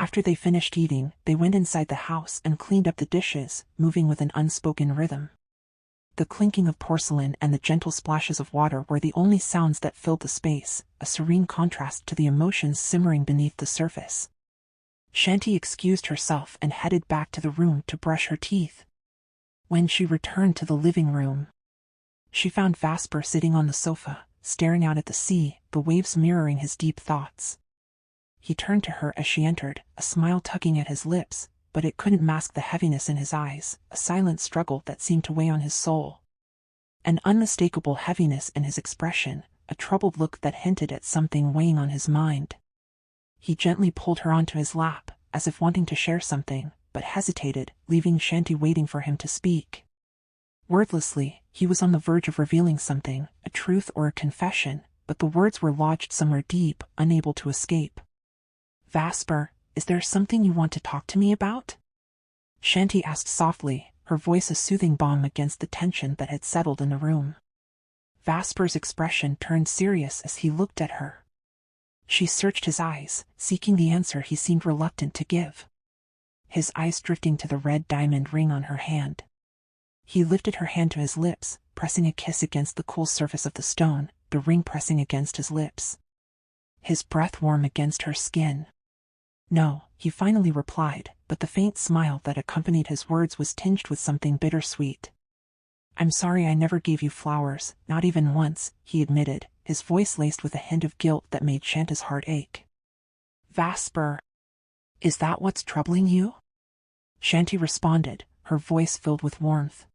After they finished eating, they went inside the house and cleaned up the dishes, moving with an unspoken rhythm. The clinking of porcelain and the gentle splashes of water were the only sounds that filled the space, a serene contrast to the emotions simmering beneath the surface. Chanty excused herself and headed back to the room to brush her teeth. When she returned to the living room, she found Vasper sitting on the sofa, staring out at the sea, the waves mirroring his deep thoughts. He turned to her as she entered, a smile tugging at his lips, but it couldn't mask the heaviness in his eyes, a silent struggle that seemed to weigh on his soul. An unmistakable heaviness in his expression, a troubled look that hinted at something weighing on his mind. He gently pulled her onto his lap, as if wanting to share something, but hesitated, leaving Chanty waiting for him to speak. Wordlessly, he was on the verge of revealing something, a truth or a confession, but the words were lodged somewhere deep, unable to escape. "Vasper, is there something you want to talk to me about?" Chanty asked softly, her voice a soothing balm against the tension that had settled in the room. Vasper's expression turned serious as he looked at her. She searched his eyes, seeking the answer he seemed reluctant to give. His eyes drifting to the red diamond ring on her hand. He lifted her hand to his lips, pressing a kiss against the cool surface of the stone, the ring pressing against his lips. His breath warm against her skin. "No," he finally replied, but the faint smile that accompanied his words was tinged with something bittersweet. "I'm sorry I never gave you flowers, not even once," he admitted, his voice laced with a hint of guilt that made Chanty's heart ache. "Vasper, is that what's troubling you?" Chanty responded, her voice filled with warmth.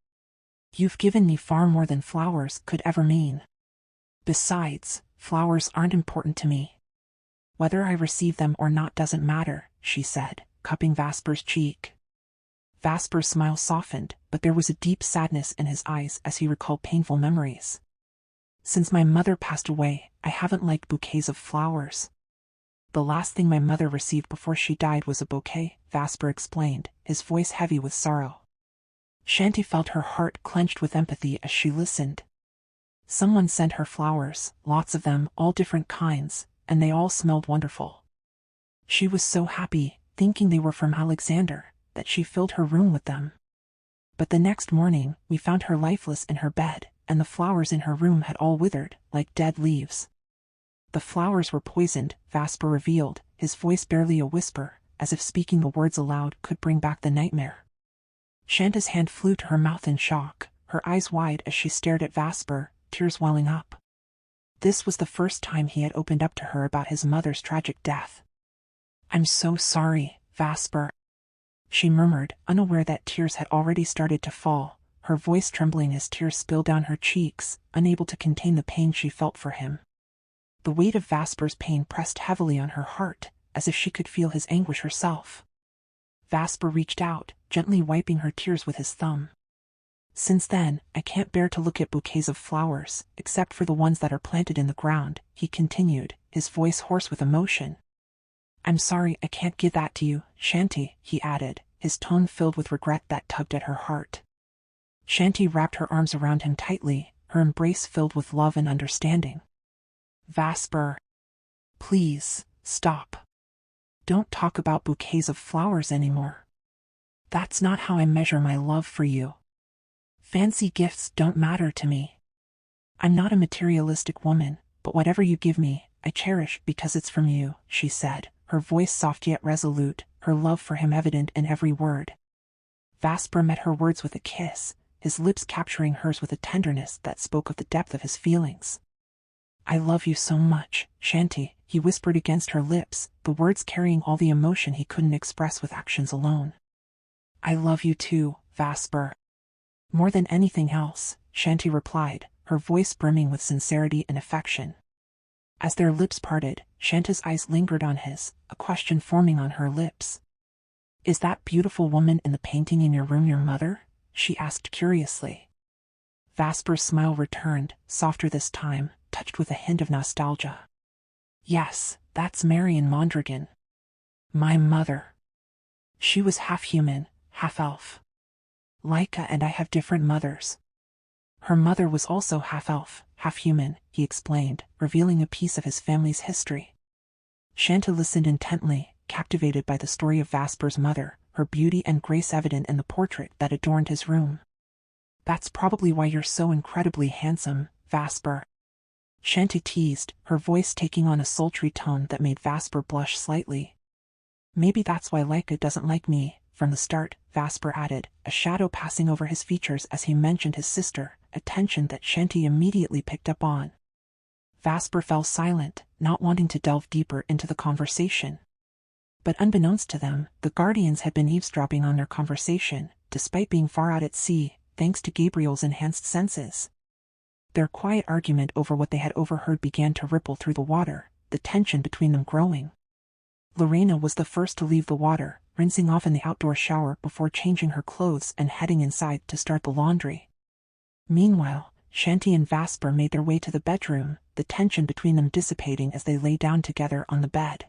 "You've given me far more than flowers could ever mean. Besides, flowers aren't important to me. Whether I receive them or not doesn't matter," she said, cupping Vasper's cheek. Vasper's smile softened, but there was a deep sadness in his eyes as he recalled painful memories. "Since my mother passed away, I haven't liked bouquets of flowers. The last thing my mother received before she died was a bouquet," Vasper explained, his voice heavy with sorrow. Chanty felt her heart clenched with empathy as she listened. Someone sent her flowers, lots of them, all different kinds, and they all smelled wonderful. She was so happy, thinking they were from Alexander, that she filled her room with them. But the next morning, we found her lifeless in her bed, and the flowers in her room had all withered, like dead leaves. The flowers were poisoned, Vasper revealed, his voice barely a whisper, as if speaking the words aloud could bring back the nightmare. Chanty's hand flew to her mouth in shock, her eyes wide as she stared at Vasper, tears welling up. This was the first time he had opened up to her about his mother's tragic death. "I'm so sorry, Vasper," she murmured, unaware that tears had already started to fall, her voice trembling as tears spilled down her cheeks, unable to contain the pain she felt for him. The weight of Vasper's pain pressed heavily on her heart, as if she could feel his anguish herself. Vasper reached out, gently wiping her tears with his thumb. "Since then, I can't bear to look at bouquets of flowers, except for the ones that are planted in the ground," he continued, his voice hoarse with emotion. "I'm sorry I can't give that to you, Chanty," he added, his tone filled with regret that tugged at her heart. Chanty wrapped her arms around him tightly, her embrace filled with love and understanding. "Vasper, please, stop. Don't talk about bouquets of flowers anymore. That's not how I measure my love for you. Fancy gifts don't matter to me. I'm not a materialistic woman, but whatever you give me, I cherish because it's from you," she said, her voice soft yet resolute, her love for him evident in every word. Vasper met her words with a kiss, his lips capturing hers with a tenderness that spoke of the depth of his feelings. "I love you so much, Chanty," he whispered against her lips, the words carrying all the emotion he couldn't express with actions alone. "I love you too, Vasper." "More than anything else," Chanty replied, her voice brimming with sincerity and affection. As their lips parted, Chanty's eyes lingered on his, a question forming on her lips. "Is that beautiful woman in the painting in your room your mother?" she asked curiously. Vasper's smile returned, softer this time, touched with a hint of nostalgia. "Yes, that's Marion Mondragon. My mother. She was half human, half elf. Laika and I have different mothers. Her mother was also half elf, half human," he explained, revealing a piece of his family's history. Chanty listened intently, captivated by the story of Vasper's mother, her beauty and grace evident in the portrait that adorned his room. "That's probably why you're so incredibly handsome, Vasper," Chanty teased, her voice taking on a sultry tone that made Vasper blush slightly. "Maybe that's why Leica doesn't like me from the start," Vasper added, a shadow passing over his features as he mentioned his sister, a tension that Chanty immediately picked up on. Vasper fell silent, not wanting to delve deeper into the conversation. But unbeknownst to them, the Guardians had been eavesdropping on their conversation, despite being far out at sea, thanks to Gabriel's enhanced senses. Their quiet argument over what they had overheard began to ripple through the water, the tension between them growing. Lorena was the first to leave the water, rinsing off in the outdoor shower before changing her clothes and heading inside to start the laundry. Meanwhile, Chanty and Vasper made their way to the bedroom, the tension between them dissipating as they lay down together on the bed.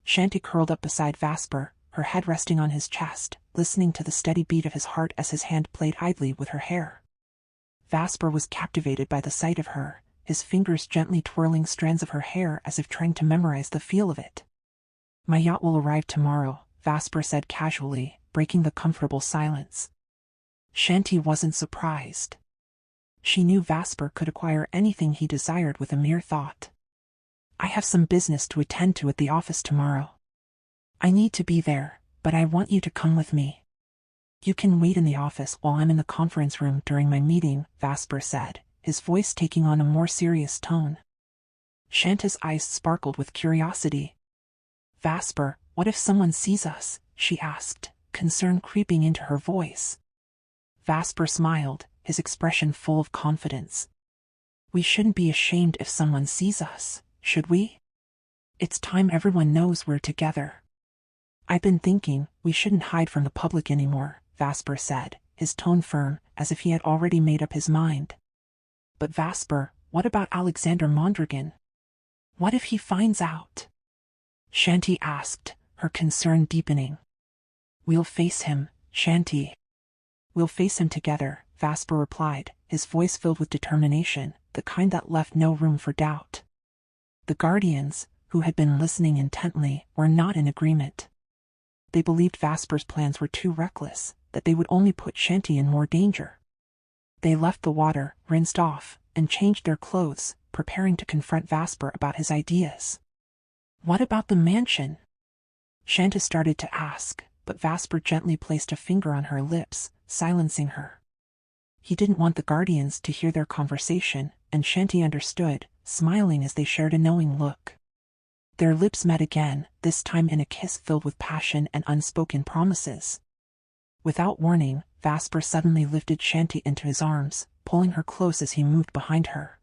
Chanty curled up beside Vasper, her head resting on his chest, listening to the steady beat of his heart as his hand played idly with her hair. Vasper was captivated by the sight of her, his fingers gently twirling strands of her hair as if trying to memorize the feel of it. "My yacht will arrive tomorrow," Vasper said casually, breaking the comfortable silence. Chanty wasn't surprised. She knew Vasper could acquire anything he desired with a mere thought. "I have some business to attend to at the office tomorrow. I need to be there, but I want you to come with me. You can wait in the office while I'm in the conference room during my meeting," Vasper said, his voice taking on a more serious tone. Chanty's eyes sparkled with curiosity. "Vasper, what if someone sees us?" she asked, concern creeping into her voice. Vasper smiled, his expression full of confidence. "We shouldn't be ashamed if someone sees us, should we? It's time everyone knows we're together." "I've been thinking, we shouldn't hide from the public anymore," Vasper said, his tone firm, as if he had already made up his mind. "But Vasper, what about Alexander Mondragon? What if he finds out?" Chanty asked, her concern deepening. "We'll face him, Chanty." "We'll face him together," Vasper replied, his voice filled with determination, the kind that left no room for doubt. The Guardians, who had been listening intently, were not in agreement. They believed Vasper's plans were too reckless, that they would only put Chanty in more danger. They left the water, rinsed off, and changed their clothes, preparing to confront Vasper about his ideas. "What about the mansion?" Chanty started to ask, but Vasper gently placed a finger on her lips, silencing her. He didn't want the Guardians to hear their conversation, and Chanty understood, smiling as they shared a knowing look. Their lips met again, this time in a kiss filled with passion and unspoken promises. Without warning, Vasper suddenly lifted Chanty into his arms, pulling her close as he moved behind her.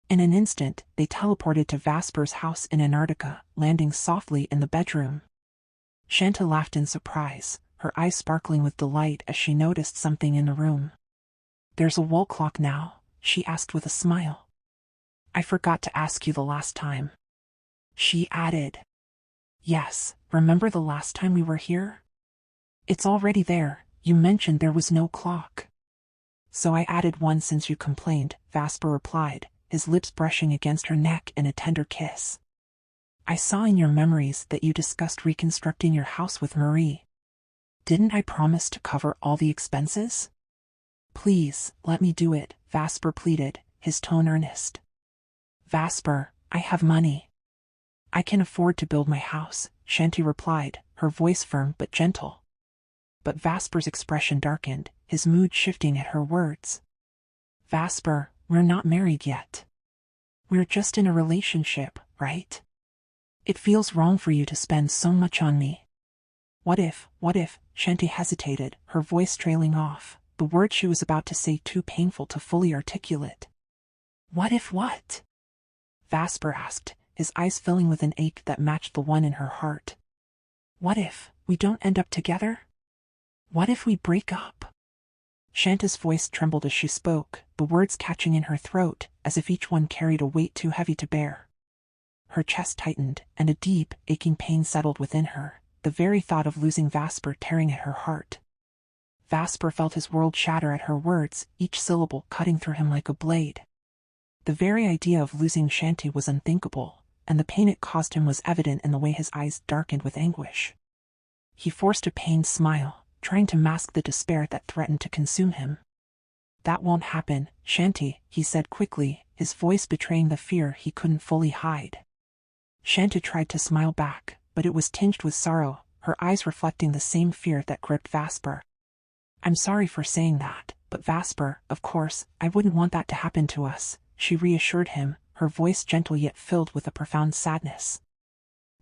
In an instant, they teleported to Vasper's house in Antarctica, landing softly in the bedroom. Chanty laughed in surprise, her eyes sparkling with delight as she noticed something in the room. "There's a wall clock now," she asked with a smile. "I forgot to ask you the last time," she added. "Yes, remember the last time we were here? It's already there, you mentioned there was no clock." "So I added one since you complained," Vasper replied, his lips brushing against her neck in a tender kiss. "I saw in your memories that you discussed reconstructing your house with Marie. Didn't I promise to cover all the expenses? Please, let me do it," Vasper pleaded, his tone earnest. "Vasper, I have money. I can afford to build my house," Chanty replied, her voice firm but gentle. But Vasper's expression darkened, his mood shifting at her words. "Vasper, we're not married yet. We're just in a relationship, right? It feels wrong for you to spend so much on me." What if, Chanty hesitated, her voice trailing off, the word she was about to say too painful to fully articulate. "What if what?" Vasper asked, his eyes filling with an ache that matched the one in her heart. "What if we don't end up together? What if we break up?" Chanty's voice trembled as she spoke, the words catching in her throat, as if each one carried a weight too heavy to bear. Her chest tightened, and a deep, aching pain settled within her, the very thought of losing Vasper tearing at her heart. Vasper felt his world shatter at her words, each syllable cutting through him like a blade. The very idea of losing Chanty was unthinkable, and the pain it caused him was evident in the way his eyes darkened with anguish. He forced a pained smile, trying to mask the despair that threatened to consume him. "That won't happen, Chanty," he said quickly, his voice betraying the fear he couldn't fully hide. Chanty tried to smile back, but it was tinged with sorrow, her eyes reflecting the same fear that gripped Vasper. "I'm sorry for saying that, but Vasper, of course, I wouldn't want that to happen to us," she reassured him, her voice gentle yet filled with a profound sadness.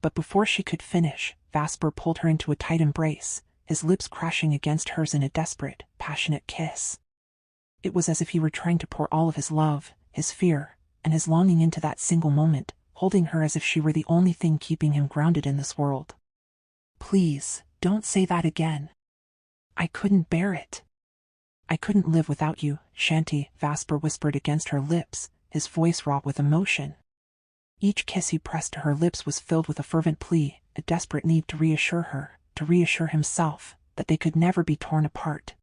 But before she could finish, Vasper pulled her into a tight embrace, his lips crashing against hers in a desperate, passionate kiss. It was as if he were trying to pour all of his love, his fear, and his longing into that single moment, holding her as if she were the only thing keeping him grounded in this world. "Please, don't say that again. I couldn't bear it. I couldn't live without you, Chanty," Vasper whispered against her lips, his voice raw with emotion. Each kiss he pressed to her lips was filled with a fervent plea, a desperate need to reassure her, to reassure himself, that they could never be torn apart.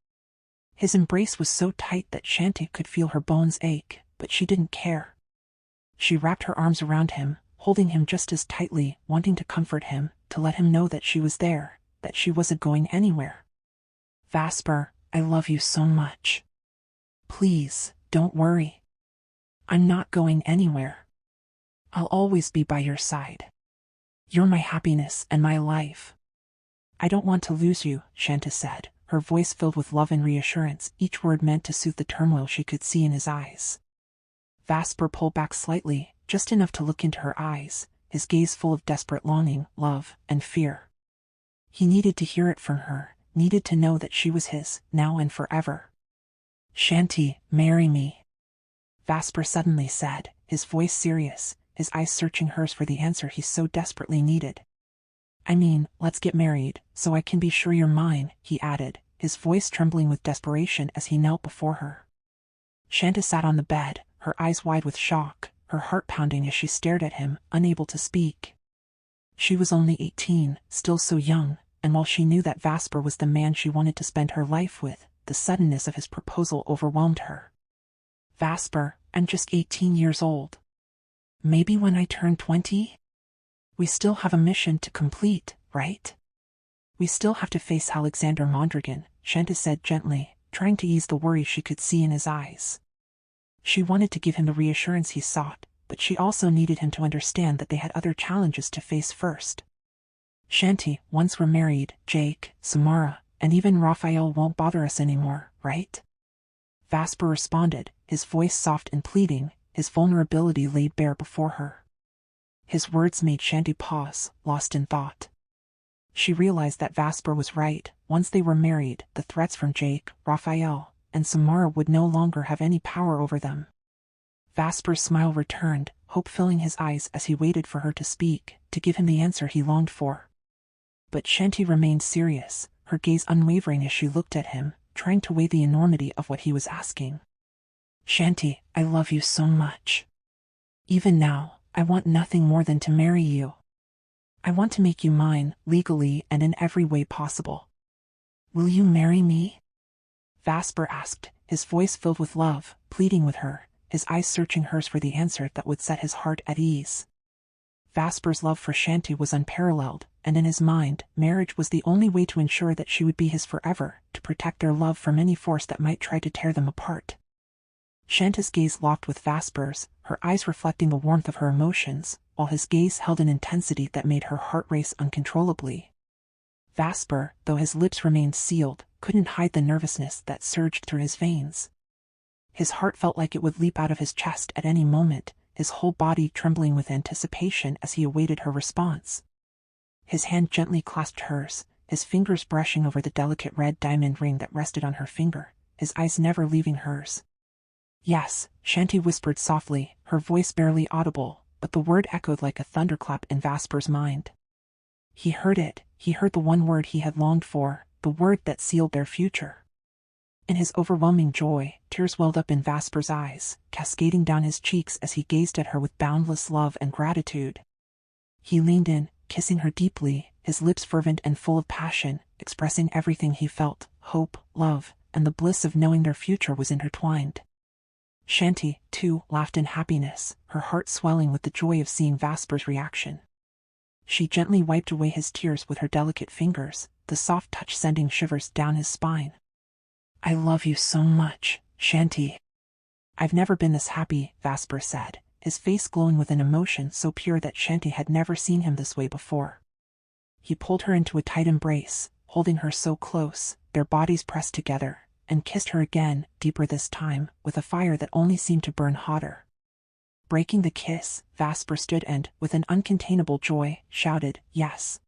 His embrace was so tight that Chanty could feel her bones ache, but she didn't care. She wrapped her arms around him, holding him just as tightly, wanting to comfort him, to let him know that she was there, that she wasn't going anywhere. "Vasper, I love you so much. Please, don't worry. I'm not going anywhere. I'll always be by your side. You're my happiness and my life." "I don't want to lose you," Chanty said, her voice filled with love and reassurance, each word meant to soothe the turmoil she could see in his eyes. Vasper pulled back slightly, just enough to look into her eyes, his gaze full of desperate longing, love, and fear. He needed to hear it from her, needed to know that she was his, now and forever. "Chanty, marry me," Vasper suddenly said, his voice serious, his eyes searching hers for the answer he so desperately needed. "I mean, let's get married, so I can be sure you're mine," he added, his voice trembling with desperation as he knelt before her. Chanty sat on the bed, her eyes wide with shock, her heart pounding as she stared at him, unable to speak. She was only 18, still so young, and while she knew that Vasper was the man she wanted to spend her life with, the suddenness of his proposal overwhelmed her. "Vasper, I'm just 18 years old. Maybe when I turn 20? We still have a mission to complete, right? We still have to face Alexander Mondragon," Chanty said gently, trying to ease the worry she could see in his eyes. She wanted to give him the reassurance he sought, but she also needed him to understand that they had other challenges to face first. "Chanty, once we're married, Jake, Samara, and even Raphael won't bother us anymore, right?" Vasper responded, his voice soft and pleading, his vulnerability laid bare before her. His words made Chanty pause, lost in thought. She realized that Vasper was right. Once they were married, the threats from Jake, Raphael, and Samara would no longer have any power over them. Vasper's smile returned, hope filling his eyes as he waited for her to speak, to give him the answer he longed for. But Chanty remained serious, her gaze unwavering as she looked at him, trying to weigh the enormity of what he was asking. "Chanty, I love you so much. Even now, I want nothing more than to marry you. I want to make you mine, legally and in every way possible. Will you marry me?" Vasper asked, his voice filled with love, pleading with her, his eyes searching hers for the answer that would set his heart at ease. Vasper's love for Chanty was unparalleled, and in his mind, marriage was the only way to ensure that she would be his forever, to protect their love from any force that might try to tear them apart. Chanty's gaze locked with Vasper's, her eyes reflecting the warmth of her emotions, while his gaze held an intensity that made her heart race uncontrollably. Vasper, though his lips remained sealed, couldn't hide the nervousness that surged through his veins. His heart felt like it would leap out of his chest at any moment, his whole body trembling with anticipation as he awaited her response. His hand gently clasped hers, his fingers brushing over the delicate red diamond ring that rested on her finger, his eyes never leaving hers. "Yes," Chanty whispered softly, her voice barely audible, but the word echoed like a thunderclap in Vasper's mind. He heard it, he heard the one word he had longed for, the word that sealed their future. In his overwhelming joy, tears welled up in Vasper's eyes, cascading down his cheeks as he gazed at her with boundless love and gratitude. He leaned in, kissing her deeply, his lips fervent and full of passion, expressing everything he felt, hope, love, and the bliss of knowing their future was intertwined. Chanty, too, laughed in happiness, her heart swelling with the joy of seeing Vasper's reaction. She gently wiped away his tears with her delicate fingers, the soft touch sending shivers down his spine. "I love you so much, Chanty." "I've never been this happy," Vasper said, his face glowing with an emotion so pure that Chanty had never seen him this way before. He pulled her into a tight embrace, holding her so close, their bodies pressed together, and kissed her again, deeper this time, with a fire that only seemed to burn hotter. Breaking the kiss, Vasper stood and, with an uncontainable joy, shouted, "Yes."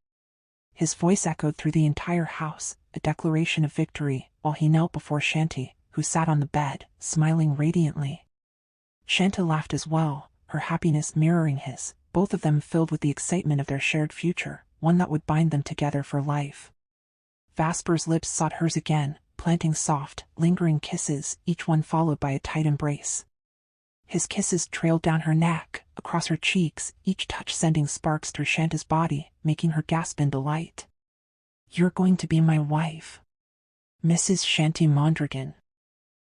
His voice echoed through the entire house, a declaration of victory, while he knelt before Chanty, who sat on the bed, smiling radiantly. Chanty laughed as well, her happiness mirroring his, both of them filled with the excitement of their shared future, one that would bind them together for life. Vasper's lips sought hers again, planting soft, lingering kisses, each one followed by a tight embrace. His kisses trailed down her neck, across her cheeks, each touch sending sparks through Chanty's body, making her gasp in delight. "You're going to be my wife, Mrs. Chanty Mondragon."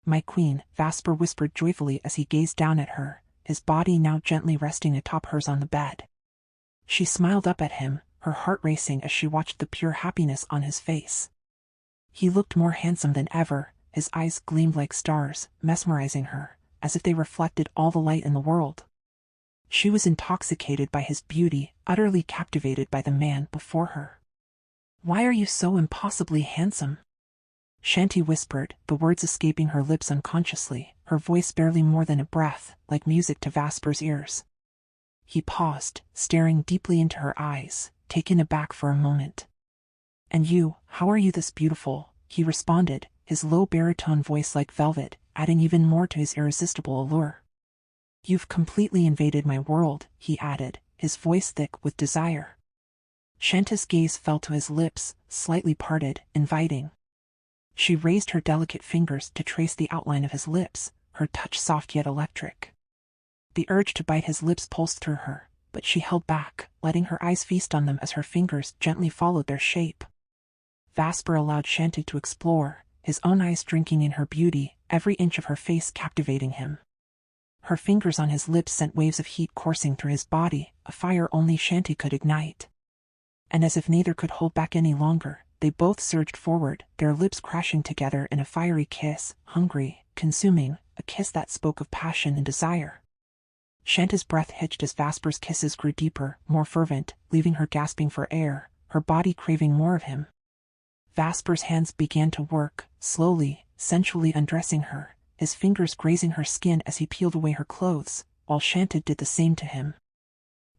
"My queen," Vasper whispered joyfully as he gazed down at her, his body now gently resting atop hers on the bed. She smiled up at him, her heart racing as she watched the pure happiness on his face. He looked more handsome than ever, his eyes gleamed like stars, mesmerizing her, as if they reflected all the light in the world. She was intoxicated by his beauty, utterly captivated by the man before her. "Why are you so impossibly handsome?" Chanty whispered, the words escaping her lips unconsciously, her voice barely more than a breath, like music to Vasper's ears. He paused, staring deeply into her eyes, taken aback for a moment. "And you, how are you this beautiful?" he responded, his low baritone voice like velvet, adding even more to his irresistible allure. "You've completely invaded my world," he added, his voice thick with desire. Chanty's gaze fell to his lips, slightly parted, inviting. She raised her delicate fingers to trace the outline of his lips, her touch soft yet electric. The urge to bite his lips pulsed through her, but she held back, letting her eyes feast on them as her fingers gently followed their shape. Vasper allowed Chanty to explore, his own eyes drinking in her beauty, every inch of her face captivating him. Her fingers on his lips sent waves of heat coursing through his body, a fire only Chanty could ignite. And as if neither could hold back any longer, they both surged forward, their lips crashing together in a fiery kiss, hungry, consuming, a kiss that spoke of passion and desire. Chanty's breath hitched as Vasper's kisses grew deeper, more fervent, leaving her gasping for air, her body craving more of him. Vasper's hands began to work, slowly, sensually undressing her, his fingers grazing her skin as he peeled away her clothes, while Chanty did the same to him.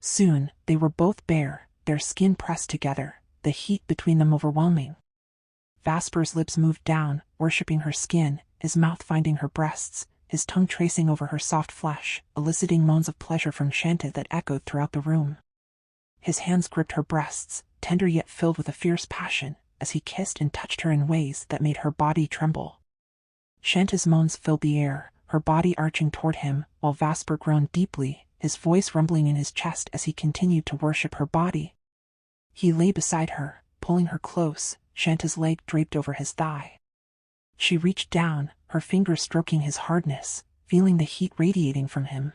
Soon, they were both bare, their skin pressed together, the heat between them overwhelming. Vasper's lips moved down, worshipping her skin, his mouth finding her breasts, his tongue tracing over her soft flesh, eliciting moans of pleasure from Chanty that echoed throughout the room. His hands gripped her breasts, tender yet filled with a fierce passion, as he kissed and touched her in ways that made her body tremble. Chanty's moans filled the air, her body arching toward him, while Vasper groaned deeply, his voice rumbling in his chest as he continued to worship her body. He lay beside her, pulling her close, Chanty's leg draped over his thigh. She reached down, her fingers stroking his hardness, feeling the heat radiating from him.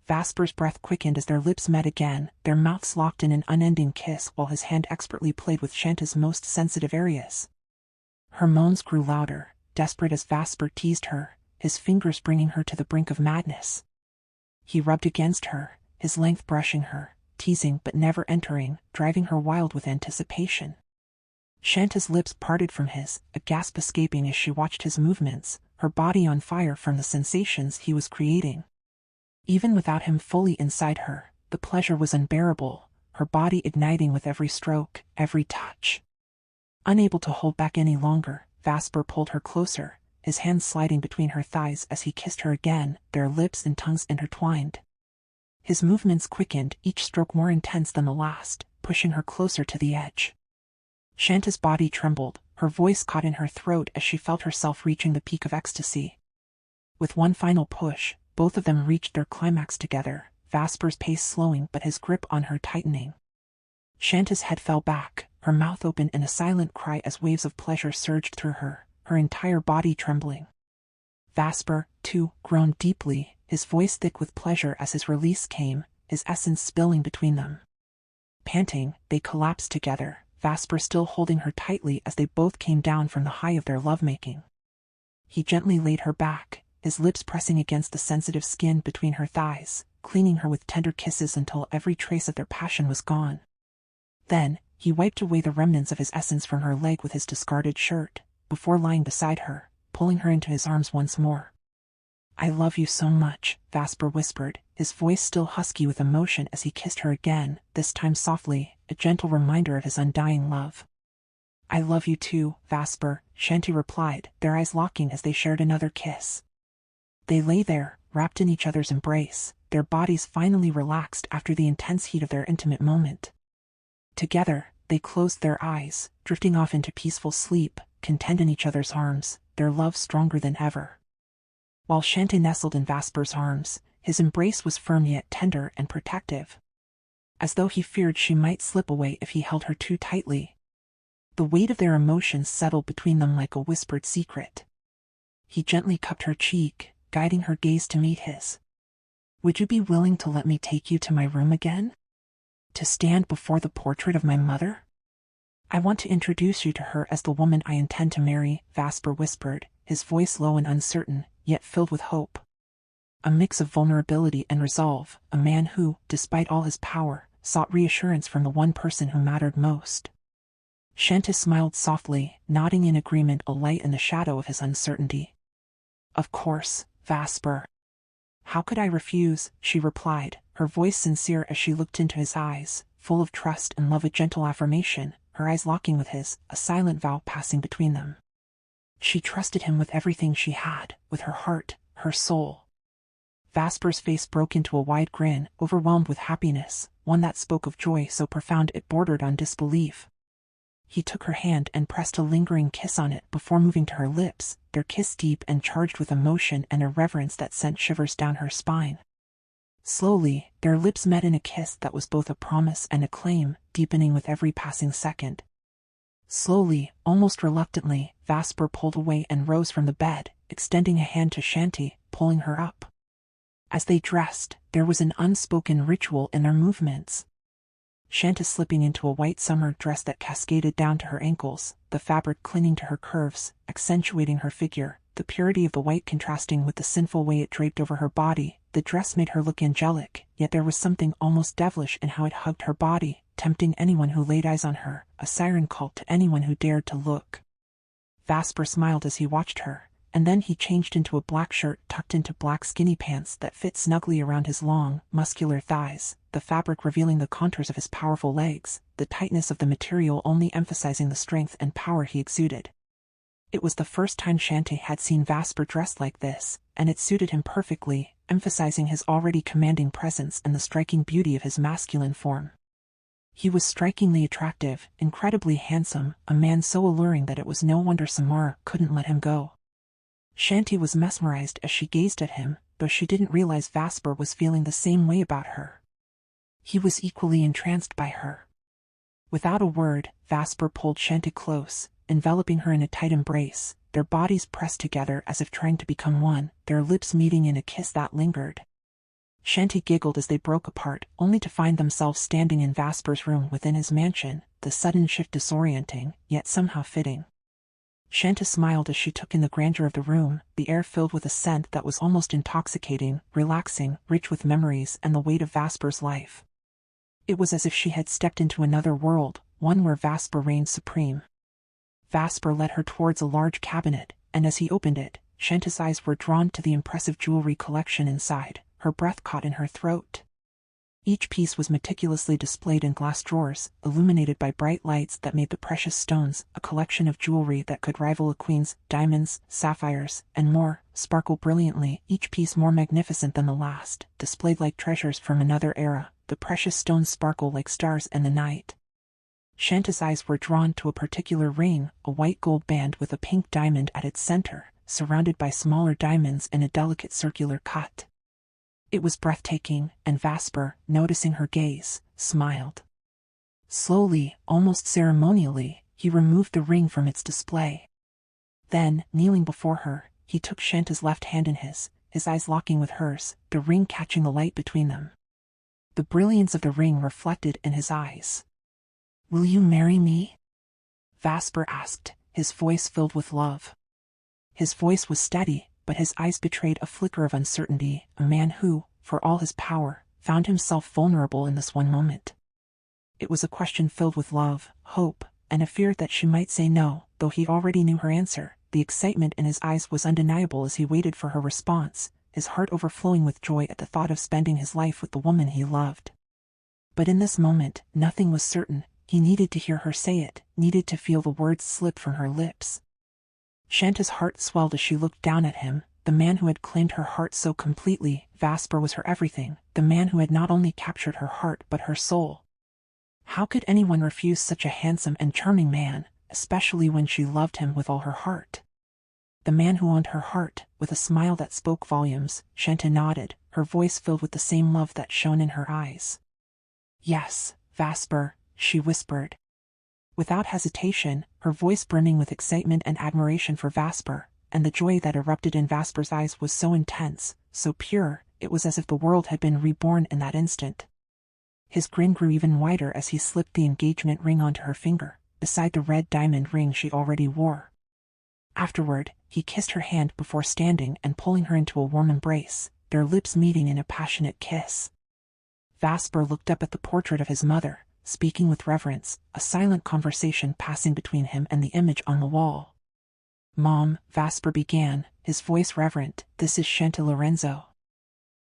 Vasper's breath quickened as their lips met again, their mouths locked in an unending kiss while his hand expertly played with Chanty's most sensitive areas. Her moans grew louder, desperate as Vasper teased her, his fingers bringing her to the brink of madness. He rubbed against her, his length brushing her, teasing but never entering, driving her wild with anticipation. Chanty's lips parted from his, a gasp escaping as she watched his movements, her body on fire from the sensations he was creating. Even without him fully inside her, the pleasure was unbearable, her body igniting with every stroke, every touch. Unable to hold back any longer, Vasper pulled her closer, his hands sliding between her thighs as he kissed her again, their lips and tongues intertwined. His movements quickened, each stroke more intense than the last, pushing her closer to the edge. Chanty's body trembled, her voice caught in her throat as she felt herself reaching the peak of ecstasy. With one final push, both of them reached their climax together, Vasper's pace slowing but his grip on her tightening. Chanty's head fell back, her mouth open in a silent cry as waves of pleasure surged through her, her entire body trembling. Vasper, too, groaned deeply, his voice thick with pleasure as his release came, his essence spilling between them. Panting, they collapsed together, Vasper still holding her tightly as they both came down from the high of their lovemaking. He gently laid her back, his lips pressing against the sensitive skin between her thighs, cleaning her with tender kisses until every trace of their passion was gone. Then, he wiped away the remnants of his essence from her leg with his discarded shirt, before lying beside her, pulling her into his arms once more. "I love you so much," Vasper whispered, his voice still husky with emotion as he kissed her again, this time softly, a gentle reminder of his undying love. "I love you too, Vasper," Chanty replied, their eyes locking as they shared another kiss. They lay there, wrapped in each other's embrace, their bodies finally relaxed after the intense heat of their intimate moment. Together, they closed their eyes, drifting off into peaceful sleep, content in each other's arms, their love stronger than ever. While Chanty nestled in Vasper's arms, his embrace was firm yet tender and protective, as though he feared she might slip away if he held her too tightly. The weight of their emotions settled between them like a whispered secret. He gently cupped her cheek, guiding her gaze to meet his. "Would you be willing to let me take you to my room again? To stand before the portrait of my mother? I want to introduce you to her as the woman I intend to marry," Vasper whispered, his voice low and uncertain, yet filled with hope. A mix of vulnerability and resolve, a man who, despite all his power, sought reassurance from the one person who mattered most. Chanty smiled softly, nodding in agreement, a light in the shadow of his uncertainty. "Of course, Vasper. How could I refuse?" she replied, her voice sincere as she looked into his eyes, full of trust and love, a gentle affirmation, her eyes locking with his, a silent vow passing between them. She trusted him with everything she had, with her heart, her soul. Vasper's face broke into a wide grin, overwhelmed with happiness, one that spoke of joy so profound it bordered on disbelief. He took her hand and pressed a lingering kiss on it before moving to her lips, their kiss deep and charged with emotion and a reverence that sent shivers down her spine. Slowly, their lips met in a kiss that was both a promise and a claim, deepening with every passing second. Slowly, almost reluctantly, Vasper pulled away and rose from the bed, extending a hand to Chanty, pulling her up. As they dressed, there was an unspoken ritual in their movements. Chanty slipping into a white summer dress that cascaded down to her ankles, the fabric clinging to her curves, accentuating her figure, the purity of the white contrasting with the sinful way it draped over her body. The dress made her look angelic, yet there was something almost devilish in how it hugged her body, tempting anyone who laid eyes on her, a siren call to anyone who dared to look. Vasper smiled as he watched her, and then he changed into a black shirt tucked into black skinny pants that fit snugly around his long, muscular thighs, the fabric revealing the contours of his powerful legs, the tightness of the material only emphasizing the strength and power he exuded. It was the first time Chanty had seen Vasper dressed like this, and it suited him perfectly, emphasizing his already commanding presence and the striking beauty of his masculine form. He was strikingly attractive, incredibly handsome, a man so alluring that it was no wonder Samara couldn't let him go. Chanty was mesmerized as she gazed at him, though she didn't realize Vasper was feeling the same way about her. He was equally entranced by her. Without a word, Vasper pulled Chanty close, enveloping her in a tight embrace, their bodies pressed together as if trying to become one, their lips meeting in a kiss that lingered. Chanty giggled as they broke apart, only to find themselves standing in Vasper's room within his mansion, the sudden shift disorienting, yet somehow fitting. Chanty smiled as she took in the grandeur of the room, the air filled with a scent that was almost intoxicating, relaxing, rich with memories and the weight of Vasper's life. It was as if she had stepped into another world, one where Vasper reigned supreme. Vasper led her towards a large cabinet, and as he opened it, Chanty's eyes were drawn to the impressive jewelry collection inside, her breath caught in her throat. Each piece was meticulously displayed in glass drawers, illuminated by bright lights that made the precious stones, a collection of jewelry that could rival a queen's, diamonds, sapphires, and more, sparkle brilliantly, each piece more magnificent than the last, displayed like treasures from another era. The precious stones sparkle like stars in the night. Chanty's eyes were drawn to a particular ring, a white gold band with a pink diamond at its center, surrounded by smaller diamonds in a delicate circular cut. It was breathtaking, and Vasper, noticing her gaze, smiled. Slowly, almost ceremonially, he removed the ring from its display. Then, kneeling before her, he took Shanta's left hand in his eyes locking with hers, the ring catching the light between them. The brilliance of the ring reflected in his eyes. "Will you marry me?" Vasper asked, his voice filled with love. His voice was steady, but his eyes betrayed a flicker of uncertainty, a man who, for all his power, found himself vulnerable in this one moment. It was a question filled with love, hope, and a fear that she might say no, though he already knew her answer. The excitement in his eyes was undeniable as he waited for her response, his heart overflowing with joy at the thought of spending his life with the woman he loved. But in this moment, nothing was certain. He needed to hear her say it, needed to feel the words slip from her lips. Shanta's heart swelled as she looked down at him, the man who had claimed her heart so completely. Vasper was her everything, the man who had not only captured her heart but her soul. How could anyone refuse such a handsome and charming man, especially when she loved him with all her heart? The man who owned her heart, with a smile that spoke volumes. Shanta nodded, her voice filled with the same love that shone in her eyes. "Yes, Vasper," she whispered. Without hesitation, her voice brimming with excitement and admiration for Vasper, and the joy that erupted in Vasper's eyes was so intense, so pure, it was as if the world had been reborn in that instant. His grin grew even wider as he slipped the engagement ring onto her finger, beside the red diamond ring she already wore. Afterward, he kissed her hand before standing and pulling her into a warm embrace, their lips meeting in a passionate kiss. Vasper looked up at the portrait of his mother, speaking with reverence, a silent conversation passing between him and the image on the wall. "Mom," Vasper began, his voice reverent, "this is Chanty Lorenzo.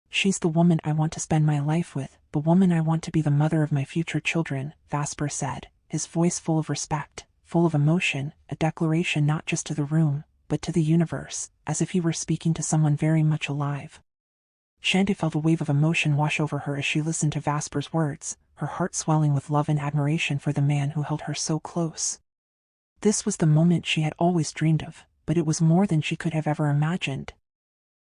She's the woman I want to spend my life with, the woman I want to be the mother of my future children," Vasper said, his voice full of respect, full of emotion, a declaration not just to the room, but to the universe, as if he were speaking to someone very much alive. Chanty felt a wave of emotion wash over her as she listened to Vasper's words, her heart swelling with love and admiration for the man who held her so close. This was the moment she had always dreamed of, but it was more than she could have ever imagined.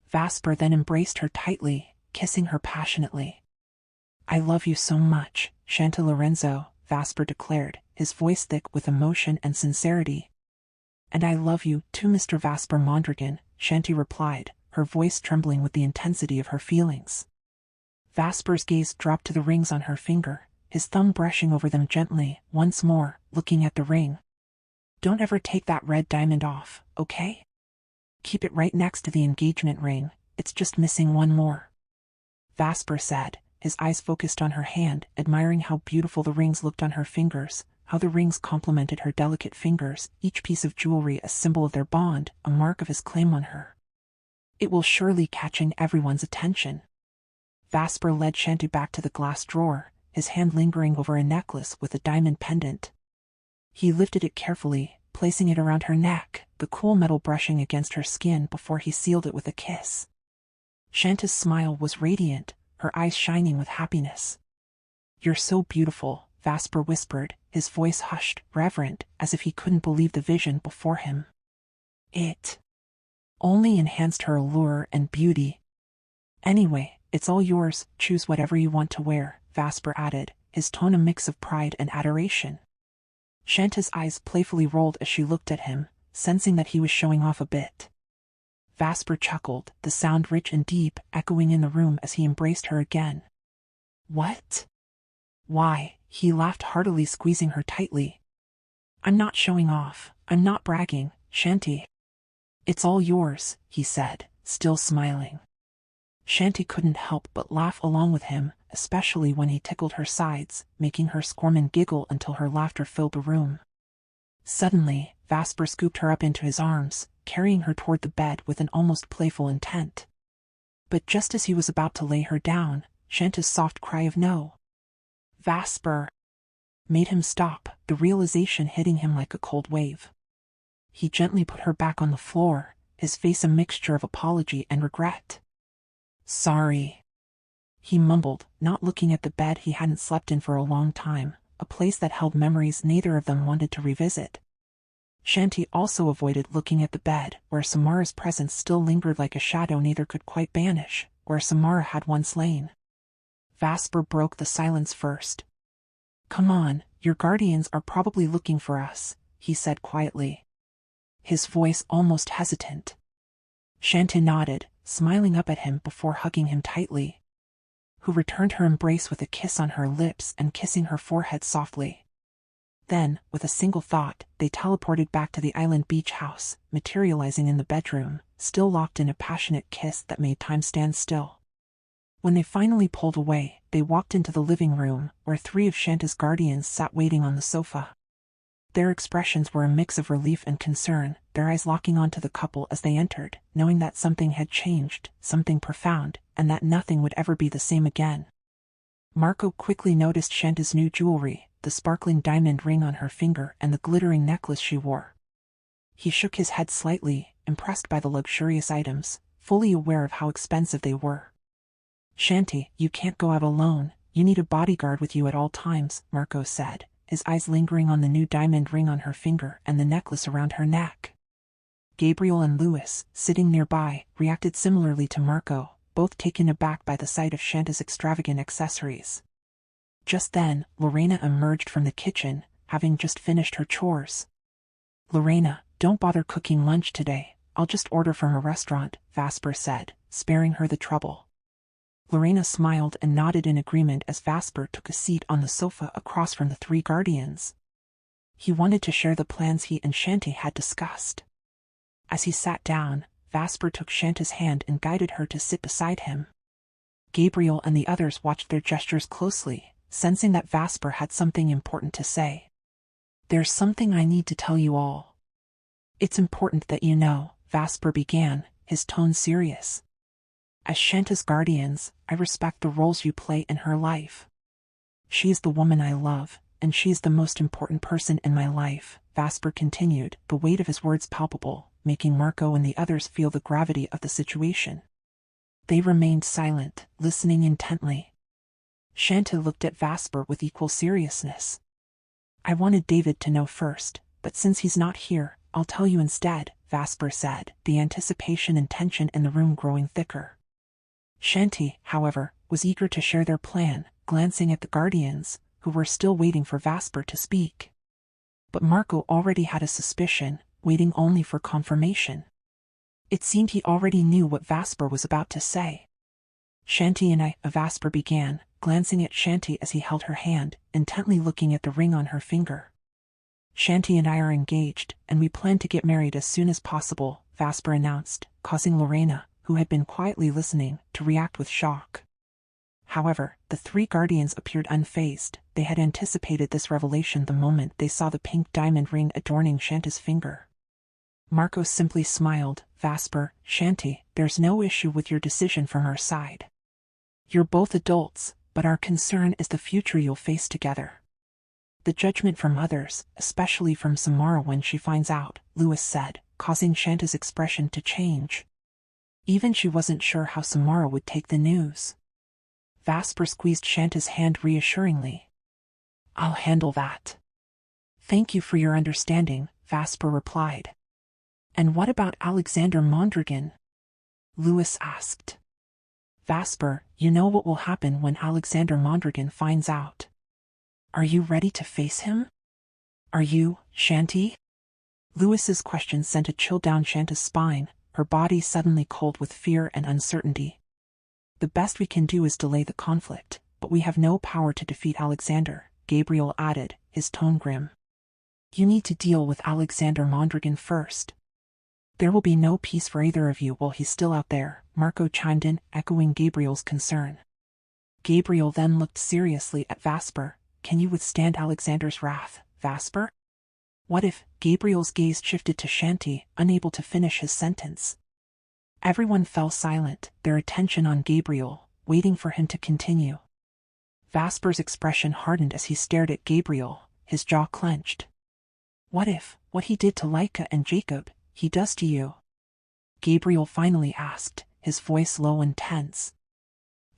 Vasper then embraced her tightly, kissing her passionately. "I love you so much, Chanty Lorenzo," Vasper declared, his voice thick with emotion and sincerity. "And I love you, too, Mr. Vasper Mondragon," Chanty replied, her voice trembling with the intensity of her feelings. Vasper's gaze dropped to the rings on her finger, his thumb brushing over them gently, once more, looking at the ring. "Don't ever take that red diamond off, okay? Keep it right next to the engagement ring, it's just missing one more," Vasper said, his eyes focused on her hand, admiring how beautiful the rings looked on her fingers, how the rings complemented her delicate fingers, each piece of jewelry a symbol of their bond, a mark of his claim on her. "It will surely catching everyone's attention." Vasper led Chanty back to the glass drawer, his hand lingering over a necklace with a diamond pendant. He lifted it carefully, placing it around her neck, the cool metal brushing against her skin before he sealed it with a kiss. Shanta's smile was radiant, her eyes shining with happiness. "You're so beautiful," Vasper whispered, his voice hushed, reverent, as if he couldn't believe the vision before him. It only enhanced her allure and beauty. "Anyway, it's all yours, choose whatever you want to wear," Vasper added, his tone a mix of pride and adoration. Shanta's eyes playfully rolled as she looked at him, sensing that he was showing off a bit. Vasper chuckled, the sound rich and deep, echoing in the room as he embraced her again. "What? Why?" He laughed heartily, squeezing her tightly. "I'm not showing off, I'm not bragging, Chanty. It's all yours," he said, still smiling. Chanty couldn't help but laugh along with him, especially when he tickled her sides, making her squirm and giggle until her laughter filled the room. Suddenly, Vasper scooped her up into his arms, carrying her toward the bed with an almost playful intent. But just as he was about to lay her down, Shanta's soft cry of "No, Vasper," made him stop, the realization hitting him like a cold wave. He gently put her back on the floor, his face a mixture of apology and regret. "Sorry," he mumbled, not looking at the bed he hadn't slept in for a long time, a place that held memories neither of them wanted to revisit. Chanty also avoided looking at the bed, where Samara's presence still lingered like a shadow neither could quite banish, where Samara had once lain. Vasper broke the silence first. "Come on, your guardians are probably looking for us," he said quietly, his voice almost hesitant. Chanty nodded, smiling up at him before hugging him tightly. Who returned her embrace with a kiss on her lips and kissing her forehead softly. Then, with a single thought, they teleported back to the island beach house, materializing in the bedroom, still locked in a passionate kiss that made time stand still. When they finally pulled away, they walked into the living room, where 3 of Shanta's guardians sat waiting on the sofa. Their expressions were a mix of relief and concern, their eyes locking onto the couple as they entered, knowing that something had changed, something profound, and that nothing would ever be the same again. Marco quickly noticed Shanta's new jewelry, the sparkling diamond ring on her finger and the glittering necklace she wore. He shook his head slightly, impressed by the luxurious items, fully aware of how expensive they were. "Chanty, you can't go out alone, you need a bodyguard with you at all times," Marco said, his eyes lingering on the new diamond ring on her finger and the necklace around her neck. Gabriel and Louis, sitting nearby, reacted similarly to Marco, both taken aback by the sight of Shanta's extravagant accessories. Just then, Lorena emerged from the kitchen, having just finished her chores. "Lorena, don't bother cooking lunch today, I'll just order from a restaurant," Vasper said, sparing her the trouble. Lorena smiled and nodded in agreement as Vasper took a seat on the sofa across from the 3 guardians. He wanted to share the plans he and Chanty had discussed. As he sat down, Vasper took Shanta's hand and guided her to sit beside him. Gabriel and the others watched their gestures closely, sensing that Vasper had something important to say. "There's something I need to tell you all. It's important that you know," Vasper began, his tone serious. "As Shanta's guardians, I respect the roles you play in her life. She is the woman I love, and she is the most important person in my life," Vasper continued, the weight of his words palpable, making Marco and the others feel the gravity of the situation. They remained silent, listening intently. Chanty looked at Vasper with equal seriousness. "I wanted David to know first, but since he's not here, I'll tell you instead," Vasper said, the anticipation and tension in the room growing thicker. Chanty, however, was eager to share their plan, glancing at the guardians, who were still waiting for Vasper to speak. But Marco already had a suspicion, waiting only for confirmation. It seemed he already knew what Vasper was about to say. "Chanty and I," Vasper began, glancing at Chanty as he held her hand, intently looking at the ring on her finger. "Chanty and I are engaged, and we plan to get married as soon as possible," Vasper announced, causing Lorena, who had been quietly listening, to react with shock. However, the 3 guardians appeared unfazed. They had anticipated this revelation the moment they saw the pink diamond ring adorning Shanta's finger. Marco simply smiled. "Vasper, Chanty, there's no issue with your decision from our side. You're both adults, but our concern is the future you'll face together. The judgment from others, especially from Samara when she finds out," Louis said, causing Shanta's expression to change. Even she wasn't sure how Samara would take the news. Vasper squeezed Shanta's hand reassuringly. "I'll handle that." "Thank you for your understanding," Vasper replied. "And what about Alexander Mondragon?" Louis asked. "Vasper, you know what will happen when Alexander Mondragon finds out. Are you ready to face him? Are you, Chanty?" Louis's question sent a chill down Shanta's spine, her body suddenly cold with fear and uncertainty. "The best we can do is delay the conflict, but we have no power to defeat Alexander," Gabriel added, his tone grim. "You need to deal with Alexander Mondragon first. There will be no peace for either of you while he's still out there," Marco chimed in, echoing Gabriel's concern. Gabriel then looked seriously at Vasper. "Can you withstand Alexander's wrath, Vasper?" "What if?" Gabriel's gaze shifted to Chanty, unable to finish his sentence. Everyone fell silent, their attention on Gabriel, waiting for him to continue. Vasper's expression hardened as he stared at Gabriel, his jaw clenched. "What if, what he did to Laika and Jacob, he does to you?" Gabriel finally asked, his voice low and tense.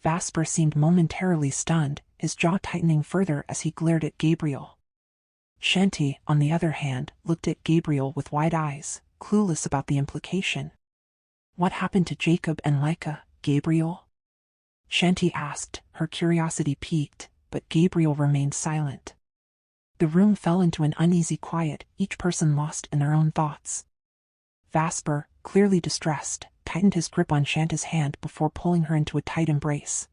Vasper seemed momentarily stunned, his jaw tightening further as he glared at Gabriel. Chanty, on the other hand, looked at Gabriel with wide eyes, clueless about the implication. "What happened to Jacob and Laika, Gabriel?" Chanty asked, her curiosity piqued, but Gabriel remained silent. The room fell into an uneasy quiet, each person lost in their own thoughts. Vasper, clearly distressed, tightened his grip on Shanta's hand before pulling her into a tight embrace.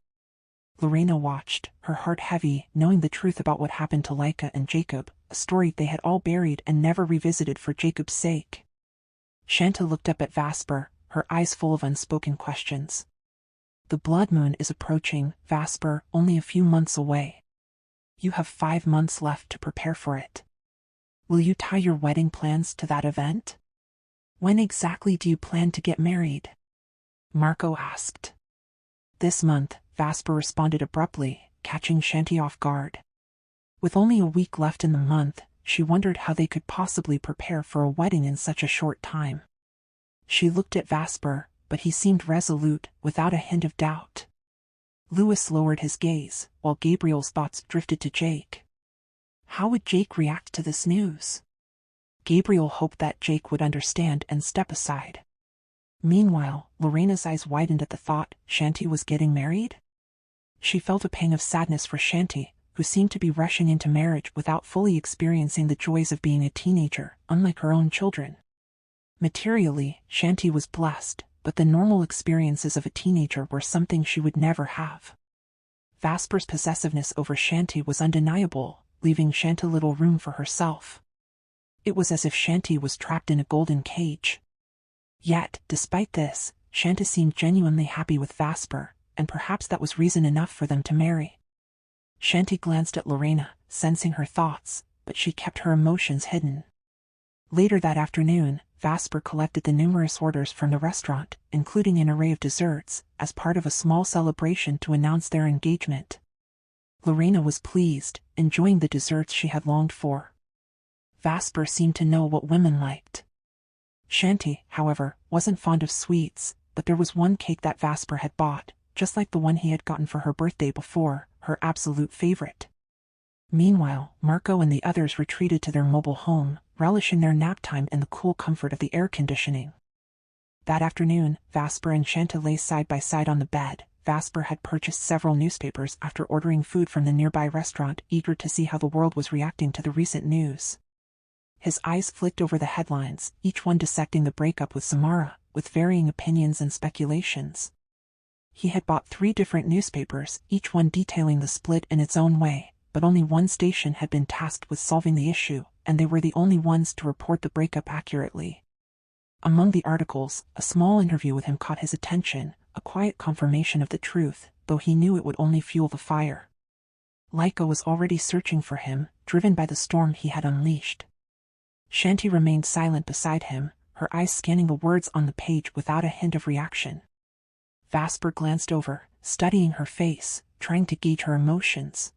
Lorena watched, her heart heavy, knowing the truth about what happened to Laika and Jacob, a story they had all buried and never revisited for Jacob's sake. Shanta looked up at Vasper, her eyes full of unspoken questions. The blood moon is approaching, Vasper, only a few months away. You have 5 months left to prepare for it. Will you tie your wedding plans to that event? When exactly do you plan to get married? Marco asked. This month, Vasper responded abruptly, catching Chanty off guard. With only a week left in the month, she wondered how they could possibly prepare for a wedding in such a short time. She looked at Vasper, but he seemed resolute, without a hint of doubt. Louis lowered his gaze, while Gabriel's thoughts drifted to Jake. How would Jake react to this news? Gabriel hoped that Jake would understand and step aside. Meanwhile, Lorena's eyes widened at the thought Chanty was getting married. She felt a pang of sadness for Chanty, who seemed to be rushing into marriage without fully experiencing the joys of being a teenager, unlike her own children. Materially, Chanty was blessed, but the normal experiences of a teenager were something she would never have. Vasper's possessiveness over Chanty was undeniable, leaving Shanta little room for herself. It was as if Chanty was trapped in a golden cage. Yet, despite this, Shanta seemed genuinely happy with Vasper, and perhaps that was reason enough for them to marry. Chanty glanced at Lorena, sensing her thoughts, but she kept her emotions hidden. Later that afternoon, Vasper collected the numerous orders from the restaurant, including an array of desserts, as part of a small celebration to announce their engagement. Lorena was pleased, enjoying the desserts she had longed for. Vasper seemed to know what women liked. Chanty, however, wasn't fond of sweets, but there was one cake that Vasper had bought, just like the one he had gotten for her birthday before, her absolute favorite. Meanwhile, Marco and the others retreated to their mobile home, relishing their nap time in the cool comfort of the air conditioning. That afternoon, Vasper and Shanta lay side by side on the bed. Vasper had purchased several newspapers after ordering food from the nearby restaurant, eager to see how the world was reacting to the recent news. His eyes flicked over the headlines, each one dissecting the breakup with Samara, with varying opinions and speculations. He had bought 3 different newspapers, each one detailing the split in its own way, but only one station had been tasked with solving the issue, and they were the only ones to report the breakup accurately. Among the articles, a small interview with him caught his attention, a quiet confirmation of the truth, though he knew it would only fuel the fire. Laika was already searching for him, driven by the storm he had unleashed. Chanty remained silent beside him, her eyes scanning the words on the page without a hint of reaction. Vasper glanced over, studying her face, trying to gauge her emotions.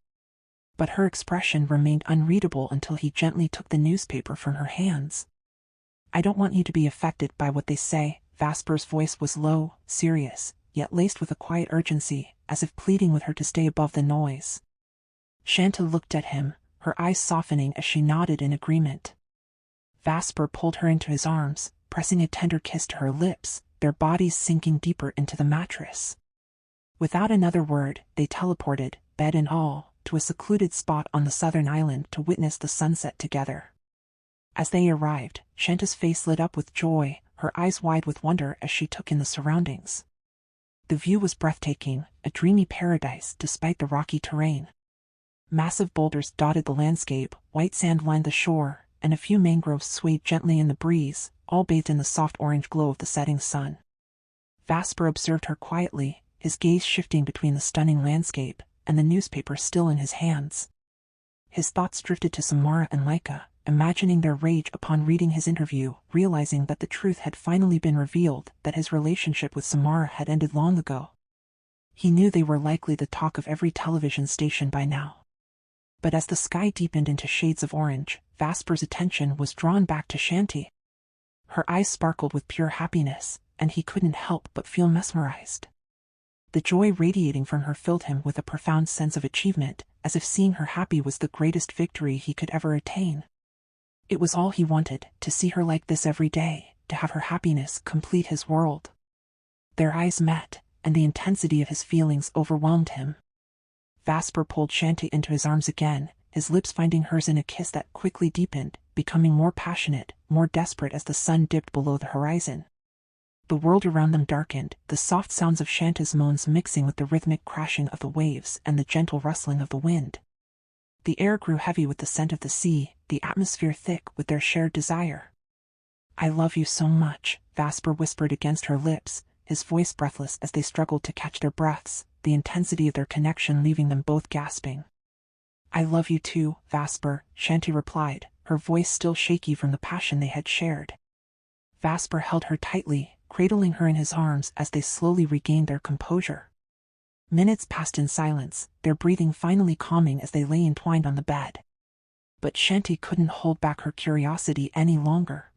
But her expression remained unreadable until he gently took the newspaper from her hands. I don't want you to be affected by what they say. Vasper's voice was low, serious, yet laced with a quiet urgency, as if pleading with her to stay above the noise. Shanta looked at him, her eyes softening as she nodded in agreement. Vasper pulled her into his arms, pressing a tender kiss to her lips, their bodies sinking deeper into the mattress. Without another word, they teleported, bed and all, to a secluded spot on the southern island to witness the sunset together. As they arrived, Shanta's face lit up with joy, her eyes wide with wonder as she took in the surroundings. The view was breathtaking, a dreamy paradise despite the rocky terrain. Massive boulders dotted the landscape, white sand lined the shore, and a few mangroves swayed gently in the breeze, all bathed in the soft orange glow of the setting sun. Vasper observed her quietly, his gaze shifting between the stunning landscape and the newspaper still in his hands. His thoughts drifted to Samara and Laika, imagining their rage upon reading his interview, realizing that the truth had finally been revealed, that his relationship with Samara had ended long ago. He knew they were likely the talk of every television station by now. But as the sky deepened into shades of orange, Vasper's attention was drawn back to Chanty. Her eyes sparkled with pure happiness, and he couldn't help but feel mesmerized. The joy radiating from her filled him with a profound sense of achievement, as if seeing her happy was the greatest victory he could ever attain. It was all he wanted, to see her like this every day, to have her happiness complete his world. Their eyes met, and the intensity of his feelings overwhelmed him. Vasper pulled Chanty into his arms again, his lips finding hers in a kiss that quickly deepened, becoming more passionate, more desperate as the sun dipped below the horizon. The world around them darkened, the soft sounds of Chanty's moans mixing with the rhythmic crashing of the waves and the gentle rustling of the wind. The air grew heavy with the scent of the sea, the atmosphere thick with their shared desire. "I love you so much," Vasper whispered against her lips, his voice breathless as they struggled to catch their breaths, the intensity of their connection leaving them both gasping. "I love you too, Vasper," Chanty replied, her voice still shaky from the passion they had shared. Vasper held her tightly, cradling her in his arms as they slowly regained their composure. Minutes passed in silence, their breathing finally calming as they lay entwined on the bed. But Chanty couldn't hold back her curiosity any longer.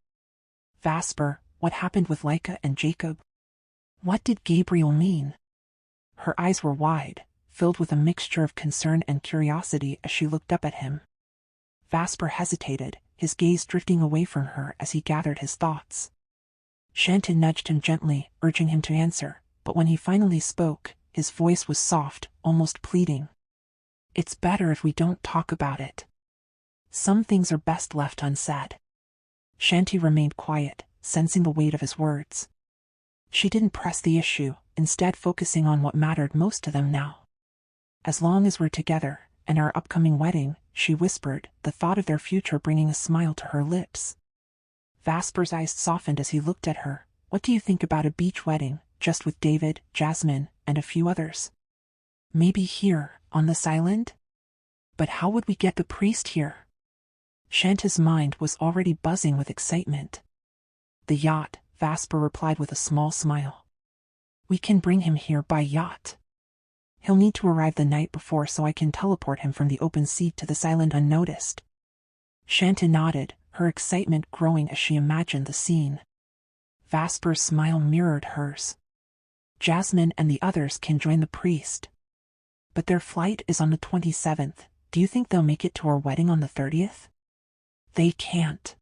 "Vasper, what happened with Laika and Jacob? What did Gabriel mean?" Her eyes were wide, filled with a mixture of concern and curiosity as she looked up at him. Vasper hesitated, his gaze drifting away from her as he gathered his thoughts. Chanty nudged him gently, urging him to answer, but when he finally spoke, his voice was soft, almost pleading. "It's better if we don't talk about it. Some things are best left unsaid." Chanty remained quiet, sensing the weight of his words. She didn't press the issue, instead focusing on what mattered most to them now. "As long as we're together, and our upcoming wedding," she whispered, the thought of their future bringing a smile to her lips. Vasper's eyes softened as he looked at her. "What do you think about a beach wedding, just with David, Jasmine, and a few others? Maybe here, on this island? But how would we get the priest here?" Chanty's mind was already buzzing with excitement. "The yacht," Vasper replied with a small smile. "We can bring him here by yacht. He'll need to arrive the night before so I can teleport him from the open sea to this island unnoticed." Chanty nodded, her excitement growing as she imagined the scene. Vasper's smile mirrored hers. "Jasmine and the others can join the priest. But their flight is on the 27th. Do you think they'll make it to our wedding on the 30th? "They can't."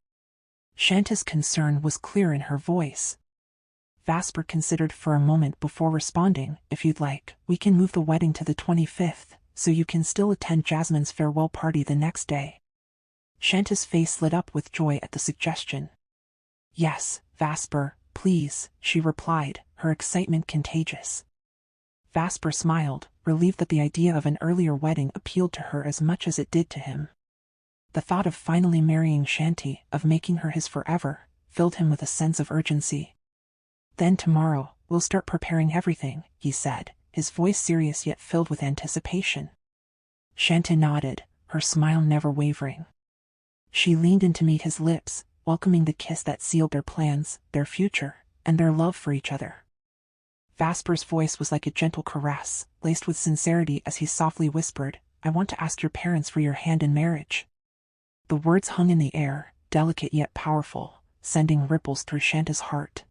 Chanty's concern was clear in her voice. Vasper considered for a moment before responding. "If you'd like, we can move the wedding to the 25th, so you can still attend Jasmine's farewell party the next day." Chanty's face lit up with joy at the suggestion. "Yes, Vasper, please," she replied, her excitement contagious. Vasper smiled, relieved that the idea of an earlier wedding appealed to her as much as it did to him. The thought of finally marrying Chanty, of making her his forever, filled him with a sense of urgency. "Then tomorrow, we'll start preparing everything," he said, his voice serious yet filled with anticipation. Chanty nodded, her smile never wavering. She leaned in to meet his lips, welcoming the kiss that sealed their plans, their future, and their love for each other. Vasper's voice was like a gentle caress, laced with sincerity as he softly whispered, "I want to ask your parents for your hand in marriage." The words hung in the air, delicate yet powerful, sending ripples through Chanty's heart.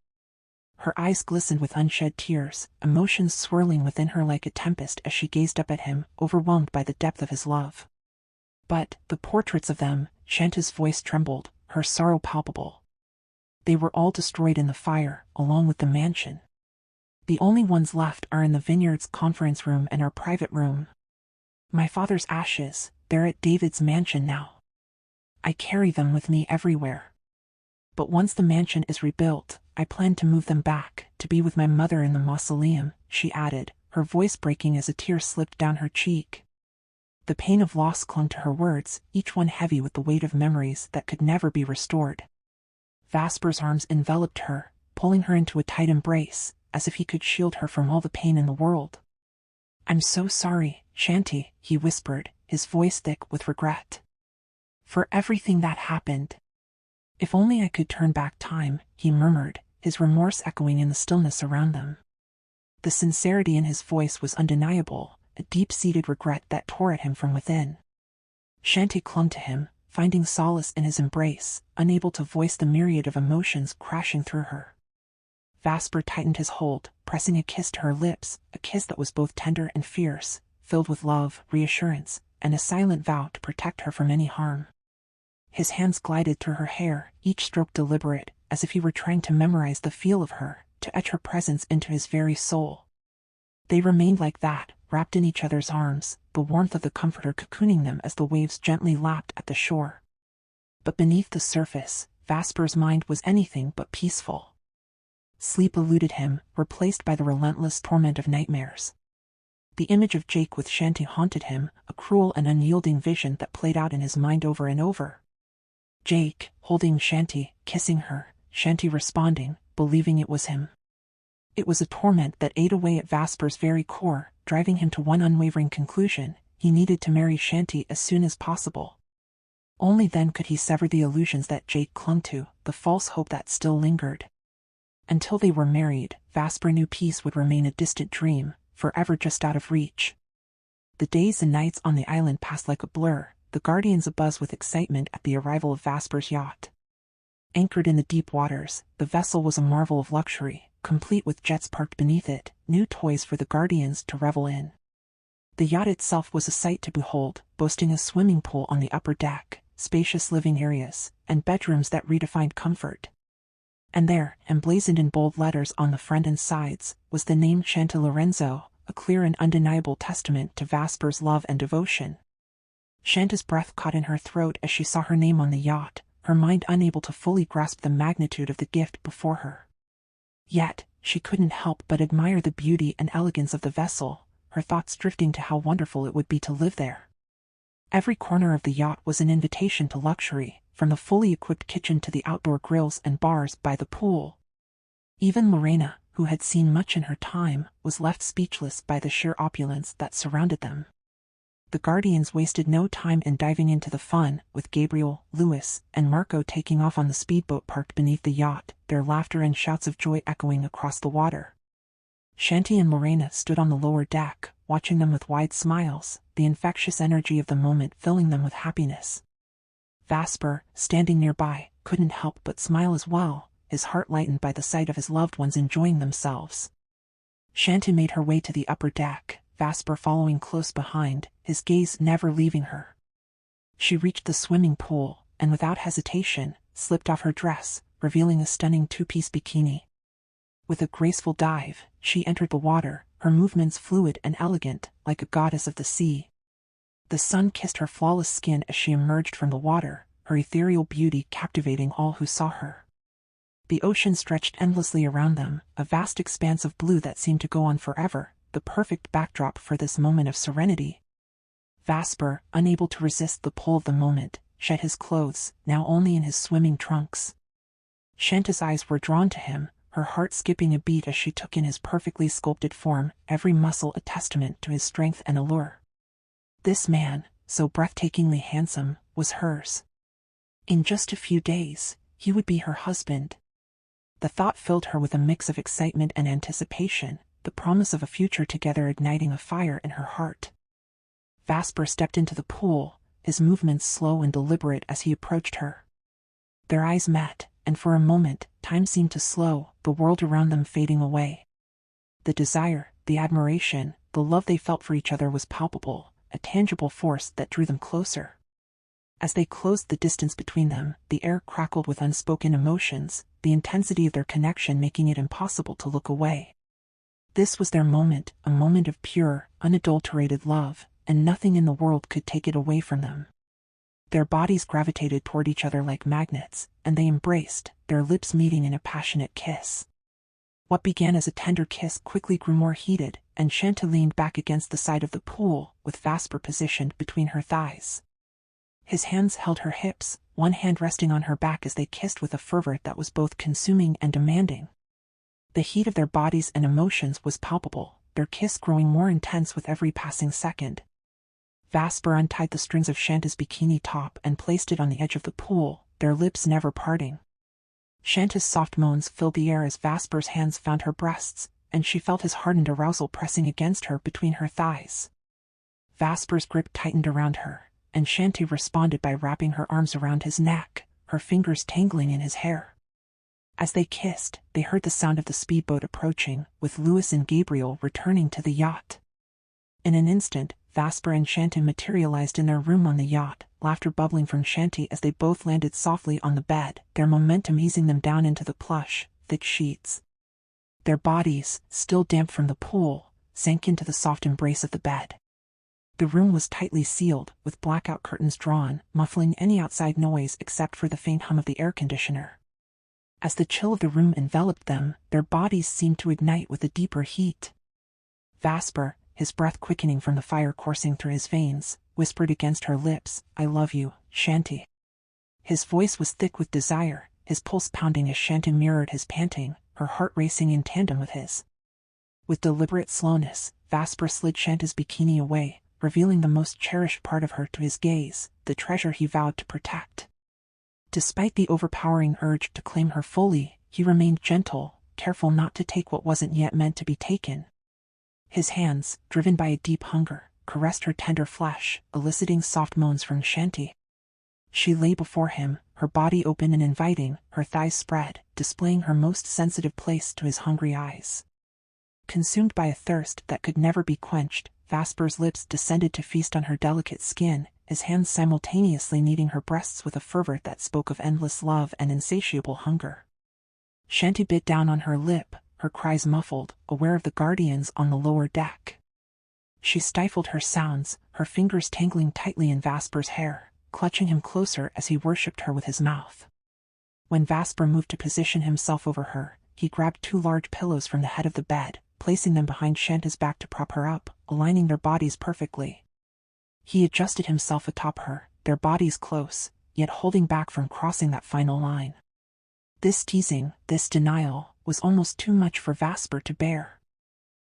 Her eyes glistened with unshed tears, emotions swirling within her like a tempest as she gazed up at him, overwhelmed by the depth of his love. "But the portraits of them," Chanty's voice trembled, her sorrow palpable. "They were all destroyed in the fire, along with the mansion. The only ones left are in the vineyard's conference room and our private room. My father's ashes, they're at David's mansion now. I carry them with me everywhere. But once the mansion is rebuilt, I plan to move them back, to be with my mother in the mausoleum," she added, her voice breaking as a tear slipped down her cheek. The pain of loss clung to her words, each one heavy with the weight of memories that could never be restored. Vasper's arms enveloped her, pulling her into a tight embrace, as if he could shield her from all the pain in the world. "I'm so sorry, Chanty," he whispered, his voice thick with regret. "For everything that happened. If only I could turn back time," he murmured, his remorse echoing in the stillness around them. The sincerity in his voice was undeniable, a deep-seated regret that tore at him from within. Chanty clung to him, finding solace in his embrace, unable to voice the myriad of emotions crashing through her. Vasper tightened his hold, pressing a kiss to her lips, a kiss that was both tender and fierce, filled with love, reassurance, and a silent vow to protect her from any harm. His hands glided through her hair, each stroke deliberate, as if he were trying to memorize the feel of her, to etch her presence into his very soul. They remained like that, wrapped in each other's arms, the warmth of the comforter cocooning them as the waves gently lapped at the shore. But beneath the surface, Vasper's mind was anything but peaceful. Sleep eluded him, replaced by the relentless torment of nightmares. The image of Jake with Chanty haunted him, a cruel and unyielding vision that played out in his mind over and over. Jake, holding Chanty, kissing her, Chanty responding, believing it was him. It was a torment that ate away at Vasper's very core, driving him to one unwavering conclusion: he needed to marry Chanty as soon as possible. Only then could he sever the illusions that Jake clung to, the false hope that still lingered. Until they were married, Vasper knew peace would remain a distant dream, forever just out of reach. The days and nights on the island passed like a blur, the Guardians abuzz with excitement at the arrival of Vasper's yacht. Anchored in the deep waters, the vessel was a marvel of luxury, complete with jets parked beneath it, new toys for the Guardians to revel in. The yacht itself was a sight to behold, boasting a swimming pool on the upper deck, spacious living areas, and bedrooms that redefined comfort. And there, emblazoned in bold letters on the front and sides, was the name Chanty Lorenzo, a clear and undeniable testament to Vasper's love and devotion. Chanty's breath caught in her throat as she saw her name on the yacht, her mind unable to fully grasp the magnitude of the gift before her. Yet, she couldn't help but admire the beauty and elegance of the vessel, her thoughts drifting to how wonderful it would be to live there. Every corner of the yacht was an invitation to luxury, from the fully equipped kitchen to the outdoor grills and bars by the pool. Even Lorena, who had seen much in her time, was left speechless by the sheer opulence that surrounded them. The Guardians wasted no time in diving into the fun, with Gabriel, Louis, and Marco taking off on the speedboat parked beneath the yacht, their laughter and shouts of joy echoing across the water. Chanty and Lorena stood on the lower deck, watching them with wide smiles, the infectious energy of the moment filling them with happiness. Vasper, standing nearby, couldn't help but smile as well, his heart lightened by the sight of his loved ones enjoying themselves. Chanty made her way to the upper deck, Vasper following close behind, his gaze never leaving her. She reached the swimming pool, and without hesitation, slipped off her dress, revealing a stunning two-piece bikini. With a graceful dive, she entered the water, her movements fluid and elegant, like a goddess of the sea. The sun kissed her flawless skin as she emerged from the water, her ethereal beauty captivating all who saw her. The ocean stretched endlessly around them, a vast expanse of blue that seemed to go on forever, the perfect backdrop for this moment of serenity. Vasper, unable to resist the pull of the moment, shed his clothes, now only in his swimming trunks. Chanty's eyes were drawn to him, her heart skipping a beat as she took in his perfectly sculpted form, every muscle a testament to his strength and allure. This man, so breathtakingly handsome, was hers. In just a few days, he would be her husband. The thought filled her with a mix of excitement and anticipation, the promise of a future together igniting a fire in her heart. Vasper stepped into the pool, his movements slow and deliberate as he approached her. Their eyes met, and for a moment, time seemed to slow, the world around them fading away. The desire, the admiration, the love they felt for each other was palpable, a tangible force that drew them closer. As they closed the distance between them, the air crackled with unspoken emotions, the intensity of their connection making it impossible to look away. This was their moment, a moment of pure, unadulterated love, and nothing in the world could take it away from them. Their bodies gravitated toward each other like magnets, and they embraced, their lips meeting in a passionate kiss. What began as a tender kiss quickly grew more heated, and Chanty leaned back against the side of the pool, with Vasper positioned between her thighs. His hands held her hips, one hand resting on her back as they kissed with a fervor that was both consuming and demanding. The heat of their bodies and emotions was palpable, their kiss growing more intense with every passing second. Vasper untied the strings of Chanty's bikini top and placed it on the edge of the pool, their lips never parting. Chanty's soft moans filled the air as Vasper's hands found her breasts, and she felt his hardened arousal pressing against her between her thighs. Vasper's grip tightened around her, and Chanty responded by wrapping her arms around his neck, her fingers tangling in his hair. As they kissed, they heard the sound of the speedboat approaching, with Louis and Gabriel returning to the yacht. In an instant, Vasper and Chanty materialized in their room on the yacht, laughter bubbling from Chanty as they both landed softly on the bed, their momentum easing them down into the plush, thick sheets. Their bodies, still damp from the pool, sank into the soft embrace of the bed. The room was tightly sealed, with blackout curtains drawn, muffling any outside noise except for the faint hum of the air conditioner. As the chill of the room enveloped them, their bodies seemed to ignite with a deeper heat. Vasper, his breath quickening from the fire coursing through his veins, whispered against her lips, "I love you, Chanty." His voice was thick with desire, his pulse pounding as Chanty mirrored his panting, her heart racing in tandem with his. With deliberate slowness, Vasper slid Chanty's bikini away, revealing the most cherished part of her to his gaze, the treasure he vowed to protect. Despite the overpowering urge to claim her fully, he remained gentle, careful not to take what wasn't yet meant to be taken. His hands, driven by a deep hunger, caressed her tender flesh, eliciting soft moans from Chanty. She lay before him, her body open and inviting, her thighs spread, displaying her most sensitive place to his hungry eyes. Consumed by a thirst that could never be quenched, Vasper's lips descended to feast on her delicate skin, his hands simultaneously kneading her breasts with a fervor that spoke of endless love and insatiable hunger. Chanty bit down on her lip, her cries muffled, aware of the guardians on the lower deck. She stifled her sounds, her fingers tangling tightly in Vasper's hair, clutching him closer as he worshipped her with his mouth. When Vasper moved to position himself over her, he grabbed 2 large pillows from the head of the bed, placing them behind Chanty's back to prop her up, aligning their bodies perfectly. He adjusted himself atop her, their bodies close, yet holding back from crossing that final line. This teasing, this denial, was almost too much for Vasper to bear.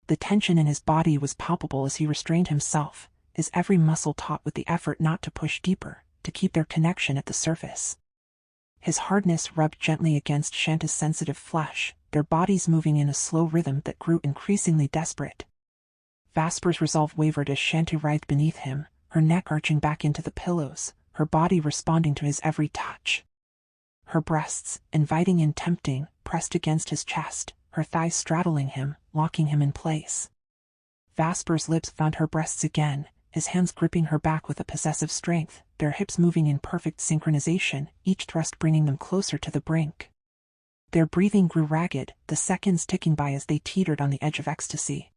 The tension in his body was palpable as he restrained himself, his every muscle taut with the effort not to push deeper, to keep their connection at the surface. His hardness rubbed gently against Chanty's sensitive flesh, their bodies moving in a slow rhythm that grew increasingly desperate. Vasper's resolve wavered as Chanty writhed beneath him, her neck arching back into the pillows, her body responding to his every touch. Her breasts, inviting and tempting, pressed against his chest, her thighs straddling him, locking him in place. Vasper's lips found her breasts again, his hands gripping her back with a possessive strength, their hips moving in perfect synchronization, each thrust bringing them closer to the brink. Their breathing grew ragged, the seconds ticking by as they teetered on the edge of ecstasy.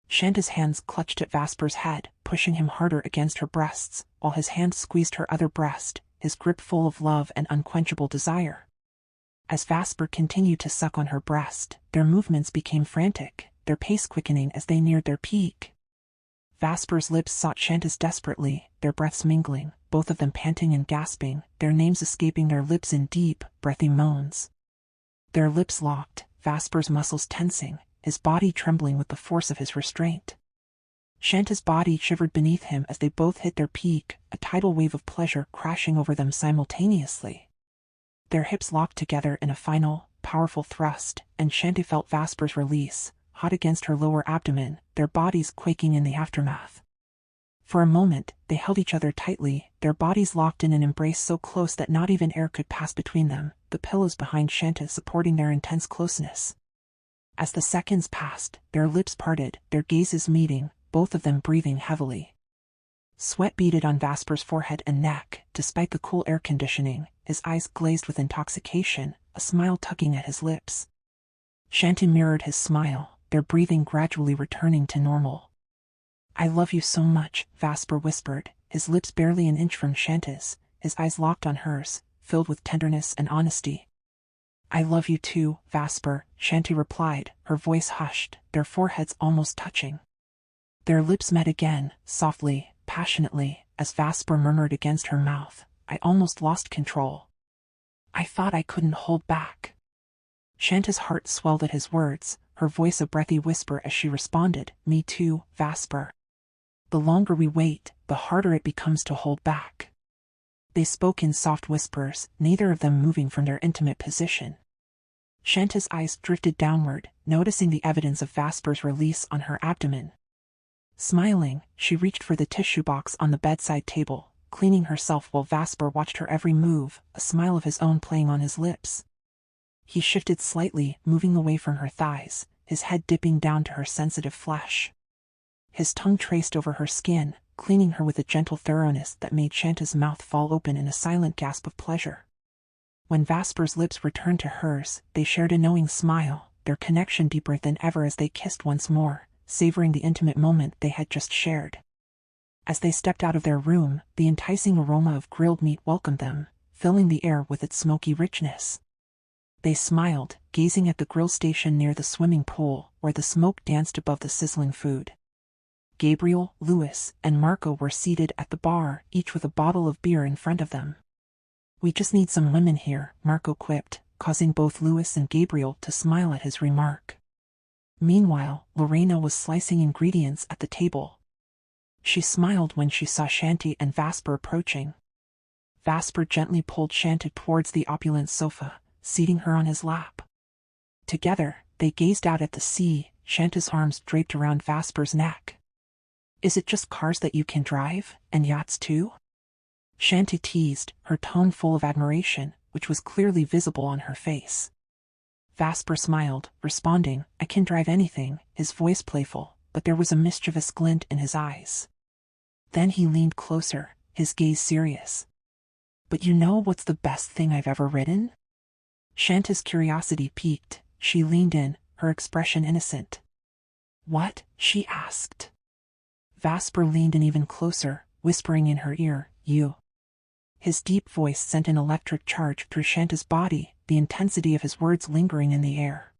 Chanty's hands clutched at Vasper's head, pushing him harder against her breasts, while his hand squeezed her other breast, his grip full of love and unquenchable desire. As Vasper continued to suck on her breast, their movements became frantic, their pace quickening as they neared their peak. Vasper's lips sought Chanty's desperately, their breaths mingling, both of them panting and gasping, their names escaping their lips in deep, breathy moans. Their lips locked, Vasper's muscles tensing, his body trembling with the force of his restraint. Chanty's body shivered beneath him as they both hit their peak, a tidal wave of pleasure crashing over them simultaneously. Their hips locked together in a final, powerful thrust, and Chanty felt Vasper's release, hot against her lower abdomen, their bodies quaking in the aftermath. For a moment, they held each other tightly, their bodies locked in an embrace so close that not even air could pass between them, the pillows behind Chanty supporting their intense closeness. As the seconds passed, their lips parted, their gazes meeting, both of them breathing heavily. Sweat beaded on Vasper's forehead and neck, despite the cool air conditioning, his eyes glazed with intoxication, a smile tugging at his lips. Chanty mirrored his smile, their breathing gradually returning to normal. "I love you so much," Vasper whispered, his lips barely an inch from Chanty's, his eyes locked on hers, filled with tenderness and honesty. "I love you too, Vasper," Chanty replied, her voice hushed, their foreheads almost touching. Their lips met again, softly, passionately, as Vasper murmured against her mouth, "I almost lost control. I thought I couldn't hold back." Chanty's heart swelled at his words, her voice a breathy whisper as she responded, "Me too, Vasper. The longer we wait, the harder it becomes to hold back." They spoke in soft whispers, neither of them moving from their intimate position. Chanty's eyes drifted downward, noticing the evidence of Vasper's release on her abdomen. Smiling, she reached for the tissue box on the bedside table, cleaning herself while Vasper watched her every move, a smile of his own playing on his lips. He shifted slightly, moving away from her thighs, his head dipping down to her sensitive flesh. His tongue traced over her skin, cleaning her with a gentle thoroughness that made Chanty's mouth fall open in a silent gasp of pleasure. When Vasper's lips returned to hers, they shared a knowing smile, their connection deeper than ever as they kissed once more, savoring the intimate moment they had just shared. As they stepped out of their room, the enticing aroma of grilled meat welcomed them, filling the air with its smoky richness. They smiled, gazing at the grill station near the swimming pool, where the smoke danced above the sizzling food. Gabriel, Louis, and Marco were seated at the bar, each with a bottle of beer in front of them. "We just need some lemon here," Marco quipped, causing both Louis and Gabriel to smile at his remark. Meanwhile, Lorena was slicing ingredients at the table. She smiled when she saw Chanty and Vasper approaching. Vasper gently pulled Chanty towards the opulent sofa, seating her on his lap. Together, they gazed out at the sea, Chanty's arms draped around Vasper's neck. "Is it just cars that you can drive, and yachts too?" Chanty teased, her tone full of admiration, which was clearly visible on her face. Vasper smiled, responding, "I can drive anything," his voice playful, but there was a mischievous glint in his eyes. Then he leaned closer, his gaze serious. "But you know what's the best thing I've ever ridden?" Chanty's curiosity piqued. She leaned in, her expression innocent. "What?" she asked. Vasper leaned in even closer, whispering in her ear, "You." His deep voice sent an electric charge through Chanty's body, the intensity of his words lingering in the air.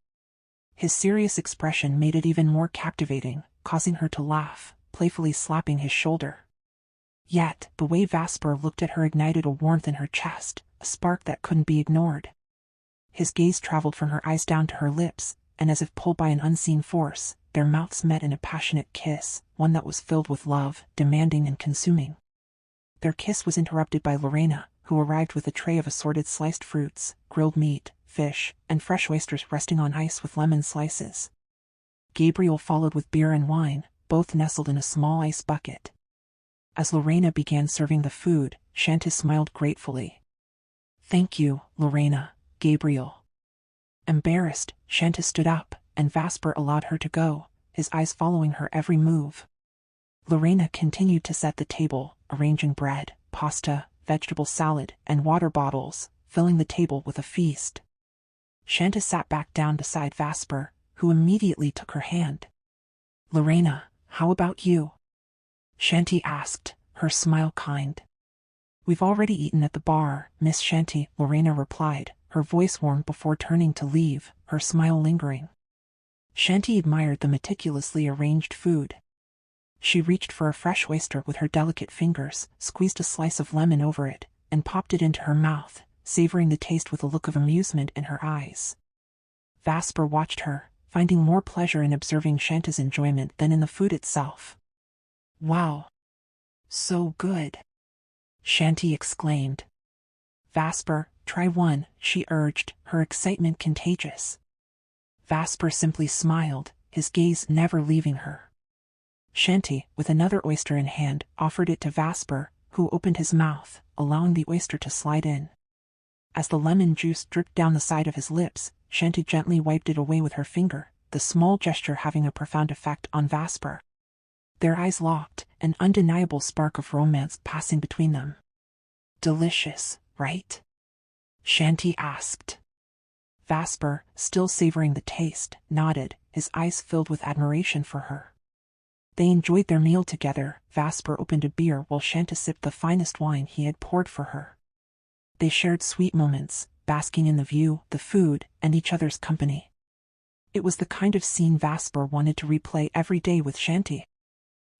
His serious expression made it even more captivating, causing her to laugh, playfully slapping his shoulder. Yet, the way Vasper looked at her ignited a warmth in her chest, a spark that couldn't be ignored. His gaze traveled from her eyes down to her lips, and as if pulled by an unseen force, their mouths met in a passionate kiss, one that was filled with love, demanding and consuming. Their kiss was interrupted by Lorena, who arrived with a tray of assorted sliced fruits, grilled meat, fish, and fresh oysters resting on ice with lemon slices. Gabriel followed with beer and wine, both nestled in a small ice bucket. As Lorena began serving the food, Chanty smiled gratefully. "Thank you, Lorena." Gabriel. Embarrassed, Chanty stood up, and Vasper allowed her to go, his eyes following her every move. Lorena continued to set the table, arranging bread, pasta, vegetable salad, and water bottles, filling the table with a feast. Chanty sat back down beside Vasper, who immediately took her hand. "Lorena, how about you?" Chanty asked, her smile kind. "We've already eaten at the bar, Miss Chanty," Lorena replied, her voice warm before turning to leave, her smile lingering. Chanty admired the meticulously arranged food. She reached for a fresh oyster with her delicate fingers, squeezed a slice of lemon over it, and popped it into her mouth, savoring the taste with a look of amusement in her eyes. Vasper watched her, finding more pleasure in observing Chanty's enjoyment than in the food itself. "Wow! So good!" Chanty exclaimed. "Vasper, try one," she urged, her excitement contagious. Vasper simply smiled, his gaze never leaving her. Chanty, with another oyster in hand, offered it to Vasper, who opened his mouth, allowing the oyster to slide in. As the lemon juice dripped down the side of his lips, Chanty gently wiped it away with her finger, the small gesture having a profound effect on Vasper. Their eyes locked, an undeniable spark of romance passing between them. "Delicious, right?" Chanty asked. Vasper, still savoring the taste, nodded, his eyes filled with admiration for her. They enjoyed their meal together. Vasper opened a beer while Chanty sipped the finest wine he had poured for her. They shared sweet moments, basking in the view, the food, and each other's company. It was the kind of scene Vasper wanted to replay every day with Chanty.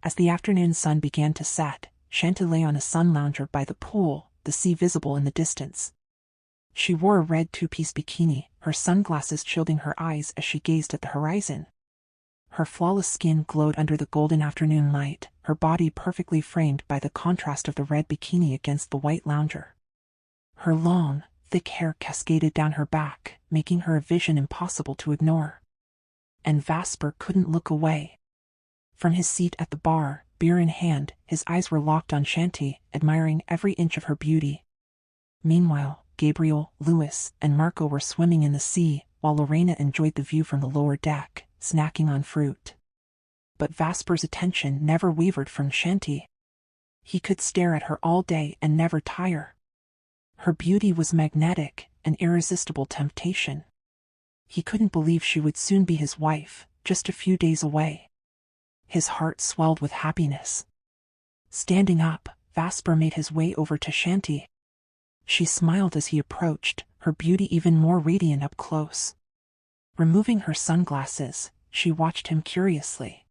As the afternoon sun began to set, Chanty lay on a sun lounger by the pool, the sea visible in the distance. She wore a red two-piece bikini, her sunglasses shielding her eyes as she gazed at the horizon. Her flawless skin glowed under the golden afternoon light, her body perfectly framed by the contrast of the red bikini against the white lounger. Her long, thick hair cascaded down her back, making her a vision impossible to ignore. And Vasper couldn't look away. From his seat at the bar, beer in hand, his eyes were locked on Chanty, admiring every inch of her beauty. Meanwhile, Gabriel, Louis, and Marco were swimming in the sea, while Lorena enjoyed the view from the lower deck, snacking on fruit. But Vasper's attention never wavered from Chanty. He could stare at her all day and never tire. Her beauty was magnetic, an irresistible temptation. He couldn't believe she would soon be his wife, just a few days away. His heart swelled with happiness. Standing up, Vasper made his way over to Chanty. She smiled as he approached, her beauty even more radiant up close. Removing her sunglasses, she watched him curiously.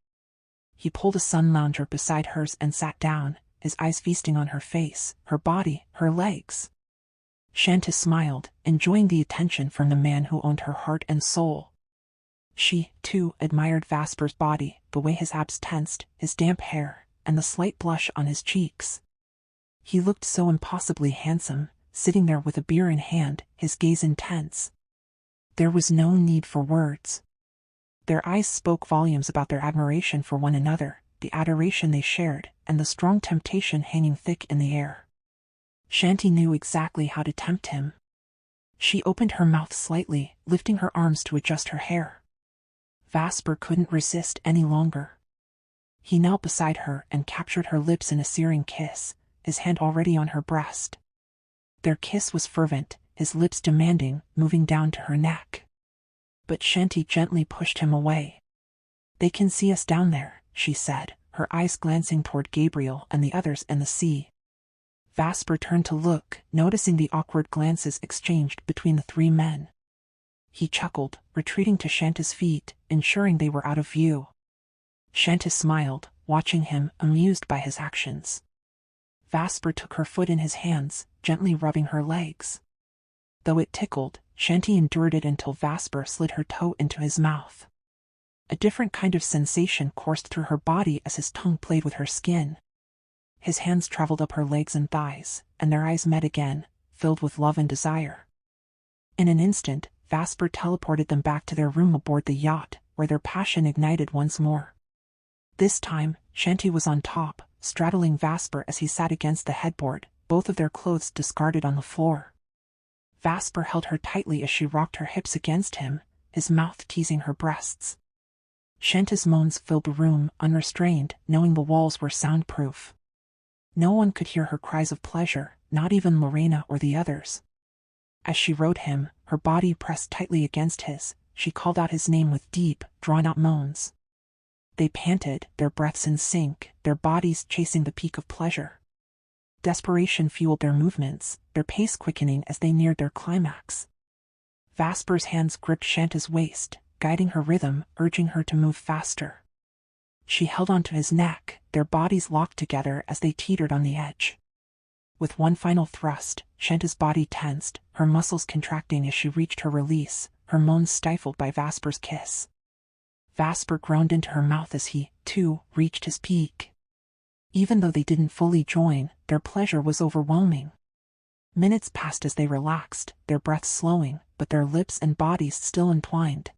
He pulled a sun lounger beside hers and sat down, his eyes feasting on her face, her body, her legs. Chanty smiled, enjoying the attention from the man who owned her heart and soul. She, too, admired Vasper's body, the way his abs tensed, his damp hair, and the slight blush on his cheeks. He looked so impossibly handsome, sitting there with a beer in hand, his gaze intense. There was no need for words. Their eyes spoke volumes about their admiration for one another, the adoration they shared, and the strong temptation hanging thick in the air. Chanty knew exactly how to tempt him. She opened her mouth slightly, lifting her arms to adjust her hair. Vasper couldn't resist any longer. He knelt beside her and captured her lips in a searing kiss, his hand already on her breast. Their kiss was fervent, his lips demanding, moving down to her neck. But Chanty gently pushed him away. "They can see us down there," she said, her eyes glancing toward Gabriel and the others in the sea. Vasper turned to look, noticing the awkward glances exchanged between the three men. He chuckled, retreating to Chanty's feet, ensuring they were out of view. Chanty smiled, watching him, amused by his actions. Vasper took her foot in his hands, gently rubbing her legs. Though it tickled, Chanty endured it until Vasper slid her toe into his mouth. A different kind of sensation coursed through her body as his tongue played with her skin. His hands traveled up her legs and thighs, and their eyes met again, filled with love and desire. In an instant, Vasper teleported them back to their room aboard the yacht, where their passion ignited once more. This time, Chanty was on top, straddling Vasper as he sat against the headboard, both of their clothes discarded on the floor. Vasper held her tightly as she rocked her hips against him, his mouth teasing her breasts. Chanty's moans filled the room, unrestrained, knowing the walls were soundproof. No one could hear her cries of pleasure, not even Lorena or the others. As she rode him, her body pressed tightly against his, she called out his name with deep, drawn-out moans. They panted, their breaths in sync, their bodies chasing the peak of pleasure. Desperation fueled their movements, their pace quickening as they neared their climax. Vasper's hands gripped Chanty's waist, guiding her rhythm, urging her to move faster. She held onto his neck, their bodies locked together as they teetered on the edge. With one final thrust, Chanty's body tensed, her muscles contracting as she reached her release, her moans stifled by Vasper's kiss. Vasper groaned into her mouth as he, too, reached his peak. Even though they didn't fully join, their pleasure was overwhelming. Minutes passed as they relaxed, their breaths slowing, but their lips and bodies still entwined.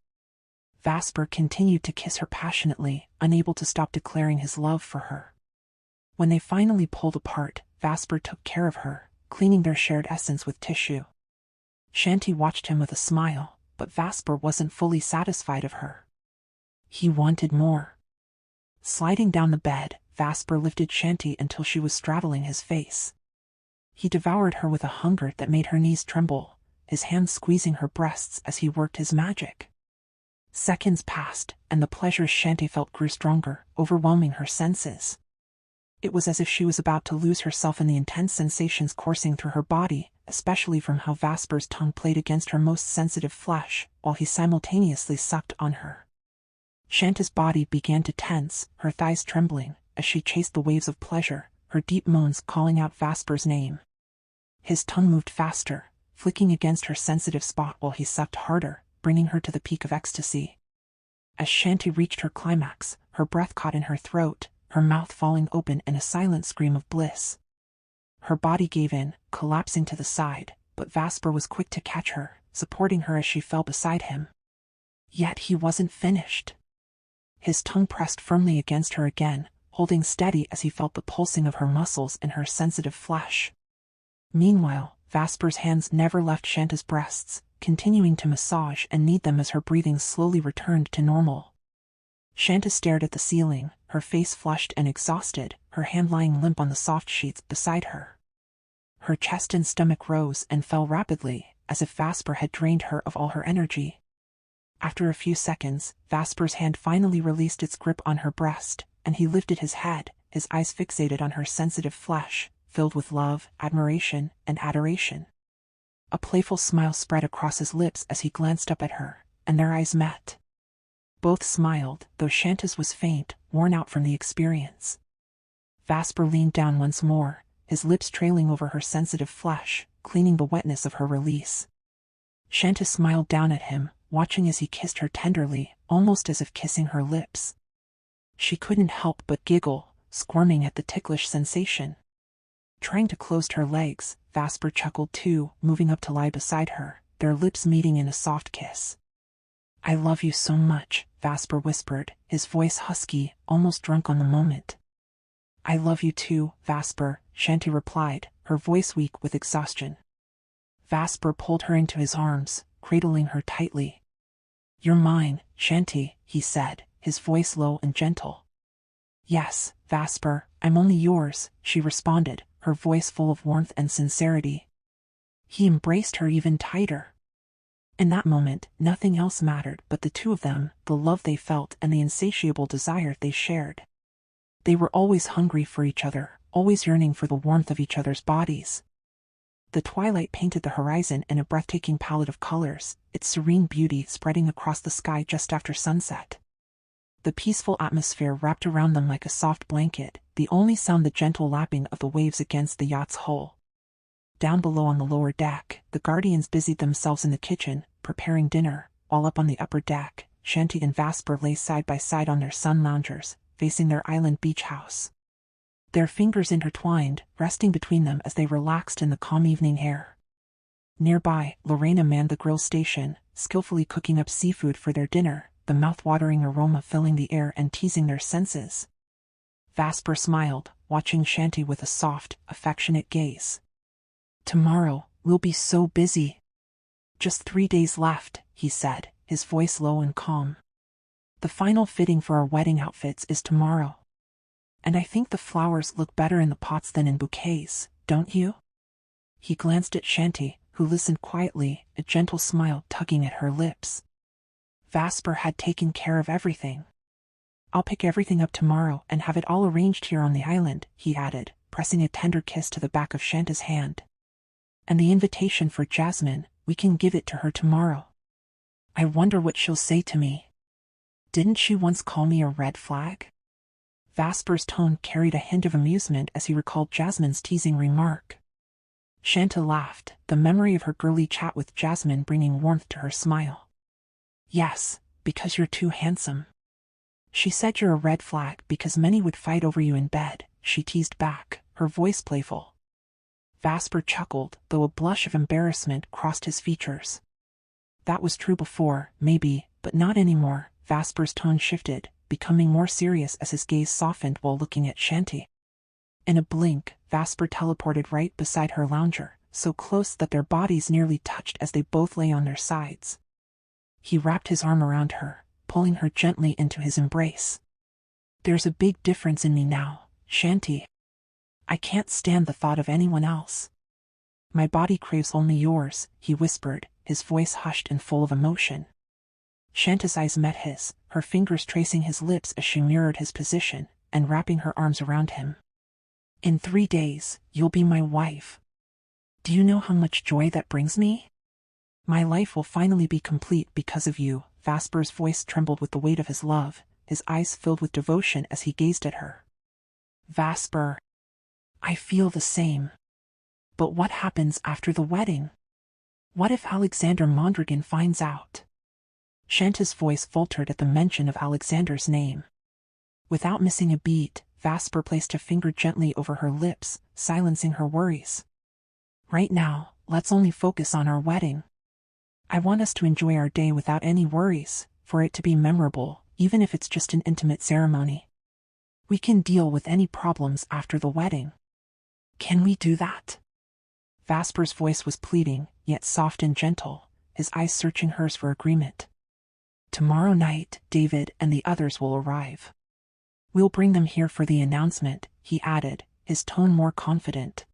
Vasper continued to kiss her passionately, unable to stop declaring his love for her. When they finally pulled apart, Vasper took care of her, cleaning their shared essence with tissue. Chanty watched him with a smile, but Vasper wasn't fully satisfied of her. He wanted more. Sliding down the bed, Vasper lifted Chanty until she was straddling his face. He devoured her with a hunger that made her knees tremble, his hands squeezing her breasts as he worked his magic. Seconds passed, and the pleasure Chanty felt grew stronger, overwhelming her senses. It was as if she was about to lose herself in the intense sensations coursing through her body, especially from how Vasper's tongue played against her most sensitive flesh, while he simultaneously sucked on her. Chanty's body began to tense, her thighs trembling, as she chased the waves of pleasure, her deep moans calling out Vasper's name. His tongue moved faster, flicking against her sensitive spot while he sucked harder, bringing her to the peak of ecstasy. As Chanty reached her climax, her breath caught in her throat, her mouth falling open in a silent scream of bliss. Her body gave in, collapsing to the side, but Vasper was quick to catch her, supporting her as she fell beside him. Yet he wasn't finished. His tongue pressed firmly against her again, holding steady as he felt the pulsing of her muscles in her sensitive flesh. Meanwhile, Vasper's hands never left Chanty's breasts, continuing to massage and knead them as her breathing slowly returned to normal. Chanty stared at the ceiling, her face flushed and exhausted, her hand lying limp on the soft sheets beside her. Her chest and stomach rose and fell rapidly, as if Vasper had drained her of all her energy. After a few seconds, Vasper's hand finally released its grip on her breast, and he lifted his head, his eyes fixated on her sensitive flesh, filled with love, admiration, and adoration. A playful smile spread across his lips as he glanced up at her, and their eyes met. Both smiled, though Chanty's was faint, worn out from the experience. Vasper leaned down once more, his lips trailing over her sensitive flesh, cleaning the wetness of her release. Chanty smiled down at him, watching as he kissed her tenderly, almost as if kissing her lips. She couldn't help but giggle, squirming at the ticklish sensation. Trying to close her legs, Vasper chuckled too, moving up to lie beside her, their lips meeting in a soft kiss. "I love you so much," Vasper whispered, his voice husky, almost drunk on the moment. "I love you too, Vasper," Chanty replied, her voice weak with exhaustion. Vasper pulled her into his arms, cradling her tightly. "You're mine, Chanty," he said, his voice low and gentle. "Yes, Vasper, I'm only yours," she responded, her voice full of warmth and sincerity. He embraced her even tighter. In that moment, nothing else mattered but the two of them, the love they felt and the insatiable desire they shared. They were always hungry for each other, always yearning for the warmth of each other's bodies. The twilight painted the horizon in a breathtaking palette of colors, its serene beauty spreading across the sky just after sunset. The peaceful atmosphere wrapped around them like a soft blanket, the only sound the gentle lapping of the waves against the yacht's hull. Down below on the lower deck, the guardians busied themselves in the kitchen, preparing dinner, while up on the upper deck, Chanty and Vasper lay side by side on their sun loungers, facing their island beach house. Their fingers intertwined, resting between them as they relaxed in the calm evening air. Nearby, Lorena manned the grill station, skillfully cooking up seafood for their dinner, the mouth-watering aroma filling the air and teasing their senses. Vasper smiled, watching Chanty with a soft, affectionate gaze. "Tomorrow, we'll be so busy." "Just 3 days left," he said, his voice low and calm. "The final fitting for our wedding outfits is tomorrow. And I think the flowers look better in the pots than in bouquets, don't you?" He glanced at Chanty, who listened quietly, a gentle smile tugging at her lips. Vasper had taken care of everything. "I'll pick everything up tomorrow and have it all arranged here on the island," he added, pressing a tender kiss to the back of Chanty's hand. "And the invitation for Jasmine, we can give it to her tomorrow. I wonder what she'll say to me. Didn't she once call me a red flag?" Vasper's tone carried a hint of amusement as he recalled Jasmine's teasing remark. Chanty laughed, the memory of her girly chat with Jasmine bringing warmth to her smile. "Yes, because you're too handsome. She said you're a red flag because many would fight over you in bed," she teased back, her voice playful. Vasper chuckled, though a blush of embarrassment crossed his features. That was true before, maybe, but not anymore. Vasper's tone shifted, becoming more serious as his gaze softened while looking at Chanty. In a blink, Vasper teleported right beside her lounger, so close that their bodies nearly touched as they both lay on their sides. He wrapped his arm around her, pulling her gently into his embrace. "There's a big difference in me now, Chanty. I can't stand the thought of anyone else. My body craves only yours," he whispered, his voice hushed and full of emotion. Chanty's eyes met his, her fingers tracing his lips as she mirrored his position, and wrapping her arms around him. "In 3 days, you'll be my wife. Do you know how much joy that brings me? My life will finally be complete because of you." Vasper's voice trembled with the weight of his love, his eyes filled with devotion as he gazed at her. "Vasper, I feel the same. But what happens after the wedding? What if Alexander Mondragon finds out?" Chanty's voice faltered at the mention of Alexander's name. Without missing a beat, Vasper placed a finger gently over her lips, silencing her worries. "Right now, let's only focus on our wedding. I want us to enjoy our day without any worries, for it to be memorable, even if it's just an intimate ceremony. We can deal with any problems after the wedding. Can we do that?" Vasper's voice was pleading, yet soft and gentle, his eyes searching hers for agreement. "Tomorrow night, David and the others will arrive. We'll bring them here for the announcement," he added, his tone more confident.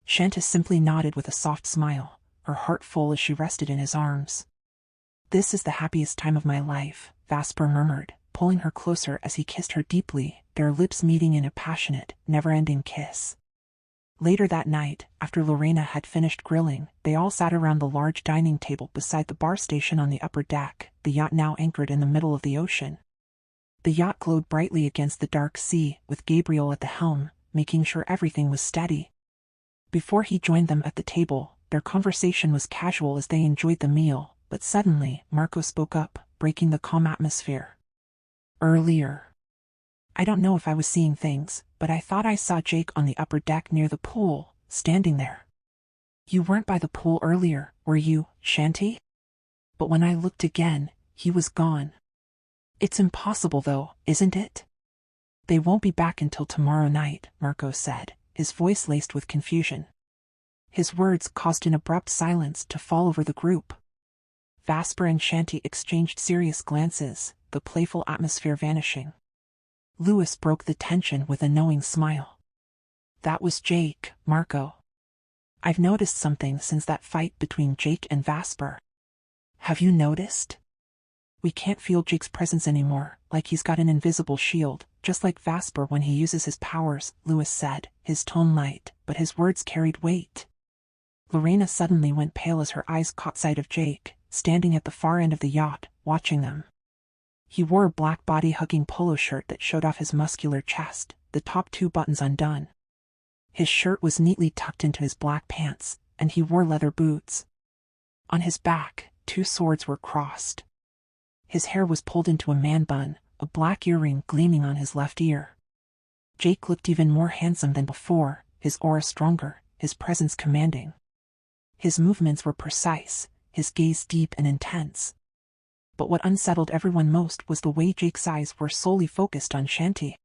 Chanty simply nodded with a soft smile, her heart full as she rested in his arms. "This is the happiest time of my life," Vasper murmured, pulling her closer as he kissed her deeply, their lips meeting in a passionate, never-ending kiss. Later that night, after Lorena had finished grilling, they all sat around the large dining table beside the bar station on the upper deck, the yacht now anchored in the middle of the ocean. The yacht glowed brightly against the dark sea, with Gabriel at the helm, making sure everything was steady. Before he joined them at the table, their conversation was casual as they enjoyed the meal, but suddenly, Marco spoke up, breaking the calm atmosphere. Earlier. I don't know if I was seeing things, but I thought I saw Jake on the upper deck near the pool, standing there. You weren't by the pool earlier, were you, Chanty? But when I looked again, he was gone. It's impossible though, isn't it? They won't be back until tomorrow night, Marco said, his voice laced with confusion. His words caused an abrupt silence to fall over the group. Vasper and Chanty exchanged serious glances, the playful atmosphere vanishing. Louis broke the tension with a knowing smile. That was Jake, Marco. I've noticed something since that fight between Jake and Vasper. Have you noticed? We can't feel Jake's presence anymore, like he's got an invisible shield, just like Vasper when he uses his powers, Louis said, his tone light, but his words carried weight. Lorena suddenly went pale as her eyes caught sight of Jake, standing at the far end of the yacht, watching them. He wore a black body-hugging polo shirt that showed off his muscular chest, the top 2 buttons undone. His shirt was neatly tucked into his black pants, and he wore leather boots. On his back, 2 swords were crossed. His hair was pulled into a man bun, a black earring gleaming on his left ear. Jake looked even more handsome than before, his aura stronger, his presence commanding. His movements were precise, his gaze deep and intense. But what unsettled everyone most was the way Jake's eyes were solely focused on Chanty.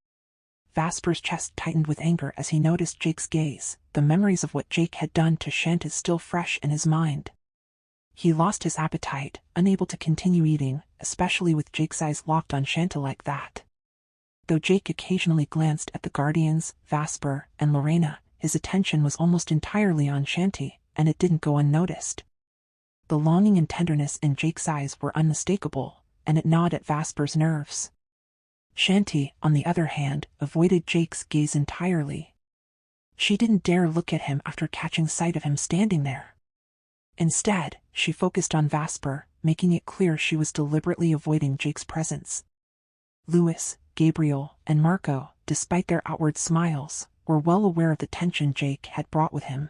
Vasper's chest tightened with anger as he noticed Jake's gaze, the memories of what Jake had done to Chanty still fresh in his mind. He lost his appetite, unable to continue eating, especially with Jake's eyes locked on Chanty like that. Though Jake occasionally glanced at the Guardians, Vasper, and Lorena, his attention was almost entirely on Chanty, and it didn't go unnoticed. The longing and tenderness in Jake's eyes were unmistakable, and it gnawed at Vasper's nerves. Chanty, on the other hand, avoided Jake's gaze entirely. She didn't dare look at him after catching sight of him standing there. Instead, she focused on Vasper, making it clear she was deliberately avoiding Jake's presence. Louis, Gabriel, and Marco, despite their outward smiles, were well aware of the tension Jake had brought with him.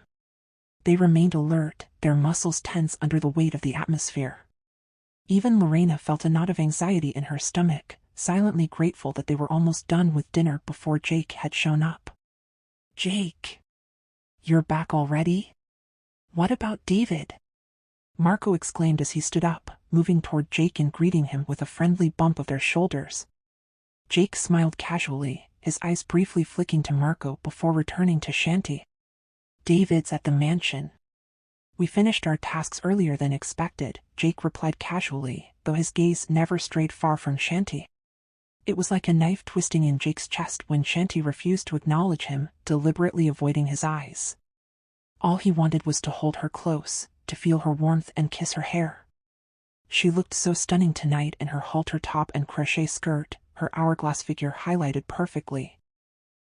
They remained alert, their muscles tense under the weight of the atmosphere. Even Lorena felt a knot of anxiety in her stomach, silently grateful that they were almost done with dinner before Jake had shown up. Jake! You're back already? What about David? Marco exclaimed as he stood up, moving toward Jake and greeting him with a friendly bump of their shoulders. Jake smiled casually, his eyes briefly flicking to Marco before returning to Chanty. David's at the mansion. We finished our tasks earlier than expected, Jake replied casually, though his gaze never strayed far from Chanty. It was like a knife twisting in Jake's chest when Chanty refused to acknowledge him, deliberately avoiding his eyes. All he wanted was to hold her close, to feel her warmth and kiss her hair. She looked so stunning tonight in her halter top and crochet skirt, her hourglass figure highlighted perfectly.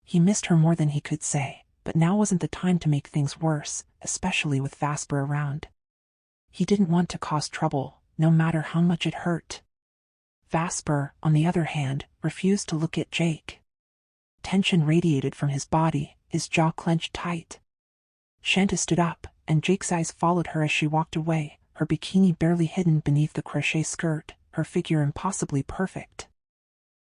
He missed her more than he could say, but now wasn't the time to make things worse, especially with Vasper around. He didn't want to cause trouble, no matter how much it hurt. Vasper, on the other hand, refused to look at Jake. Tension radiated from his body, his jaw clenched tight. Chanty stood up, and Jake's eyes followed her as she walked away, her bikini barely hidden beneath the crochet skirt, her figure impossibly perfect.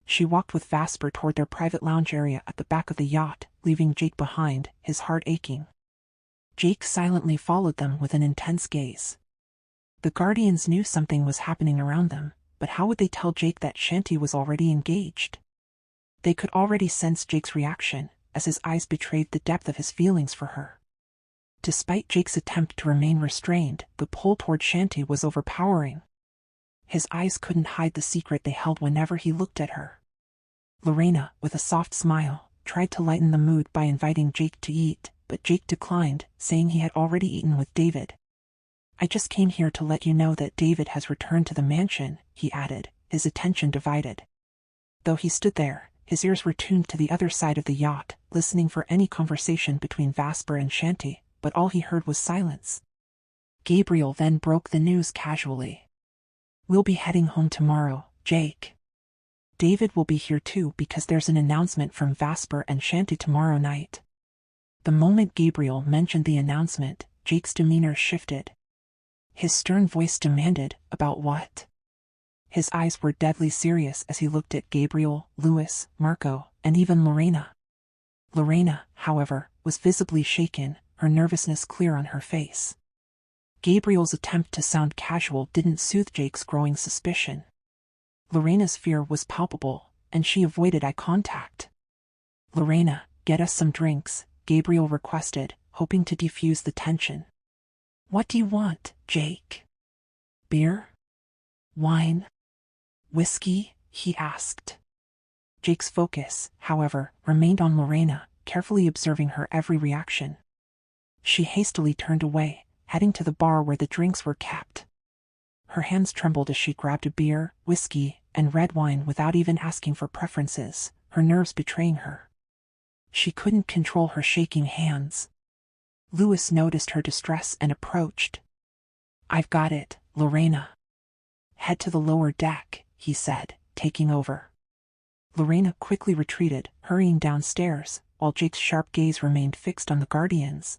She walked with Vasper toward their private lounge area at the back of the yacht, leaving Jake behind, his heart aching. Jake silently followed them with an intense gaze. The Guardians knew something was happening around them, but how would they tell Jake that Chanty was already engaged? They could already sense Jake's reaction, as his eyes betrayed the depth of his feelings for her. Despite Jake's attempt to remain restrained, the pull toward Chanty was overpowering. His eyes couldn't hide the secret they held whenever he looked at her. Lorena, with a soft smile, tried to lighten the mood by inviting Jake to eat, but Jake declined, saying he had already eaten with David. I just came here to let you know that David has returned to the mansion, he added, his attention divided. Though he stood there, His ears were tuned to the other side of the yacht, listening for any conversation between Vasper and Chanty, but all he heard was silence. Gabriel then broke the news casually. "We'll be heading home tomorrow, Jake. David will be here too because there's an announcement from Vasper and Chanty tomorrow night." The moment Gabriel mentioned the announcement, Jake's demeanor shifted. His stern voice demanded, "About what?" His eyes were deadly serious as he looked at Gabriel, Louis, Marco, and even Lorena. Lorena, however, was visibly shaken, her nervousness clear on her face. Gabriel's attempt to sound casual didn't soothe Jake's growing suspicion. Lorena's fear was palpable, and she avoided eye contact. "Lorena, get us some drinks," Gabriel requested, hoping to defuse the tension. "What do you want, Jake? Beer? Wine? Whiskey?" he asked. Jake's focus, however, remained on Lorena, carefully observing her every reaction. She hastily turned away, heading to the bar where the drinks were kept. Her hands trembled as she grabbed a beer, whiskey, and red wine without even asking for preferences, her nerves betraying her. She couldn't control her shaking hands. Louis noticed her distress and approached. "I've got it, Lorena. Head to the lower deck," he said, taking over. Lorena quickly retreated, hurrying downstairs, while Jake's sharp gaze remained fixed on the Guardians.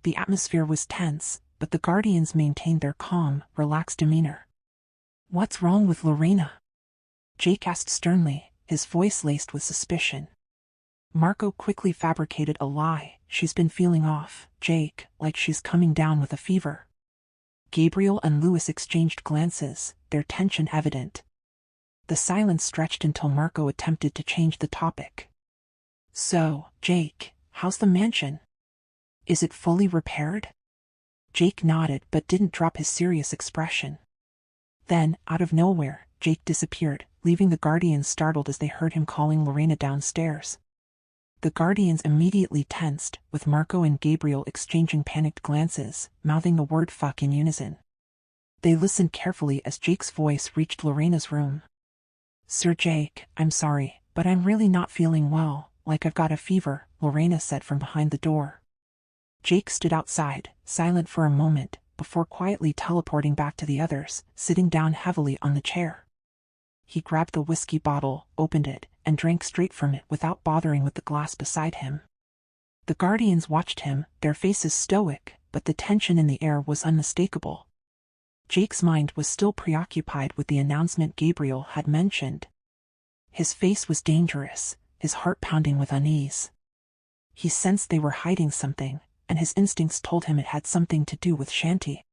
The atmosphere was tense, but the Guardians maintained their calm, relaxed demeanor. "What's wrong with Lorena?" Jake asked sternly, his voice laced with suspicion. Marco quickly fabricated a lie. "She's been feeling off, Jake, like she's coming down with a fever." Gabriel and Louis exchanged glances, their tension evident. The silence stretched until Marco attempted to change the topic. "So, Jake, how's the mansion? Is it fully repaired?" Jake nodded but didn't drop his serious expression. Then, out of nowhere, Jake disappeared, leaving the Guardians startled as they heard him calling Lorena downstairs. The Guardians immediately tensed, with Marco and Gabriel exchanging panicked glances, mouthing the word "fuck" in unison. They listened carefully as Jake's voice reached Lorena's room. "Sir Jake, I'm sorry, but I'm really not feeling well, like I've got a fever," Lorena said from behind the door. Jake stood outside, silent for a moment, before quietly teleporting back to the others, sitting down heavily on the chair. He grabbed the whiskey bottle, opened it, and drank straight from it without bothering with the glass beside him. The Guardians watched him, their faces stoic, but the tension in the air was unmistakable. Jake's mind was still preoccupied with the announcement Gabriel had mentioned. His face was dangerous, his heart pounding with unease. He sensed they were hiding something, and his instincts told him it had something to do with Chanty.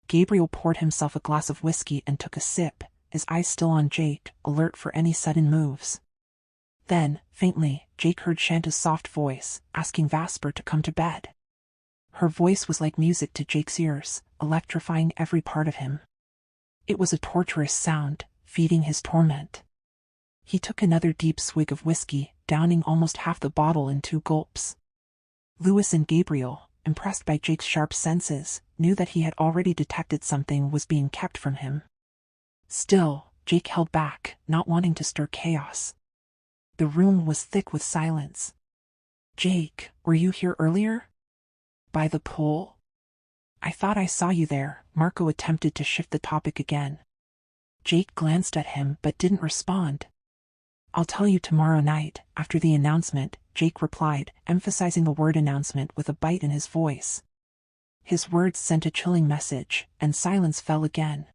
Gabriel poured himself a glass of whiskey and took a sip, his eyes still on Jake, alert for any sudden moves. Then, faintly, Jake heard Chanty's soft voice, asking Vasper to come to bed. Her voice was like music to Jake's ears, electrifying every part of him. It was a torturous sound, feeding his torment. He took another deep swig of whiskey, downing almost half the bottle in 2 gulps. Louis and Gabriel, impressed by Jake's sharp senses, knew that he had already detected something was being kept from him. Still, Jake held back, not wanting to stir chaos. The room was thick with silence. "Jake, were you here earlier? By the pool? I thought I saw you there." Marco attempted to shift the topic again. Jake glanced at him but didn't respond. "I'll tell you tomorrow night, after the announcement," Jake replied, emphasizing the word announcement with a bite in his voice. His words sent a chilling message, and silence fell again.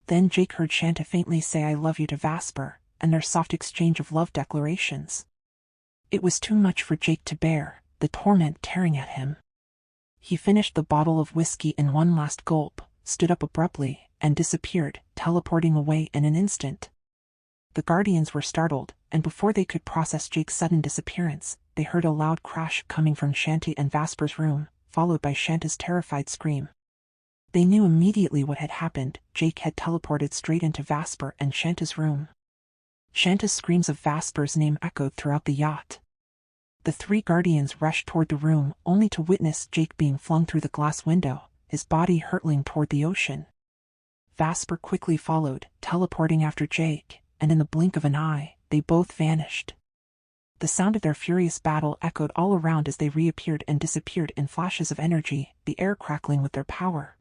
Then Jake heard Chanty faintly say "I love you" to Vasper, and their soft exchange of love declarations. It was too much for Jake to bear, the torment tearing at him. He finished the bottle of whiskey in one last gulp, stood up abruptly, and disappeared, teleporting away in an instant. The Guardians were startled, and before they could process Jake's sudden disappearance, they heard a loud crash coming from Chanty and Vasper's room, followed by Chanty's terrified scream. They knew immediately what had happened. Jake had teleported straight into Vasper and Chanty's room. Chanty's screams of Vasper's name echoed throughout the yacht. The 3 Guardians rushed toward the room, only to witness Jake being flung through the glass window, his body hurtling toward the ocean. Vasper quickly followed, teleporting after Jake, and in the blink of an eye, they both vanished. The sound of their furious battle echoed all around as they reappeared and disappeared in flashes of energy, the air crackling with their power.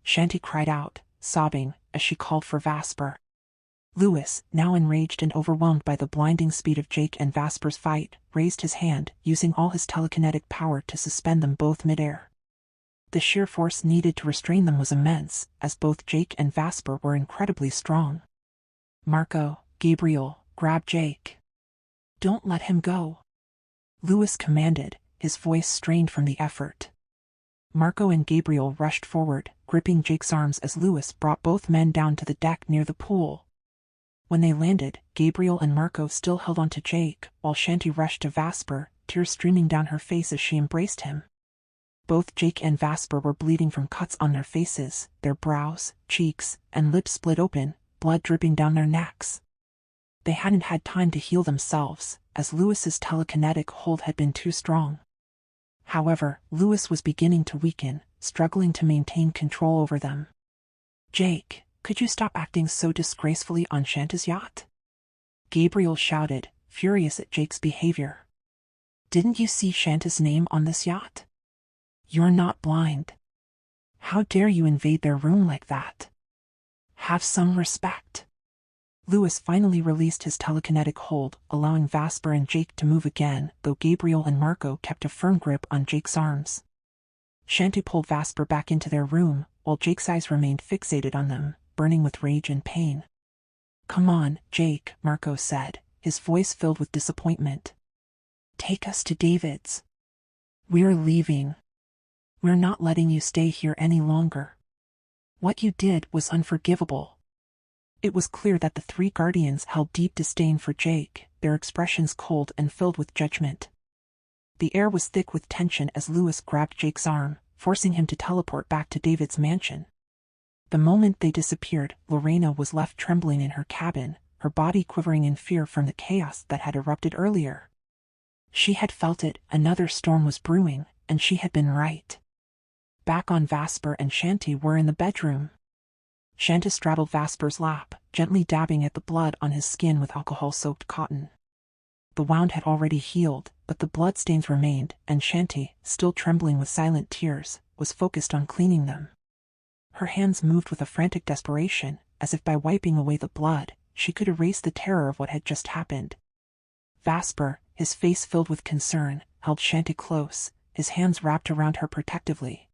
Chanty cried out, sobbing, as she called for Vasper. Louis, now enraged and overwhelmed by the blinding speed of Jake and Vasper's fight, raised his hand, using all his telekinetic power to suspend them both midair. The sheer force needed to restrain them was immense, as both Jake and Vasper were incredibly strong. Marco, Gabriel, grab Jake. Don't let him go. Louis commanded, his voice strained from the effort. Marco and Gabriel rushed forward, gripping Jake's arms as Louis brought both men down to the deck near the pool. When they landed, Gabriel and Marco still held on to Jake, while Chanty rushed to Vasper, tears streaming down her face as she embraced him. Both Jake and Vasper were bleeding from cuts on their faces, their brows, cheeks, and lips split open, blood dripping down their necks. They hadn't had time to heal themselves, as Louis's telekinetic hold had been too strong. However, Louis was beginning to weaken, struggling to maintain control over them. Jake, could you stop acting so disgracefully on Chanty's yacht? Gabriel shouted, furious at Jake's behavior. Didn't you see Chanty's name on this yacht? You're not blind. How dare you invade their room like that? Have some respect. Louis finally released his telekinetic hold, allowing Vasper and Jake to move again, though Gabriel and Marco kept a firm grip on Jake's arms. Chanty pulled Vasper back into their room, while Jake's eyes remained fixated on them, burning with rage and pain. Come on, Jake, Marco said, his voice filled with disappointment. Take us to David's. We're leaving. We're not letting you stay here any longer. What you did was unforgivable. It was clear that the three guardians held deep disdain for Jake, their expressions cold and filled with judgment. The air was thick with tension as Louis grabbed Jake's arm, forcing him to teleport back to David's mansion. The moment they disappeared, Lorena was left trembling in her cabin, her body quivering in fear from the chaos that had erupted earlier. She had felt it, another storm was brewing, and she had been right. Back on Vasper and Chanty were in the bedroom. Chanty straddled Vasper's lap, gently dabbing at the blood on his skin with alcohol-soaked cotton. The wound had already healed, but the bloodstains remained, and Chanty, still trembling with silent tears, was focused on cleaning them. Her hands moved with a frantic desperation, as if by wiping away the blood, she could erase the terror of what had just happened. Vasper, his face filled with concern, held Chanty close, his hands wrapped around her protectively.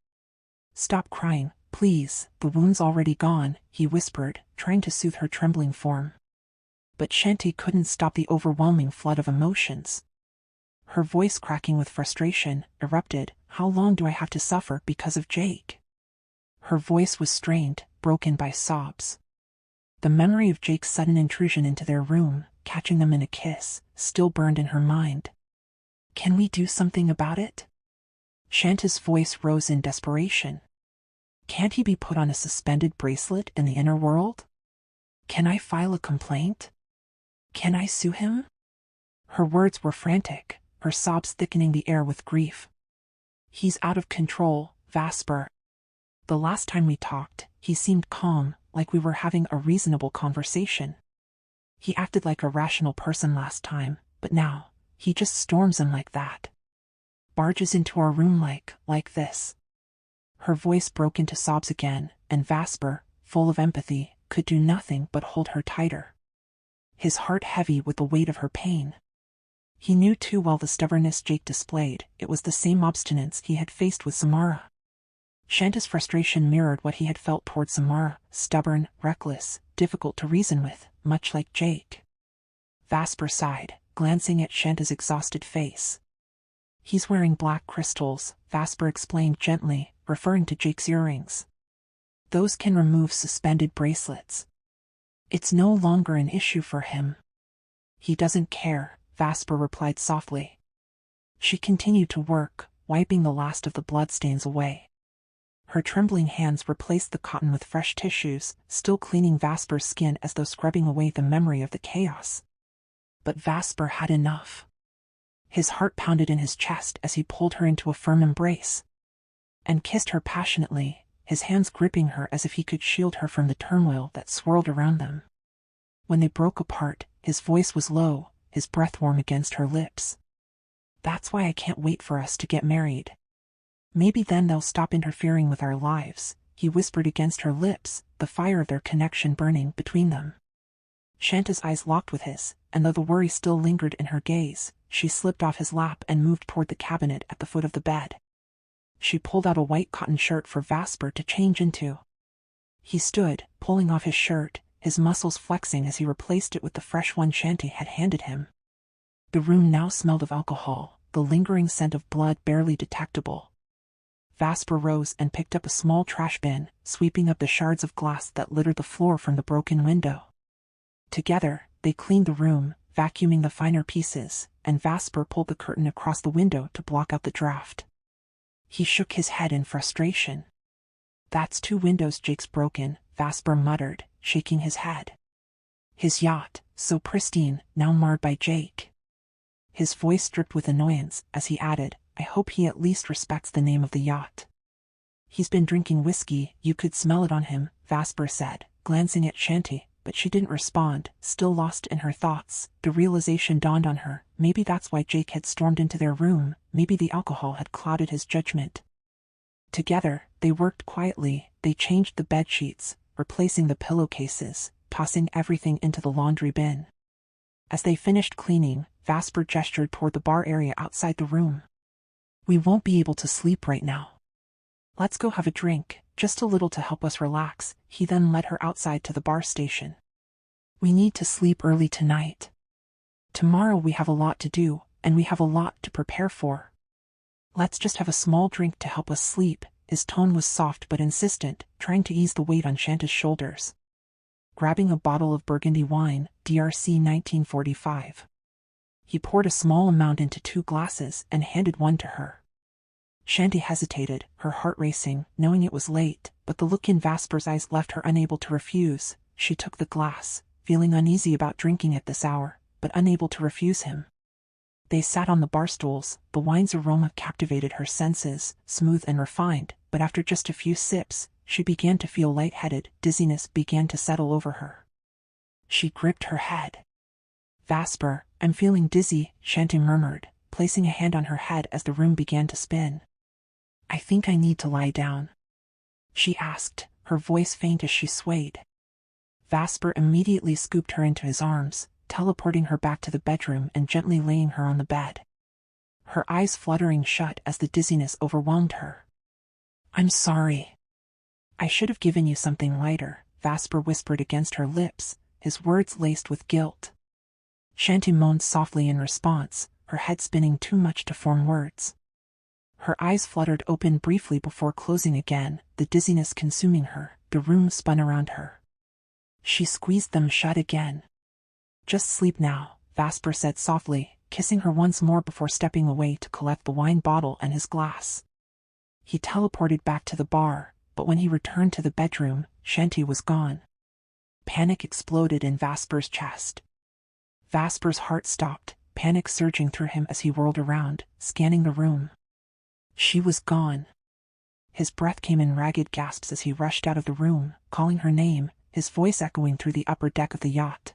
Stop crying, please, the wound's already gone, he whispered, trying to soothe her trembling form. But Chanty couldn't stop the overwhelming flood of emotions. Her voice, cracking with frustration, erupted, how long do I have to suffer because of Jake? Her voice was strained, broken by sobs. The memory of Jake's sudden intrusion into their room, catching them in a kiss, still burned in her mind. Can we do something about it? Chanty's voice rose in desperation. Can't he be put on a suspended bracelet in the inner world? Can I file a complaint? Can I sue him? Her words were frantic, her sobs thickening the air with grief. He's out of control, Vasper. The last time we talked, he seemed calm, like we were having a reasonable conversation. He acted like a rational person last time, but now, he just storms in like that. Barges into our room like this. Her voice broke into sobs again, and Vasper, full of empathy, could do nothing but hold her tighter. His heart heavy with the weight of her pain. He knew too well the stubbornness Jake displayed, it was the same obstinance he had faced with Samara. Chanty's frustration mirrored what he had felt toward Samara, stubborn, reckless, difficult to reason with, much like Jake. Vasper sighed, glancing at Chanty's exhausted face. He's wearing black crystals, Vasper explained gently, referring to Jake's earrings. Those can remove suspended bracelets. It's no longer an issue for him. He doesn't care, Vasper replied softly. She continued to work, wiping the last of the bloodstains away. Her trembling hands replaced the cotton with fresh tissues, still cleaning Vasper's skin as though scrubbing away the memory of the chaos. But Vasper had enough. His heart pounded in his chest as he pulled her into a firm embrace and kissed her passionately, his hands gripping her as if he could shield her from the turmoil that swirled around them. When they broke apart, His voice was low, his breath warm against her lips. "That's why I can't wait for us to get married. Maybe then they'll stop interfering with our lives," he whispered against her lips, the fire of their connection burning between them. Shanta's eyes locked with his, and though the worry still lingered in her gaze, she slipped off his lap and moved toward the cabinet at the foot of the bed. She pulled out a white cotton shirt for Vasper to change into. He stood, pulling off his shirt, his muscles flexing as he replaced it with the fresh one Chanty had handed him. The room now smelled of alcohol, the lingering scent of blood barely detectable. Vasper rose and picked up a small trash bin, sweeping up the shards of glass that littered the floor from the broken window. Together, they cleaned the room, vacuuming the finer pieces, and Vasper pulled the curtain across the window to block out the draft. He shook his head in frustration. "That's 2 windows Jake's broken," Vasper muttered, shaking his head. His yacht, so pristine, now marred by Jake. His voice dripped with annoyance as he added, "I hope he at least respects the name of the yacht." "He's been drinking whiskey, you could smell it on him," Vasper said, glancing at Chanty, but she didn't respond, still lost in her thoughts. The realization dawned on her, maybe that's why Jake had stormed into their room, maybe the alcohol had clouded his judgment. Together, they worked quietly. They changed the bed sheets, replacing the pillowcases, tossing everything into the laundry bin. As they finished cleaning, Vasper gestured toward the bar area outside the room. "We won't be able to sleep right now. Let's go have a drink, just a little to help us relax." He then led her outside to the bar station. "We need to sleep early tonight. Tomorrow we have a lot to do, and we have a lot to prepare for. Let's just have a small drink to help us sleep." His tone was soft but insistent, trying to ease the weight on Shanta's shoulders. Grabbing a bottle of Burgundy wine, DRC 1945. He poured a small amount into 2 glasses and handed one to her. Chanty hesitated, her heart racing, knowing it was late, but the look in Vasper's eyes left her unable to refuse. She took the glass, feeling uneasy about drinking at this hour, but unable to refuse him. They sat on the bar stools. The wine's aroma captivated her senses, smooth and refined, but after just a few sips, she began to feel lightheaded. Dizziness began to settle over her. She gripped her head. "Vasper, I'm feeling dizzy," Chanty murmured, placing a hand on her head as the room began to spin. "I think I need to lie down," she asked, her voice faint as she swayed. Vasper immediately scooped her into his arms, teleporting her back to the bedroom and gently laying her on the bed. Her eyes fluttering shut as the dizziness overwhelmed her. "I'm sorry. I should have given you something lighter," Vasper whispered against her lips, his words laced with guilt. Chanty moaned softly in response, her head spinning too much to form words. Her eyes fluttered open briefly before closing again, the dizziness consuming her. The room spun around her. She squeezed them shut again. "Just sleep now," Vasper said softly, kissing her once more before stepping away to collect the wine bottle and his glass. He teleported back to the bar, but when he returned to the bedroom, Chanty was gone. Panic exploded in Vasper's chest. Vasper's heart stopped, panic surging through him as he whirled around, scanning the room. She was gone. His breath came in ragged gasps as he rushed out of the room, calling her name, his voice echoing through the upper deck of the yacht.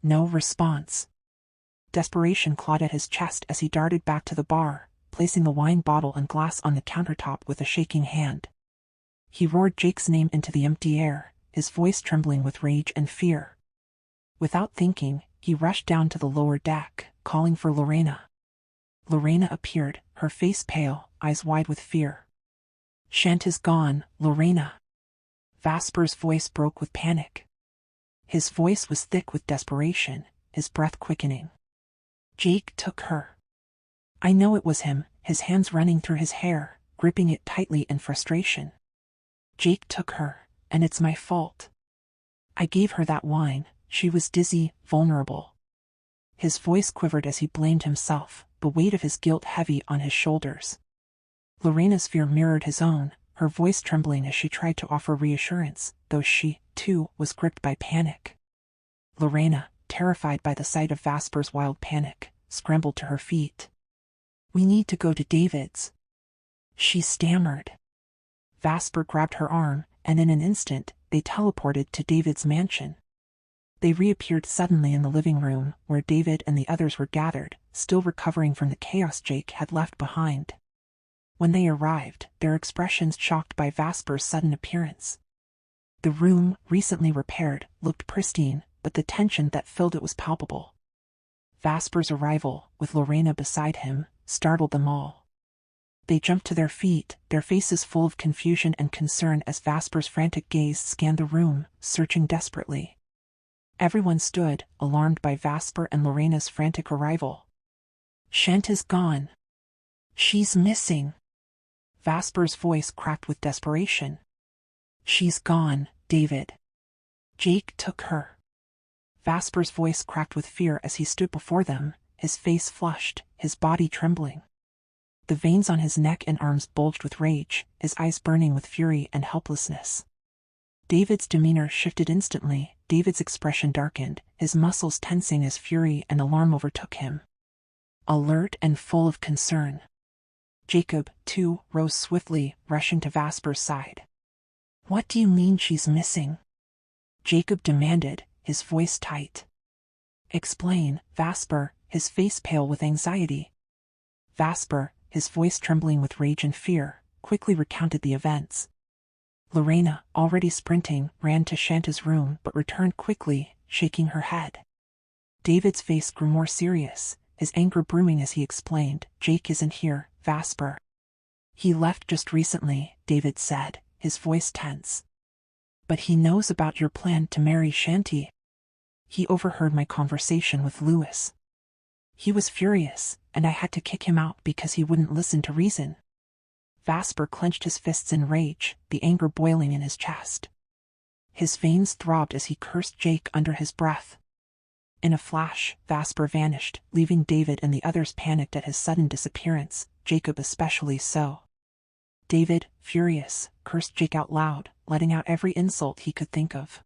No response. Desperation clawed at his chest as he darted back to the bar, placing the wine bottle and glass on the countertop with a shaking hand. He roared Jake's name into the empty air, his voice trembling with rage and fear. Without thinking, he rushed down to the lower deck, calling for Lorena. Lorena appeared, her face pale, eyes wide with fear. "Shanta's gone, Lorena." Vasper's voice broke with panic. His voice was thick with desperation, his breath quickening. "Jake took her. I know it was him," his hands running through his hair, gripping it tightly in frustration. "Jake took her, and it's my fault. I gave her that wine. She was dizzy, vulnerable." His voice quivered as he blamed himself, the weight of his guilt heavy on his shoulders. Lorena's fear mirrored his own, her voice trembling as she tried to offer reassurance, though she, too, was gripped by panic. Lorena, terrified by the sight of Vasper's wild panic, scrambled to her feet. "We need to go to David's," she stammered. Vasper grabbed her arm, and in an instant, they teleported to David's mansion. They reappeared suddenly in the living room, where David and the others were gathered, still recovering from the chaos Jake had left behind. When they arrived, their expressions shocked by Vasper's sudden appearance. The room, recently repaired, looked pristine, but the tension that filled it was palpable. Vasper's arrival, with Lorena beside him, startled them all. They jumped to their feet, their faces full of confusion and concern as Vasper's frantic gaze scanned the room, searching desperately. Everyone stood, alarmed by Vasper and Lorena's frantic arrival. "Shanty's gone. She's missing." Vasper's voice cracked with desperation. "She's gone, David. Jake took her." Vasper's voice cracked with fear as he stood before them, his face flushed, his body trembling. The veins on his neck and arms bulged with rage, his eyes burning with fury and helplessness. David's demeanor shifted instantly. David's expression darkened, his muscles tensing as fury and alarm overtook him. Alert and full of concern. Jacob, too, rose swiftly, rushing to Vasper's side. "What do you mean she's missing?" Jacob demanded, his voice tight. "Explain, Vasper," his face pale with anxiety. Vasper, his voice trembling with rage and fear, quickly recounted the events. Lorena, already sprinting, ran to Shanty's room but returned quickly, shaking her head. David's face grew more serious, his anger brewing as he explained, "Jake isn't here, Vasper. He left just recently," David said, his voice tense. "But he knows about your plan to marry Chanty. He overheard my conversation with Lewis. He was furious, and I had to kick him out because he wouldn't listen to reason." Vasper clenched his fists in rage, the anger boiling in his chest. His veins throbbed as he cursed Jake under his breath. In a flash, Vasper vanished, leaving David and the others panicked at his sudden disappearance, Jacob especially so. David, furious, cursed Jake out loud, letting out every insult he could think of.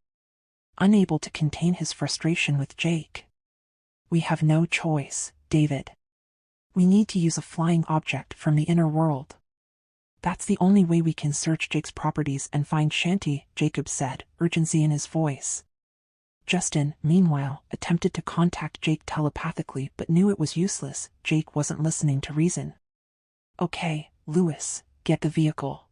Unable to contain his frustration with Jake. "We have no choice, David. We need to use a flying object from the inner world. That's the only way we can search Jake's properties and find Chanty," Jacob said, urgency in his voice. Justin, meanwhile, attempted to contact Jake telepathically but knew it was useless. Jake wasn't listening to reason. "Okay, Lewis, get the vehicle.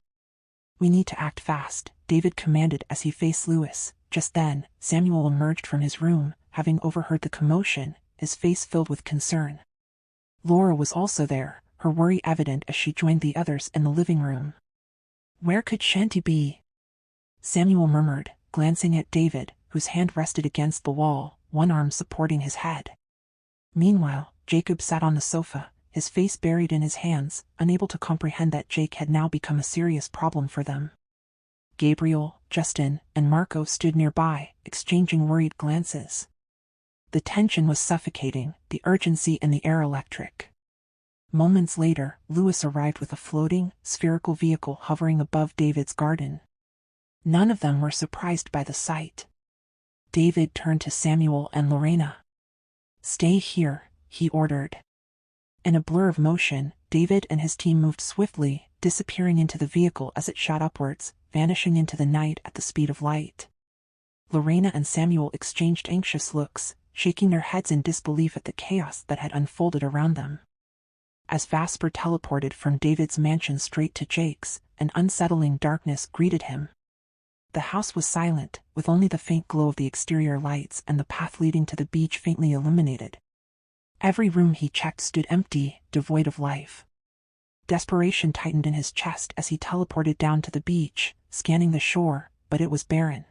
We need to act fast," David commanded as he faced Lewis. Just then, Samuel emerged from his room, having overheard the commotion, his face filled with concern. Laura was also there, her worry evident as she joined the others in the living room. "Where could Chanty be?" Samuel murmured, glancing at David, whose hand rested against the wall, one arm supporting his head. Meanwhile, Jacob sat on the sofa, his face buried in his hands, unable to comprehend that Jake had now become a serious problem for them. Gabriel, Justin, and Marco stood nearby, exchanging worried glances. The tension was suffocating, the urgency in the air electric. Moments later, Lewis arrived with a floating, spherical vehicle hovering above David's garden. None of them were surprised by the sight. David turned to Samuel and Lorena. "Stay here," he ordered. In a blur of motion, David and his team moved swiftly, disappearing into the vehicle as it shot upwards, vanishing into the night at the speed of light. Lorena and Samuel exchanged anxious looks, shaking their heads in disbelief at the chaos that had unfolded around them. As Vasper teleported from David's mansion straight to Jake's, an unsettling darkness greeted him. The house was silent, with only the faint glow of the exterior lights and the path leading to the beach faintly illuminated. Every room he checked stood empty, devoid of life. Desperation tightened in his chest as he teleported down to the beach, scanning the shore, but it was barren.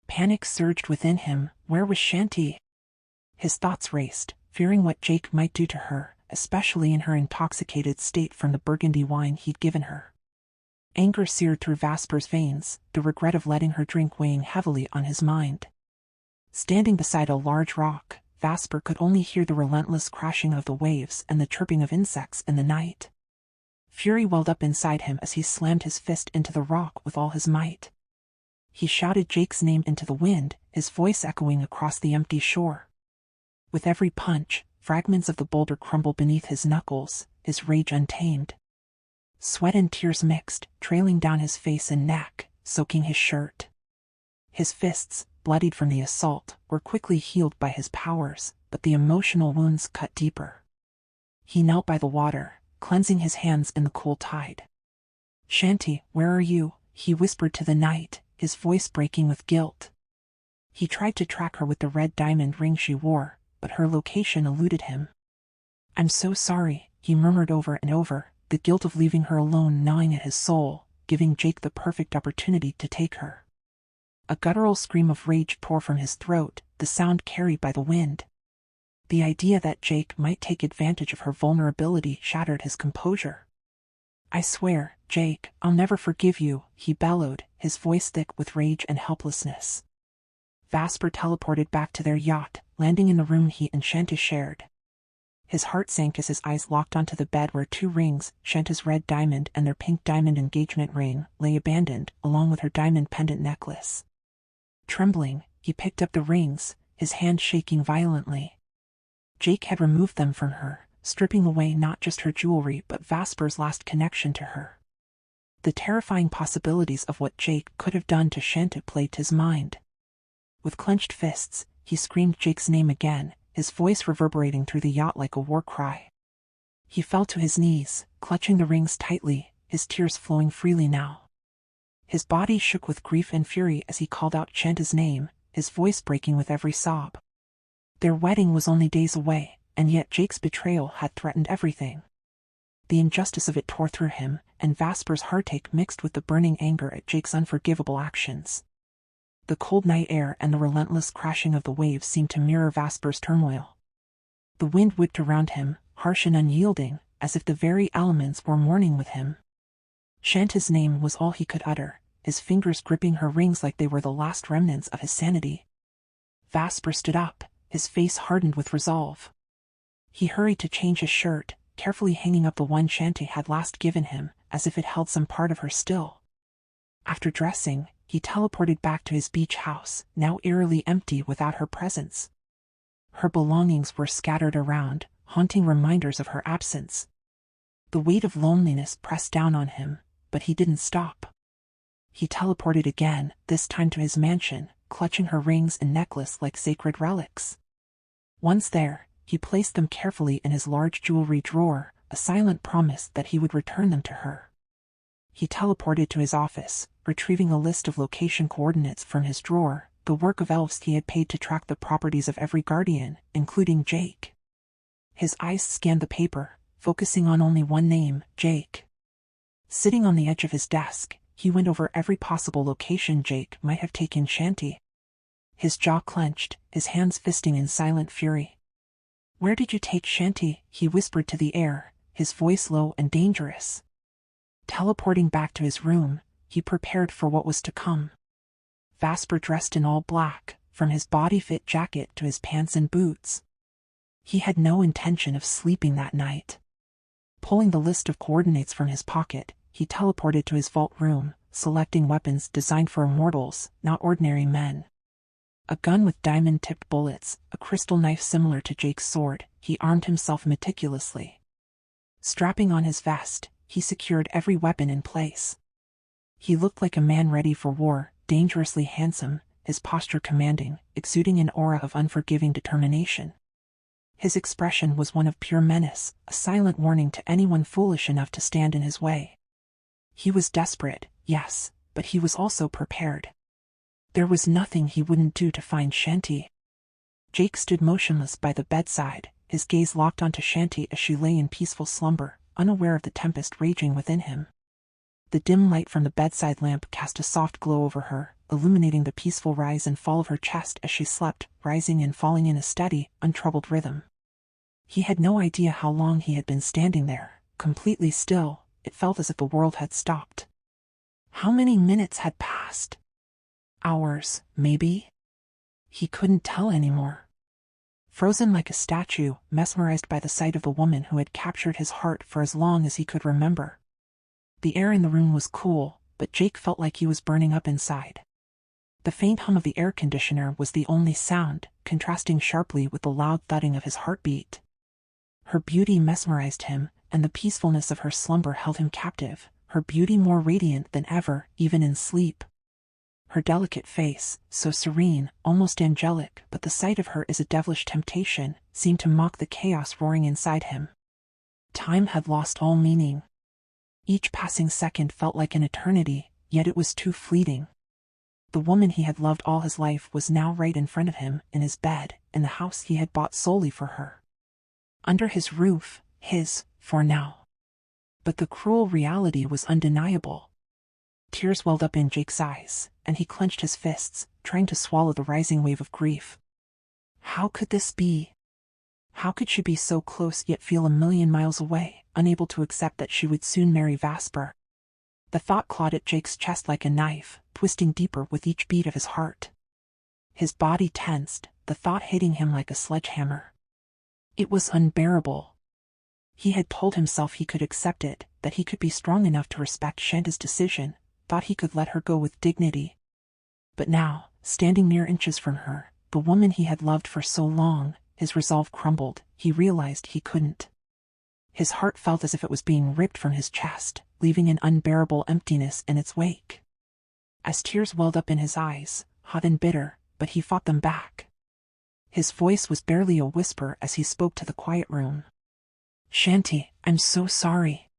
Panic surged within him. Where was Chanty? His thoughts raced, fearing what Jake might do to her, especially in her intoxicated state from the burgundy wine he'd given her. Anger seared through Vasper's veins, the regret of letting her drink weighing heavily on his mind. Standing beside a large rock, Vasper could only hear the relentless crashing of the waves and the chirping of insects in the night. Fury welled up inside him as he slammed his fist into the rock with all his might. He shouted Jake's name into the wind, his voice echoing across the empty shore. With every punch, fragments of the boulder crumbled beneath his knuckles, his rage untamed. Sweat and tears mixed, trailing down his face and neck, soaking his shirt. His fists, bloodied from the assault, were quickly healed by his powers, but the emotional wounds cut deeper. He knelt by the water, cleansing his hands in the cool tide. "Chanty, where are you?" he whispered to the night, his voice breaking with guilt. He tried to track her with the red diamond ring she wore, but her location eluded him. "I'm so sorry," he murmured over and over, the guilt of leaving her alone gnawing at his soul, giving Jake the perfect opportunity to take her. A guttural scream of rage tore from his throat, the sound carried by the wind. The idea that Jake might take advantage of her vulnerability shattered his composure. "I swear, Jake, I'll never forgive you," he bellowed, his voice thick with rage and helplessness. Vasper teleported back to their yacht, landing in the room he and Chanty shared. His heart sank as his eyes locked onto the bed where 2 rings, Chanty's red diamond and their pink diamond engagement ring, lay abandoned, along with her diamond pendant necklace. Trembling, he picked up the rings, his hand shaking violently. Jake had removed them from her, stripping away not just her jewelry but Vasper's last connection to her. The terrifying possibilities of what Jake could have done to Chanty plagued his mind. With clenched fists, he screamed Jake's name again, his voice reverberating through the yacht like a war cry. He fell to his knees, clutching the rings tightly, his tears flowing freely now. His body shook with grief and fury as he called out Chanty's name, his voice breaking with every sob. Their wedding was only days away, and yet Jake's betrayal had threatened everything. The injustice of it tore through him, and Vasper's heartache mixed with the burning anger at Jake's unforgivable actions. The cold night air and the relentless crashing of the waves seemed to mirror Vasper's turmoil. The wind whipped around him, harsh and unyielding, as if the very elements were mourning with him. Chanty's name was all he could utter, his fingers gripping her rings like they were the last remnants of his sanity. Vasper stood up, his face hardened with resolve. He hurried to change his shirt, carefully hanging up the one Chanty had last given him, as if it held some part of her still. After dressing, he teleported back to his beach house, now eerily empty without her presence. Her belongings were scattered around, haunting reminders of her absence. The weight of loneliness pressed down on him, but he didn't stop. He teleported again, this time to his mansion, clutching her rings and necklace like sacred relics. Once there, he placed them carefully in his large jewelry drawer, a silent promise that he would return them to her. He teleported to his office, retrieving a list of location coordinates from his drawer, the work of elves he had paid to track the properties of every guardian, including Jake. His eyes scanned the paper, focusing on only one name, Jake. Sitting on the edge of his desk, he went over every possible location Jake might have taken Chanty. His jaw clenched, his hands fisting in silent fury. "Where did you take Chanty?" he whispered to the air, his voice low and dangerous. Teleporting back to his room, he prepared for what was to come. Vasper dressed in all black, from his body-fit jacket to his pants and boots. He had no intention of sleeping that night. Pulling the list of coordinates from his pocket, he teleported to his vault room, selecting weapons designed for immortals, not ordinary men. A gun with diamond-tipped bullets, a crystal knife similar to Jake's sword, he armed himself meticulously. Strapping on his vest, he secured every weapon in place. He looked like a man ready for war, dangerously handsome, his posture commanding, exuding an aura of unforgiving determination. His expression was one of pure menace, a silent warning to anyone foolish enough to stand in his way. He was desperate, yes, but he was also prepared. There was nothing he wouldn't do to find Chanty. Jake stood motionless by the bedside, his gaze locked onto Chanty as she lay in peaceful slumber, unaware of the tempest raging within him. The dim light from the bedside lamp cast a soft glow over her, illuminating the peaceful rise and fall of her chest as she slept, rising and falling in a steady, untroubled rhythm. He had no idea how long he had been standing there, completely still. It felt as if the world had stopped. How many minutes had passed? Hours, maybe? He couldn't tell anymore. Frozen like a statue, mesmerized by the sight of the woman who had captured his heart for as long as he could remember. The air in the room was cool, but Jake felt like he was burning up inside. The faint hum of the air conditioner was the only sound, contrasting sharply with the loud thudding of his heartbeat. Her beauty mesmerized him, and the peacefulness of her slumber held him captive, her beauty more radiant than ever, even in sleep. her delicate face, so serene, almost angelic, but the sight of her as a devilish temptation, seemed to mock the chaos roaring inside him. Time had lost all meaning. Each passing second felt like an eternity, yet it was too fleeting. The woman he had loved all his life was now right in front of him, in his bed, in the house he had bought solely for her. Under his roof, his, for now. But the cruel reality was undeniable. Tears welled up in Jake's eyes, and he clenched his fists, trying to swallow the rising wave of grief. How could this be? How could she be so close yet feel a million miles away, unable to accept that she would soon marry Vasper? The thought clawed at Jake's chest like a knife, twisting deeper with each beat of his heart. His body tensed, the thought hitting him like a sledgehammer. It was unbearable. He had told himself he could accept it, that he could be strong enough to respect Chanty's decision, thought he could let her go with dignity. But now, standing mere inches from her, the woman he had loved for so long, his resolve crumbled. He realized he couldn't. His heart felt as if it was being ripped from his chest, leaving an unbearable emptiness in its wake. As tears welled up in his eyes, hot and bitter, but he fought them back. His voice was barely a whisper as he spoke to the quiet room. "Chanty, I'm so sorry.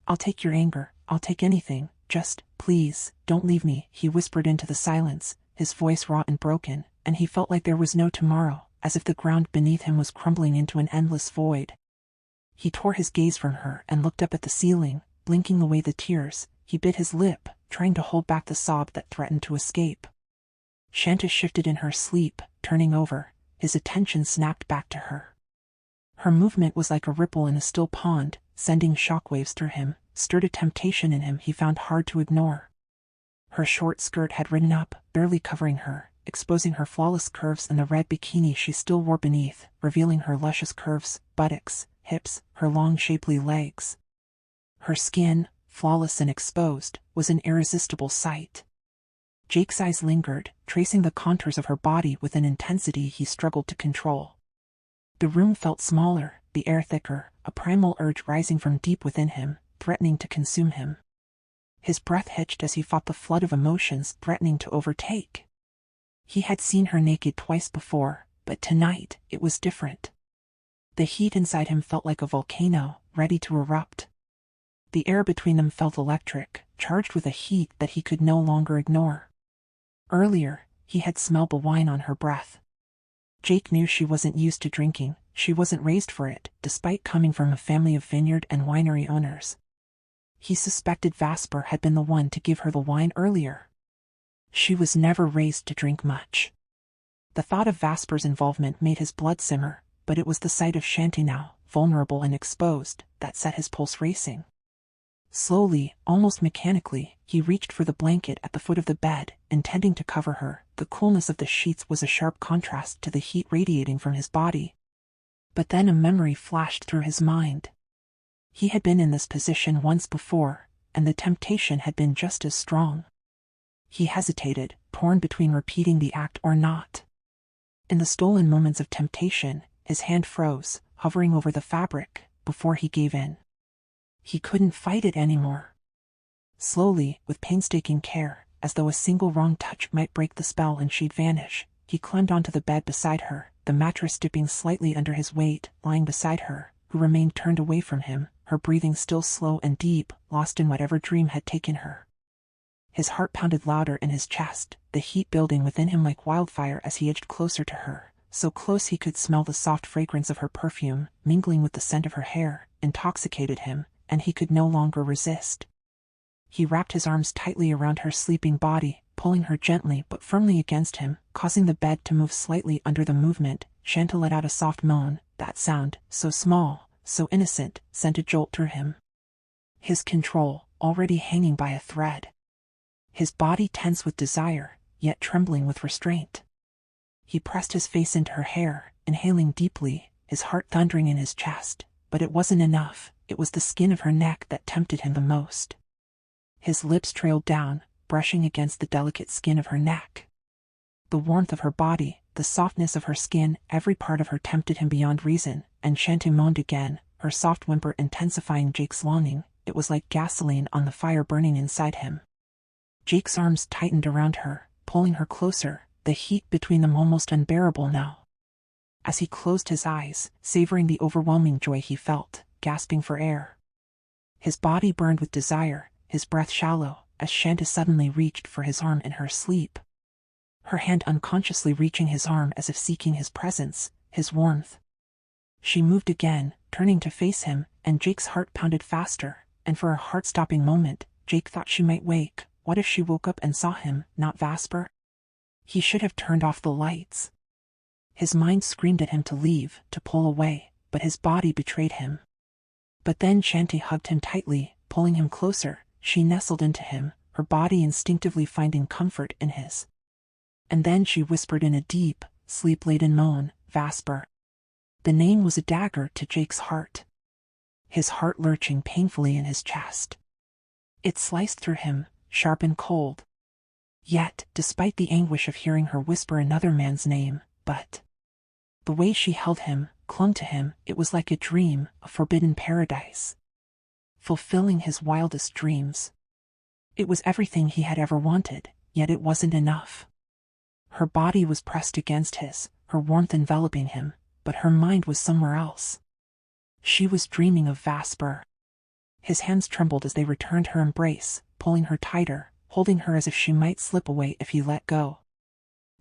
I'll take your anger, I'll take anything, just, please, don't leave me," he whispered into the silence, his voice raw and broken, and he felt like there was no tomorrow, as if the ground beneath him was crumbling into an endless void. He tore his gaze from her and looked up at the ceiling, blinking away the tears. He bit his lip, trying to hold back the sob that threatened to escape. Chanty shifted in her sleep, turning over, his attention snapped back to her. Her movement was like a ripple in a still pond, sending shockwaves through him, stirred a temptation in him he found hard to ignore. Her short skirt had ridden up, barely covering her, exposing her flawless curves and the red bikini she still wore beneath, revealing her luscious curves, buttocks, hips, her long shapely legs. Her skin, flawless and exposed, was an irresistible sight. Jake's eyes lingered, tracing the contours of her body with an intensity he struggled to control. The room felt smaller, the air thicker, a primal urge rising from deep within him, threatening to consume him. His breath hitched as he fought the flood of emotions threatening to overtake. He had seen her naked twice before, but tonight, it was different. The heat inside him felt like a volcano, ready to erupt. The air between them felt electric, charged with a heat that he could no longer ignore. Earlier, he had smelled the wine on her breath. Jake knew she wasn't used to drinking, she wasn't raised for it, despite coming from a family of vineyard and winery owners. He suspected Vasper had been the one to give her the wine earlier. She was never raised to drink much. The thought of Vasper's involvement made his blood simmer, but it was the sight of Chanty now, vulnerable and exposed, that set his pulse racing. Slowly, almost mechanically, he reached for the blanket at the foot of the bed, intending to cover her. The coolness of the sheets was a sharp contrast to the heat radiating from his body. But then a memory flashed through his mind. He had been in this position once before, and the temptation had been just as strong. He hesitated, torn between repeating the act or not. In the stolen moments of temptation, his hand froze, hovering over the fabric, before he gave in. He couldn't fight it anymore. Slowly, with painstaking care, as though a single wrong touch might break the spell and she'd vanish, he climbed onto the bed beside her, the mattress dipping slightly under his weight, lying beside her, who remained turned away from him, her breathing still slow and deep, lost in whatever dream had taken her. His heart pounded louder in his chest, the heat building within him like wildfire as he edged closer to her, so close he could smell the soft fragrance of her perfume, mingling with the scent of her hair, intoxicated him, and he could no longer resist. He wrapped his arms tightly around her sleeping body, pulling her gently but firmly against him, causing the bed to move slightly under the movement. Chanty let out a soft moan. That sound, so small, so innocent, sent a jolt through him. His control, already hanging by a thread. His body tense with desire, yet trembling with restraint. He pressed his face into her hair, inhaling deeply, his heart thundering in his chest. But it wasn't enough, it was the skin of her neck that tempted him the most. His lips trailed down, brushing against the delicate skin of her neck. The warmth of her body, the softness of her skin, every part of her tempted him beyond reason, and Chanty moaned again, her soft whimper intensifying Jake's longing. It was like gasoline on the fire burning inside him. Jake's arms tightened around her, pulling her closer, the heat between them almost unbearable now. As he closed his eyes, savoring the overwhelming joy he felt, gasping for air. His body burned with desire, his breath shallow, as Chanty suddenly reached for his arm in her sleep. Her hand unconsciously reaching his arm as if seeking his presence, his warmth. She moved again, turning to face him, and Jake's heart pounded faster, and for a heart-stopping moment, Jake thought she might wake. What if she woke up and saw him, not Vasper? He should have turned off the lights. His mind screamed at him to leave, to pull away, but his body betrayed him. But then Chanty hugged him tightly, pulling him closer. She nestled into him, her body instinctively finding comfort in his. And then she whispered in a deep, sleep-laden moan, Vasper. The name was a dagger to Jake's heart. His heart lurching painfully in his chest. It sliced through him, sharp and cold. Yet, despite the anguish of hearing her whisper another man's name, but the way she held him, clung to him, it was like a dream, a forbidden paradise. Fulfilling his wildest dreams. It was everything he had ever wanted, yet it wasn't enough. Her body was pressed against his, her warmth enveloping him, but her mind was somewhere else. She was dreaming of Vasper. His hands trembled as they returned her embrace, pulling her tighter, holding her as if she might slip away if he let go.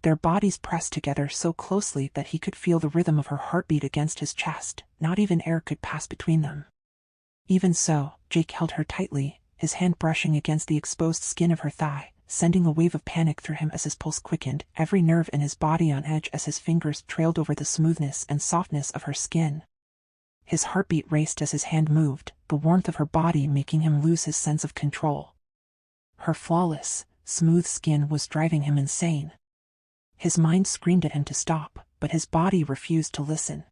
Their bodies pressed together so closely that he could feel the rhythm of her heartbeat against his chest. Not even air could pass between them. Even so, Jake held her tightly, his hand brushing against the exposed skin of her thigh, sending a wave of panic through him as his pulse quickened, every nerve in his body on edge as his fingers trailed over the smoothness and softness of her skin. His heartbeat raced as his hand moved, the warmth of her body making him lose his sense of control. Her flawless, smooth skin was driving him insane. His mind screamed at him to stop, but his body refused to listen.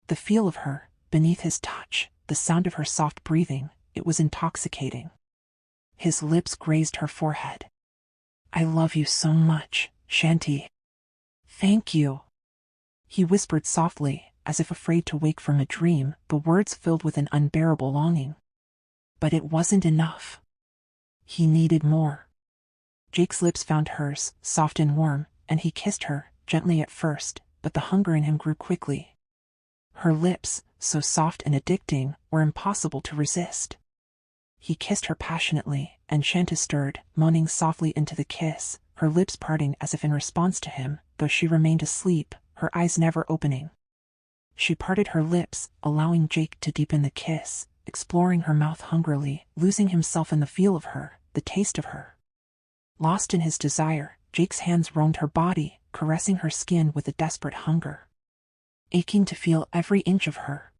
The feel of her, beneath his touch, the sound of her soft breathing, it was intoxicating. His lips grazed her forehead. I love you so much, Chanty. Thank you. He whispered softly, as if afraid to wake from a dream, the words filled with an unbearable longing. But it wasn't enough. He needed more. Jake's lips found hers, soft and warm, and he kissed her, gently at first, but the hunger in him grew quickly. Her lips, so soft and addicting, were impossible to resist. He kissed her passionately, and Chanty stirred, moaning softly into the kiss, her lips parting as if in response to him, though she remained asleep, her eyes never opening. She parted her lips, allowing Jake to deepen the kiss, exploring her mouth hungrily, losing himself in the feel of her, the taste of her. Lost in his desire, Jake's hands roamed her body, caressing her skin with a desperate hunger. Aching to feel every inch of her.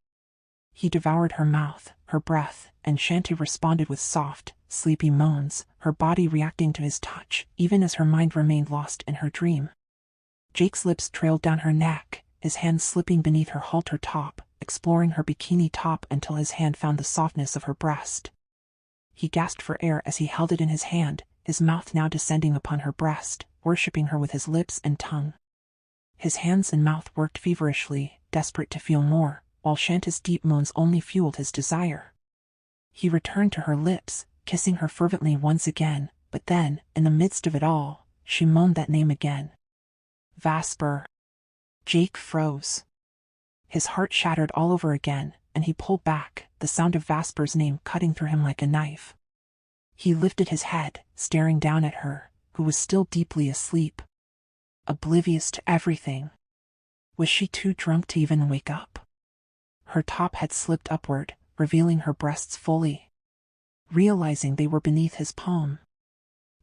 He devoured her mouth, her breath, and Chanty responded with soft, sleepy moans, her body reacting to his touch, even as her mind remained lost in her dream. Jake's lips trailed down her neck, his hand slipping beneath her halter top, exploring her bikini top until his hand found the softness of her breast. He gasped for air as he held it in his hand, his mouth now descending upon her breast, worshipping her with his lips and tongue. His hands and mouth worked feverishly, desperate to feel more, while Chanty's deep moans only fueled his desire. He returned to her lips, kissing her fervently once again, but then, in the midst of it all, she moaned that name again. Vasper. Jake froze. His heart shattered all over again, and he pulled back, the sound of Vasper's name cutting through him like a knife. He lifted his head, staring down at her, who was still deeply asleep. Oblivious to everything. Was she too drunk to even wake up? Her top had slipped upward, revealing her breasts fully. Realizing they were beneath his palm.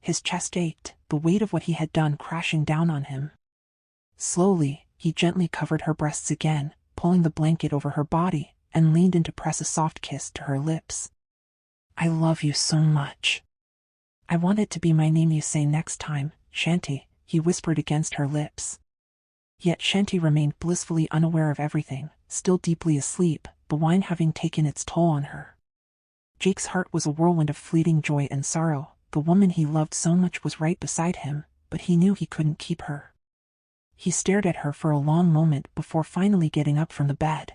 His chest ached, the weight of what he had done crashing down on him. Slowly, he gently covered her breasts again, pulling the blanket over her body, and leaned in to press a soft kiss to her lips. I love you so much. I want it to be my name you say next time, Chanty, he whispered against her lips. Yet Chanty remained blissfully unaware of everything, still deeply asleep, the wine having taken its toll on her. Jake's heart was a whirlwind of fleeting joy and sorrow. The woman he loved so much was right beside him, but he knew he couldn't keep her. He stared at her for a long moment before finally getting up from the bed.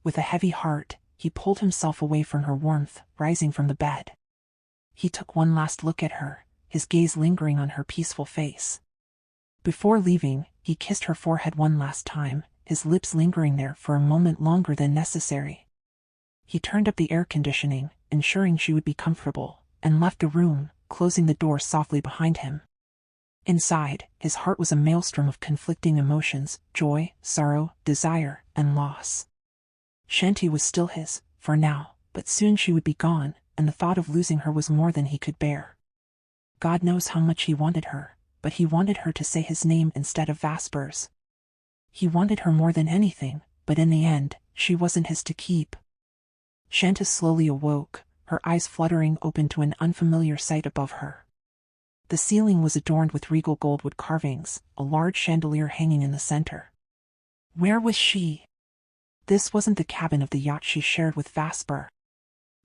With a heavy heart, he pulled himself away from her warmth, rising from the bed. He took one last look at her, his gaze lingering on her peaceful face. Before leaving, he kissed her forehead one last time, his lips lingering there for a moment longer than necessary. He turned up the air conditioning, ensuring she would be comfortable, and left the room, closing the door softly behind him. Inside, his heart was a maelstrom of conflicting emotions: joy, sorrow, desire, and loss. Chanty was still his, for now, but soon she would be gone, and the thought of losing her was more than he could bear. God knows how much he wanted her, but he wanted her to say his name instead of Vasper's. He wanted her more than anything, but in the end, she wasn't his to keep. Chanty slowly awoke, her eyes fluttering open to an unfamiliar sight above her. The ceiling was adorned with regal goldwood carvings, a large chandelier hanging in the center. Where was she? This wasn't the cabin of the yacht she shared with Vasper.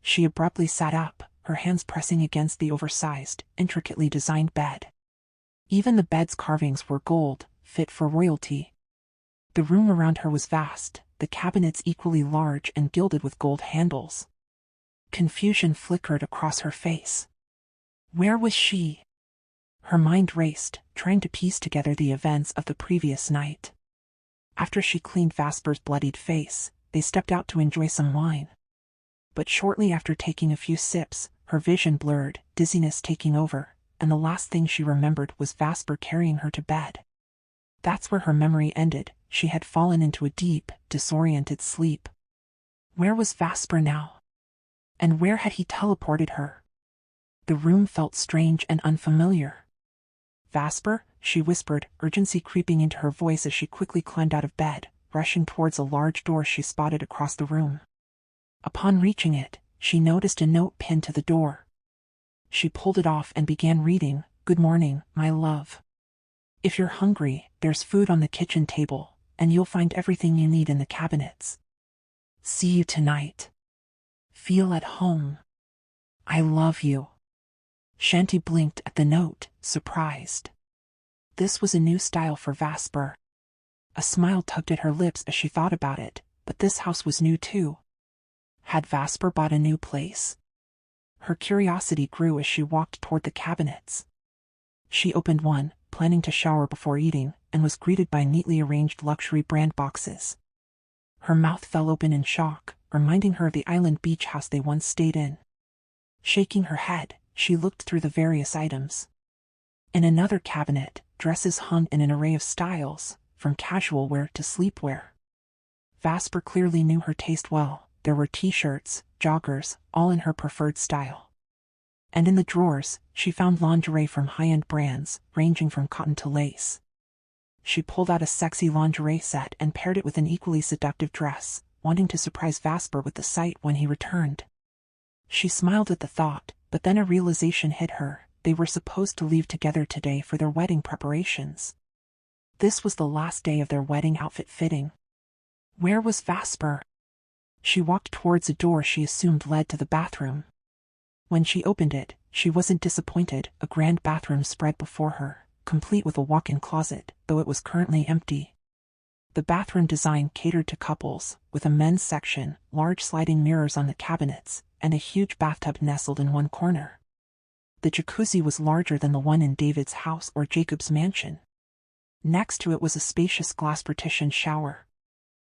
She abruptly sat up, her hands pressing against the oversized, intricately designed bed. Even the bed's carvings were gold, fit for royalty. The room around her was vast, the cabinets equally large and gilded with gold handles. Confusion flickered across her face. Where was she? Her mind raced, trying to piece together the events of the previous night. After she cleaned Vasper's bloodied face, they stepped out to enjoy some wine. But shortly after taking a few sips, her vision blurred, dizziness taking over, and the last thing she remembered was Vasper carrying her to bed. That's where her memory ended. She had fallen into a deep, disoriented sleep. Where was Vasper now? And where had he teleported her? The room felt strange and unfamiliar. Vasper, she whispered, urgency creeping into her voice as she quickly climbed out of bed, rushing towards a large door she spotted across the room. Upon reaching it, she noticed a note pinned to the door. She pulled it off and began reading. "Good morning, my love. If you're hungry, there's food on the kitchen table, and you'll find everything you need in the cabinets. See you tonight. Feel at home. I love you." Chanty blinked at the note, surprised. This was a new style for Vasper. A smile tugged at her lips as she thought about it, but this house was new too. Had Vasper bought a new place? Her curiosity grew as she walked toward the cabinets. She opened one, planning to shower before eating, and was greeted by neatly arranged luxury brand boxes. Her mouth fell open in shock, reminding her of the island beach house they once stayed in. Shaking her head, she looked through the various items. In another cabinet, dresses hung in an array of styles, from casual wear to sleepwear. Vasper clearly knew her taste well. There were t-shirts, joggers, all in her preferred style. And in the drawers, she found lingerie from high-end brands, ranging from cotton to lace. She pulled out a sexy lingerie set and paired it with an equally seductive dress, wanting to surprise Vasper with the sight when he returned. She smiled at the thought, but then a realization hit her. They were supposed to leave together today for their wedding preparations. This was the last day of their wedding outfit fitting. Where was Vasper? She walked towards a door she assumed led to the bathroom. When she opened it, she wasn't disappointed. A grand bathroom spread before her, complete with a walk-in closet, though it was currently empty. The bathroom design catered to couples, with a men's section, large sliding mirrors on the cabinets, and a huge bathtub nestled in one corner. The jacuzzi was larger than the one in David's house or Jacob's mansion. Next to it was a spacious glass-partitioned shower.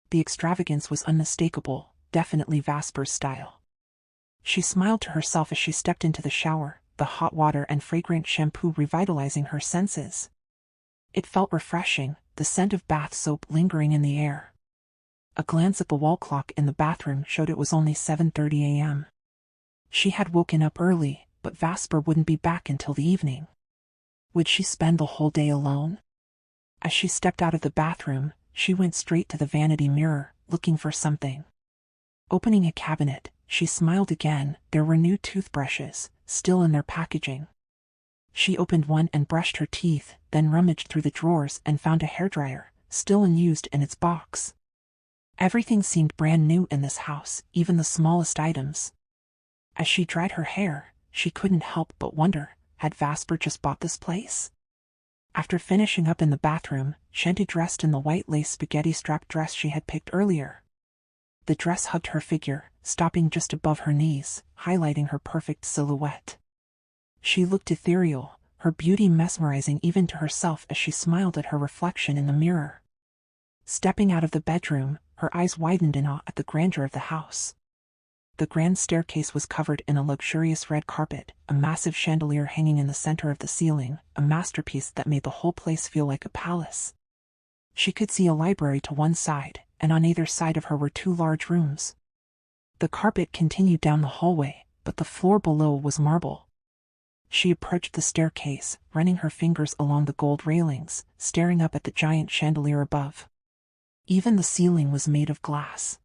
The extravagance was unmistakable, definitely Vasper's style. She smiled to herself as she stepped into the shower, the hot water and fragrant shampoo revitalizing her senses. It felt refreshing, the scent of bath soap lingering in the air. A glance at the wall clock in the bathroom showed it was only 7:30 a.m. She had woken up early, but Vasper wouldn't be back until the evening. Would she spend the whole day alone? As she stepped out of the bathroom, she went straight to the vanity mirror, looking for something. Opening a cabinet, she smiled again. There were new toothbrushes, still in their packaging. She opened one and brushed her teeth, then rummaged through the drawers and found a hairdryer, still unused in its box. Everything seemed brand new in this house, even the smallest items. As she dried her hair, she couldn't help but wonder, had Vasper just bought this place? After finishing up in the bathroom, Chanty dressed in the white lace spaghetti-strap dress she had picked earlier. The dress hugged her figure, stopping just above her knees, highlighting her perfect silhouette. She looked ethereal, her beauty mesmerizing even to herself as she smiled at her reflection in the mirror. Stepping out of the bedroom, her eyes widened in awe at the grandeur of the house. The grand staircase was covered in a luxurious red carpet, a massive chandelier hanging in the center of the ceiling, a masterpiece that made the whole place feel like a palace. She could see a library to one side, and on either side of her were 2 large rooms. The carpet continued down the hallway, but the floor below was marble. She approached the staircase, running her fingers along the gold railings, staring up at the giant chandelier above. Even the ceiling was made of glass.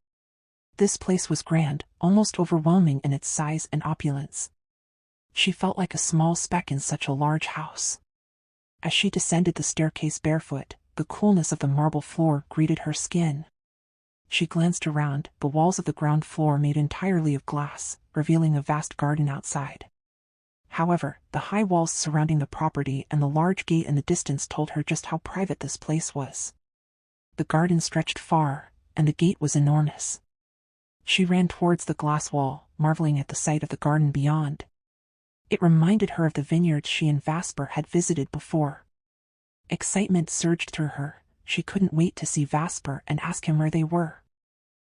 This place was grand, almost overwhelming in its size and opulence. She felt like a small speck in such a large house. As she descended the staircase barefoot, the coolness of the marble floor greeted her skin. She glanced around, the walls of the ground floor made entirely of glass, revealing a vast garden outside. However, the high walls surrounding the property and the large gate in the distance told her just how private this place was. The garden stretched far, and the gate was enormous. She ran towards the glass wall, marveling at the sight of the garden beyond. It reminded her of the vineyards she and Vasper had visited before. Excitement surged through her. She couldn't wait to see Vasper and ask him where they were.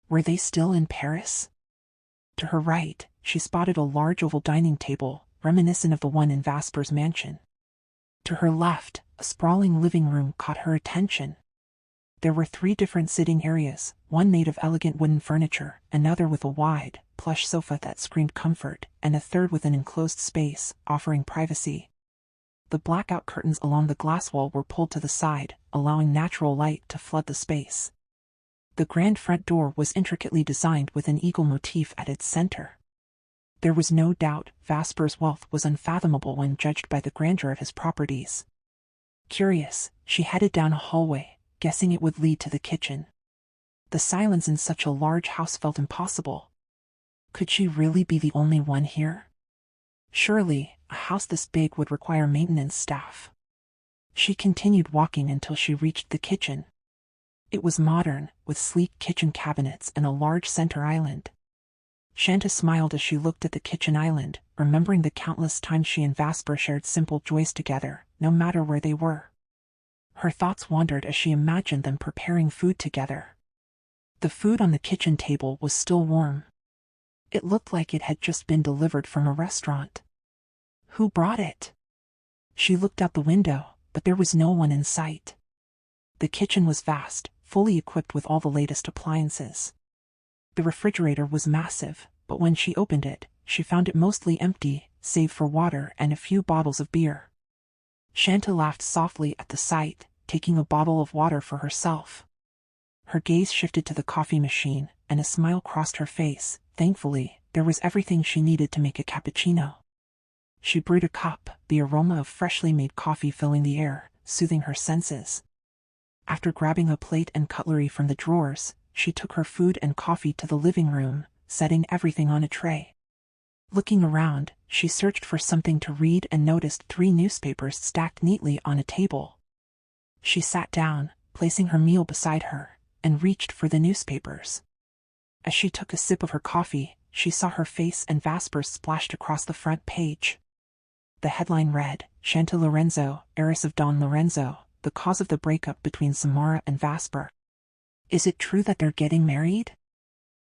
Were they still in Paris? To her right, she spotted a large oval dining table, reminiscent of the one in Vasper's mansion. To her left, a sprawling living room caught her attention. There were 3 different sitting areas, one made of elegant wooden furniture, another with a wide, plush sofa that screamed comfort, and a third with an enclosed space, offering privacy. The blackout curtains along the glass wall were pulled to the side, allowing natural light to flood the space. The grand front door was intricately designed with an eagle motif at its center. There was no doubt Vasper's wealth was unfathomable when judged by the grandeur of his properties. Curious, she headed down a hallway, guessing it would lead to the kitchen. The silence in such a large house felt impossible. Could she really be the only one here? Surely, a house this big would require maintenance staff. She continued walking until she reached the kitchen. It was modern, with sleek kitchen cabinets and a large center island. Chanty smiled as she looked at the kitchen island, remembering the countless times she and Vasper shared simple joys together, no matter where they were. Her thoughts wandered as she imagined them preparing food together. The food on the kitchen table was still warm. It looked like it had just been delivered from a restaurant. Who brought it? She looked out the window, but there was no one in sight. The kitchen was vast, fully equipped with all the latest appliances. The refrigerator was massive, but when she opened it, she found it mostly empty, save for water and a few bottles of beer. Chanty laughed softly at the sight, taking a bottle of water for herself. Her gaze shifted to the coffee machine, and a smile crossed her face. Thankfully, there was everything she needed to make a cappuccino. She brewed a cup, the aroma of freshly made coffee filling the air, soothing her senses. After grabbing a plate and cutlery from the drawers, she took her food and coffee to the living room, setting everything on a tray. Looking around, she searched for something to read and noticed 3 newspapers stacked neatly on a table. She sat down, placing her meal beside her, and reached for the newspapers. As she took a sip of her coffee, she saw her face and Vasper's splashed across the front page. The headline read, "Chanty Lorenzo, heiress of Don Lorenzo, the cause of the breakup between Samara and Vasper. Is it true that they're getting married?"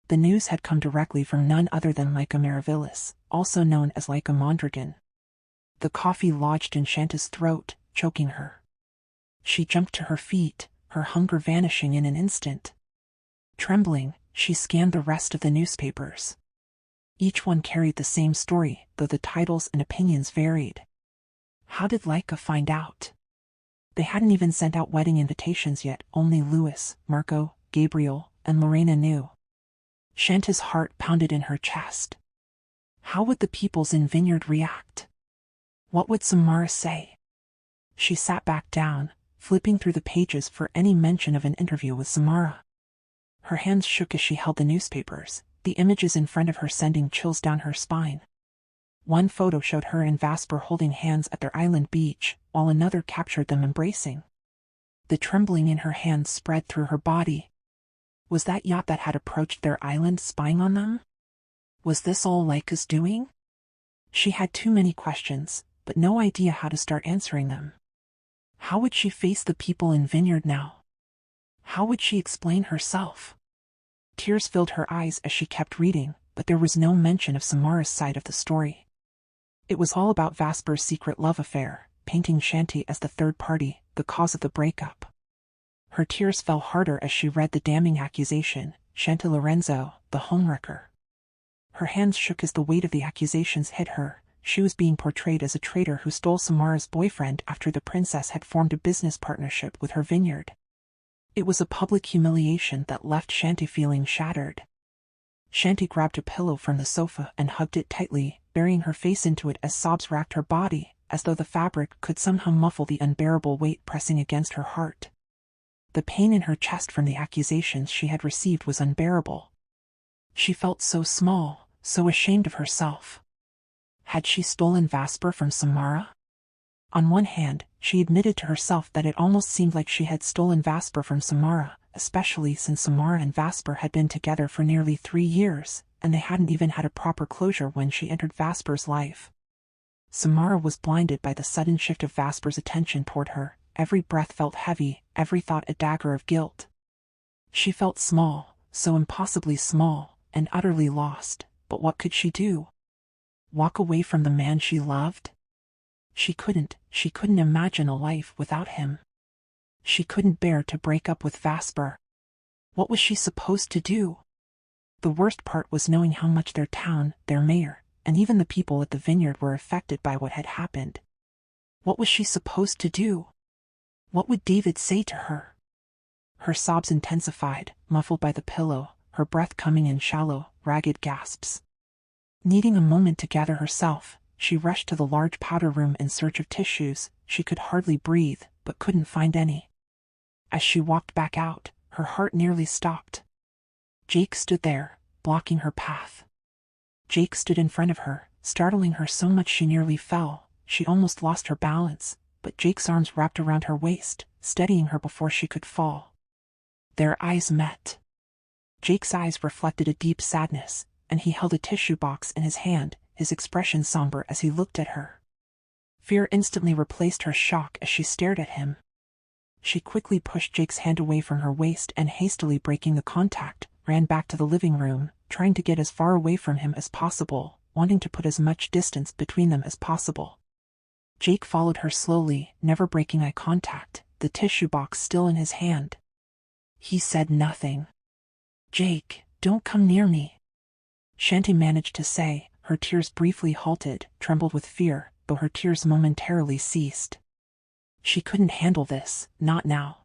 The news had come directly from none other than Lyca Maravillis, also known as Lyca Mondragon. The coffee lodged in Chanty's throat, choking her. She jumped to her feet, her hunger vanishing in an instant. Trembling, she scanned the rest of the newspapers. Each one carried the same story, though the titles and opinions varied. How did Lyca find out? They hadn't even sent out wedding invitations yet, only Louis, Marco, Gabriel, and Lorena knew. Chanty's heart pounded in her chest. How would the peoples in Vineyard react? What would Samara say? She sat back down, flipping through the pages for any mention of an interview with Samara. Her hands shook as she held the newspapers, the images in front of her sending chills down her spine. One photo showed her and Vasper holding hands at their island beach, while another captured them embracing. The trembling in her hands spread through her body. Was that yacht that had approached their island spying on them? Was this all Lyca's doing? She had too many questions, but no idea how to start answering them. How would she face the people in Vineyard now? How would she explain herself? Tears filled her eyes as she kept reading, but there was no mention of Samara's side of the story. It was all about Vasper's secret love affair, painting Chanty as the third party, the cause of the breakup. Her tears fell harder as she read the damning accusation, Chanty Lorenzo, the homewrecker. Her hands shook as the weight of the accusations hit her. She was being portrayed as a traitor who stole Samara's boyfriend after the princess had formed a business partnership with her vineyard. It was a public humiliation that left Chanty feeling shattered. Chanty grabbed a pillow from the sofa and hugged it tightly, burying her face into it as sobs racked her body, as though the fabric could somehow muffle the unbearable weight pressing against her heart. The pain in her chest from the accusations she had received was unbearable. She felt so small, so ashamed of herself. Had she stolen Vasper from Samara? On one hand, she admitted to herself that it almost seemed like she had stolen Vasper from Samara, especially since Samara and Vasper had been together for nearly 3 years, and they hadn't even had a proper closure when she entered Vasper's life. Samara was blinded by the sudden shift of Vasper's attention toward her. Every breath felt heavy, every thought a dagger of guilt. She felt small, so impossibly small, and utterly lost, but what could she do? Walk away from the man she loved? She couldn't imagine a life without him. She couldn't bear to break up with Vasper. What was she supposed to do? The worst part was knowing how much their town, their mayor, and even the people at the vineyard were affected by what had happened. What was she supposed to do? What would David say to her? Her sobs intensified, muffled by the pillow, her breath coming in shallow, ragged gasps. Needing a moment to gather herself, she rushed to the large powder room in search of tissues. She could hardly breathe, but couldn't find any. As she walked back out, her heart nearly stopped. Jake stood there, blocking her path. Jake stood in front of her, startling her so much she nearly fell. She almost lost her balance, but Jake's arms wrapped around her waist, steadying her before she could fall. Their eyes met. Jake's eyes reflected a deep sadness, and he held a tissue box in his hand, his expression somber as he looked at her. Fear instantly replaced her shock as she stared at him. She quickly pushed Jake's hand away from her waist and, hastily breaking the contact, ran back to the living room, trying to get as far away from him as possible, wanting to put as much distance between them as possible. Jake followed her slowly, never breaking eye contact, the tissue box still in his hand. He said nothing. "Jake, don't come near me," Chanty managed to say. Her tears briefly halted, trembled with fear, though her tears momentarily ceased. She couldn't handle this, not now.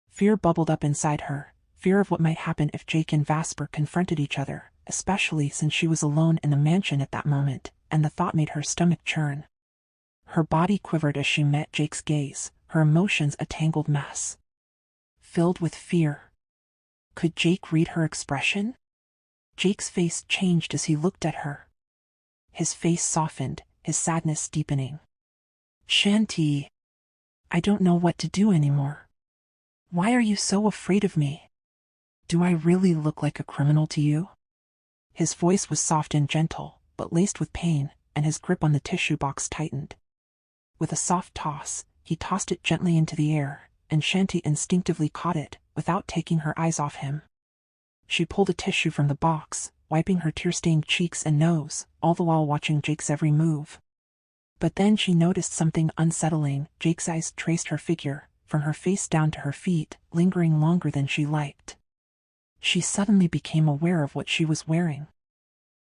Fear bubbled up inside her, fear of what might happen if Jake and Vasper confronted each other, especially since she was alone in the mansion at that moment, and the thought made her stomach churn. Her body quivered as she met Jake's gaze, her emotions a tangled mess. Filled with fear. Could Jake read her expression? Jake's face changed as he looked at her. His face softened, his sadness deepening. "Chanty, I don't know what to do anymore. Why are you so afraid of me? Do I really look like a criminal to you?" His voice was soft and gentle, but laced with pain, and his grip on the tissue box tightened. With a soft toss, he tossed it gently into the air, and Chanty instinctively caught it, without taking her eyes off him. She pulled a tissue from the box, wiping her tear-stained cheeks and nose, all the while watching Jake's every move. But then she noticed something unsettling. Jake's eyes traced her figure, from her face down to her feet, lingering longer than she liked. She suddenly became aware of what she was wearing.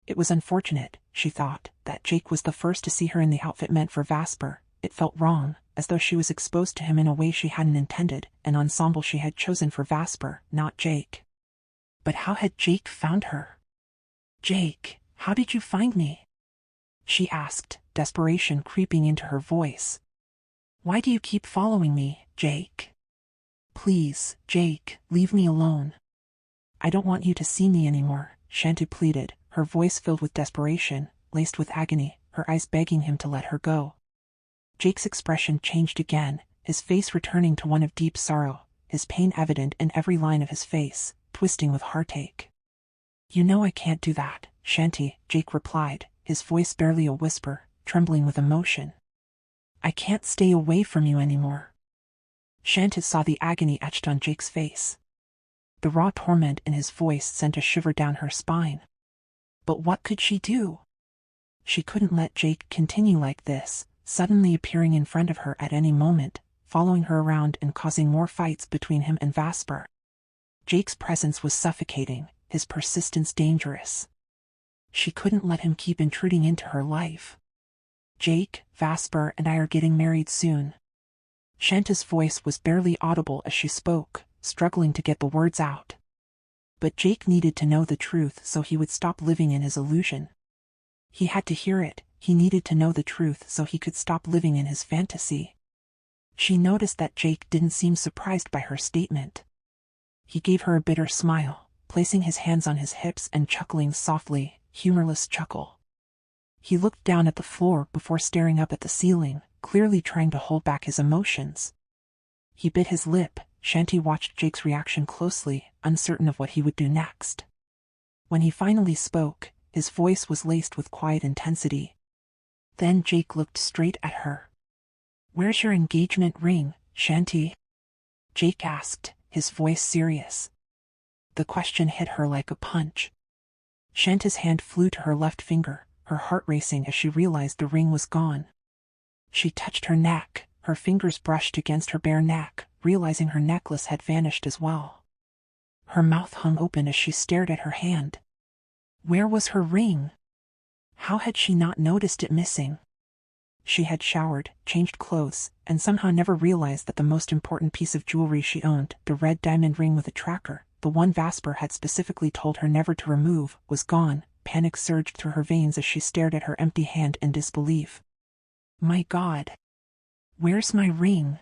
It was unfortunate, she thought, that Jake was the first to see her in the outfit meant for Vasper. It felt wrong, as though she was exposed to him in a way she hadn't intended, an ensemble she had chosen for Vasper, not Jake. But how had Jake found her? "Jake, how did you find me?" she asked, desperation creeping into her voice. "Why do you keep following me, Jake? Please, Jake, leave me alone. I don't want you to see me anymore," Chanty pleaded, her voice filled with desperation, laced with agony, her eyes begging him to let her go. Jake's expression changed again, his face returning to one of deep sorrow, his pain evident in every line of his face, twisting with heartache. "You know I can't do that, Chanty," Jake replied, his voice barely a whisper, trembling with emotion. I can't stay away from you anymore. Chanty saw the agony etched on Jake's face. The raw torment in his voice sent a shiver down her spine. But what could she do? She couldn't let Jake continue like this, suddenly appearing in front of her at any moment, following her around and causing more fights between him and Vasper. Jake's presence was suffocating, his persistence dangerous. She couldn't let him keep intruding into her life. Jake, Vasper, and I are getting married soon. Chanty's voice was barely audible as she spoke, struggling to get the words out. But Jake needed to know the truth so he would stop living in his illusion. He had to hear it, he needed to know the truth so he could stop living in his fantasy. She noticed that Jake didn't seem surprised by her statement. He gave her a bitter smile, placing his hands on his hips and chuckling softly, humorless chuckle. He looked down at the floor before staring up at the ceiling, clearly trying to hold back his emotions. He bit his lip. Chanty watched Jake's reaction closely, uncertain of what he would do next. When he finally spoke, his voice was laced with quiet intensity. Then Jake looked straight at her. "Where's your engagement ring, Chanty?" Jake asked, his voice serious. The question hit her like a punch. Chanty's hand flew to her left finger, her heart racing as she realized the ring was gone. She touched her neck, her fingers brushed against her bare neck, realizing her necklace had vanished as well. Her mouth hung open as she stared at her hand. Where was her ring? How had she not noticed it missing? She had showered, changed clothes, and somehow never realized that the most important piece of jewelry she owned, the red diamond ring with a tracker, the one Vasper had specifically told her never to remove, was gone. Panic surged through her veins as she stared at her empty hand in disbelief. My God! Where's my ring?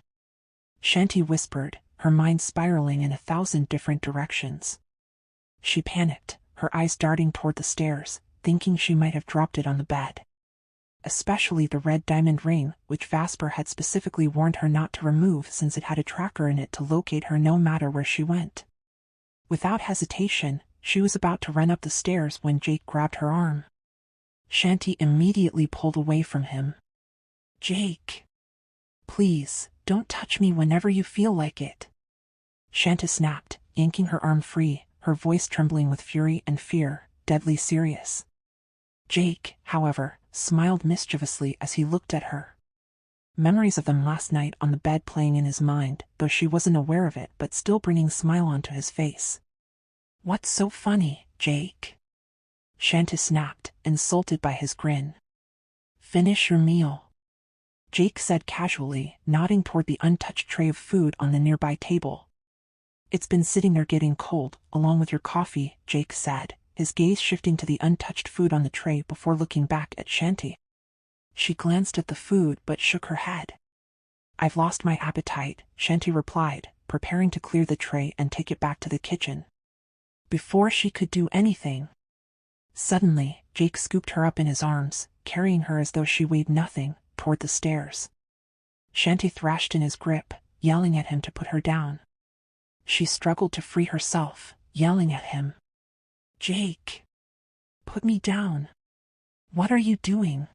Chanty whispered, her mind spiraling in 1,000 different directions. She panicked, her eyes darting toward the stairs, thinking she might have dropped it on the bed. Especially the red diamond ring, which Vasper had specifically warned her not to remove since it had a tracker in it to locate her no matter where she went. Without hesitation, she was about to run up the stairs when Jake grabbed her arm. Chanty immediately pulled away from him. Jake! Please, don't touch me whenever you feel like it. Chanty snapped, yanking her arm free, her voice trembling with fury and fear, deadly serious. Jake, however, smiled mischievously as he looked at her. Memories of them last night on the bed playing in his mind, though she wasn't aware of it but still bringing a smile onto his face. What's so funny, Jake? Chanty snapped, insulted by his grin. Finish your meal. Jake said casually, nodding toward the untouched tray of food on the nearby table. It's been sitting there getting cold, along with your coffee, Jake said, his gaze shifting to the untouched food on the tray before looking back at Chanty. She glanced at the food but shook her head. I've lost my appetite, Chanty replied, preparing to clear the tray and take it back to the kitchen. Before she could do anything, suddenly, Jake scooped her up in his arms, carrying her as though she weighed nothing, toward the stairs. Chanty thrashed in his grip, yelling at him to put her down. She struggled to free herself, yelling at him. Jake! Put me down! What are you doing?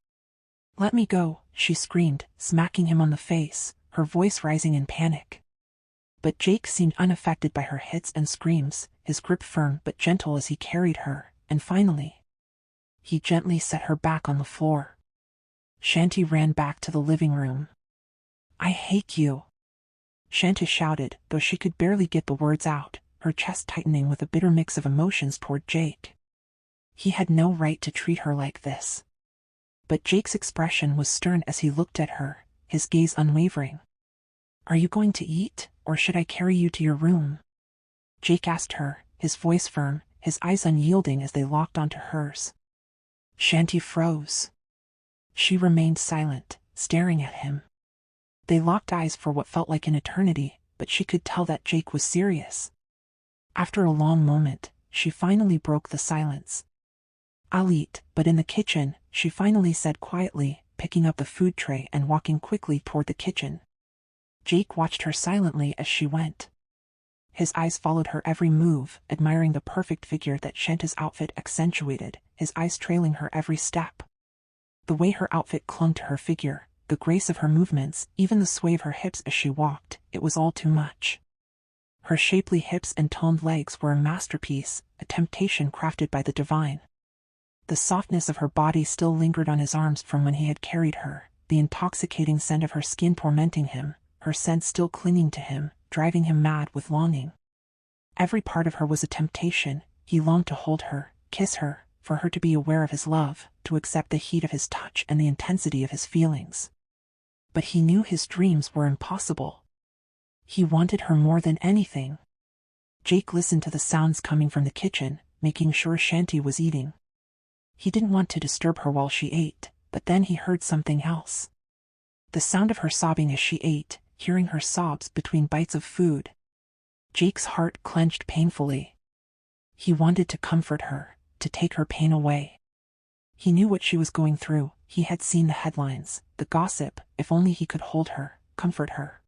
Let me go, she screamed, smacking him on the face, her voice rising in panic. But Jake seemed unaffected by her hits and screams, his grip firm but gentle as he carried her, and finally, he gently set her back on the floor. Chanty ran back to the living room. I hate you! Chanty shouted, though she could barely get the words out, her chest tightening with a bitter mix of emotions toward Jake. He had no right to treat her like this. But Jake's expression was stern as he looked at her, his gaze unwavering. Are you going to eat, or should I carry you to your room? Jake asked her, his voice firm, his eyes unyielding as they locked onto hers. Chanty froze. She remained silent, staring at him. They locked eyes for what felt like an eternity, but she could tell that Jake was serious. After a long moment, she finally broke the silence. I'll eat, but in the kitchen, she finally said quietly, picking up the food tray and walking quickly toward the kitchen. Jake watched her silently as she went. His eyes followed her every move, admiring the perfect figure that Chanty's outfit accentuated, his eyes trailing her every step. The way her outfit clung to her figure, the grace of her movements, even the sway of her hips as she walked, it was all too much. Her shapely hips and toned legs were a masterpiece, a temptation crafted by the divine. The softness of her body still lingered on his arms from when he had carried her, the intoxicating scent of her skin tormenting him, her scent still clinging to him, driving him mad with longing. Every part of her was a temptation. He longed to hold her, kiss her, for her to be aware of his love, to accept the heat of his touch and the intensity of his feelings. But he knew his dreams were impossible. He wanted her more than anything. Jake listened to the sounds coming from the kitchen, making sure Chanty was eating. He didn't want to disturb her while she ate, but then he heard something else. The sound of her sobbing as she ate, hearing her sobs between bites of food. Jake's heart clenched painfully. He wanted to comfort her, to take her pain away. He knew what she was going through. He had seen the headlines, the gossip. If only he could hold her, comfort her.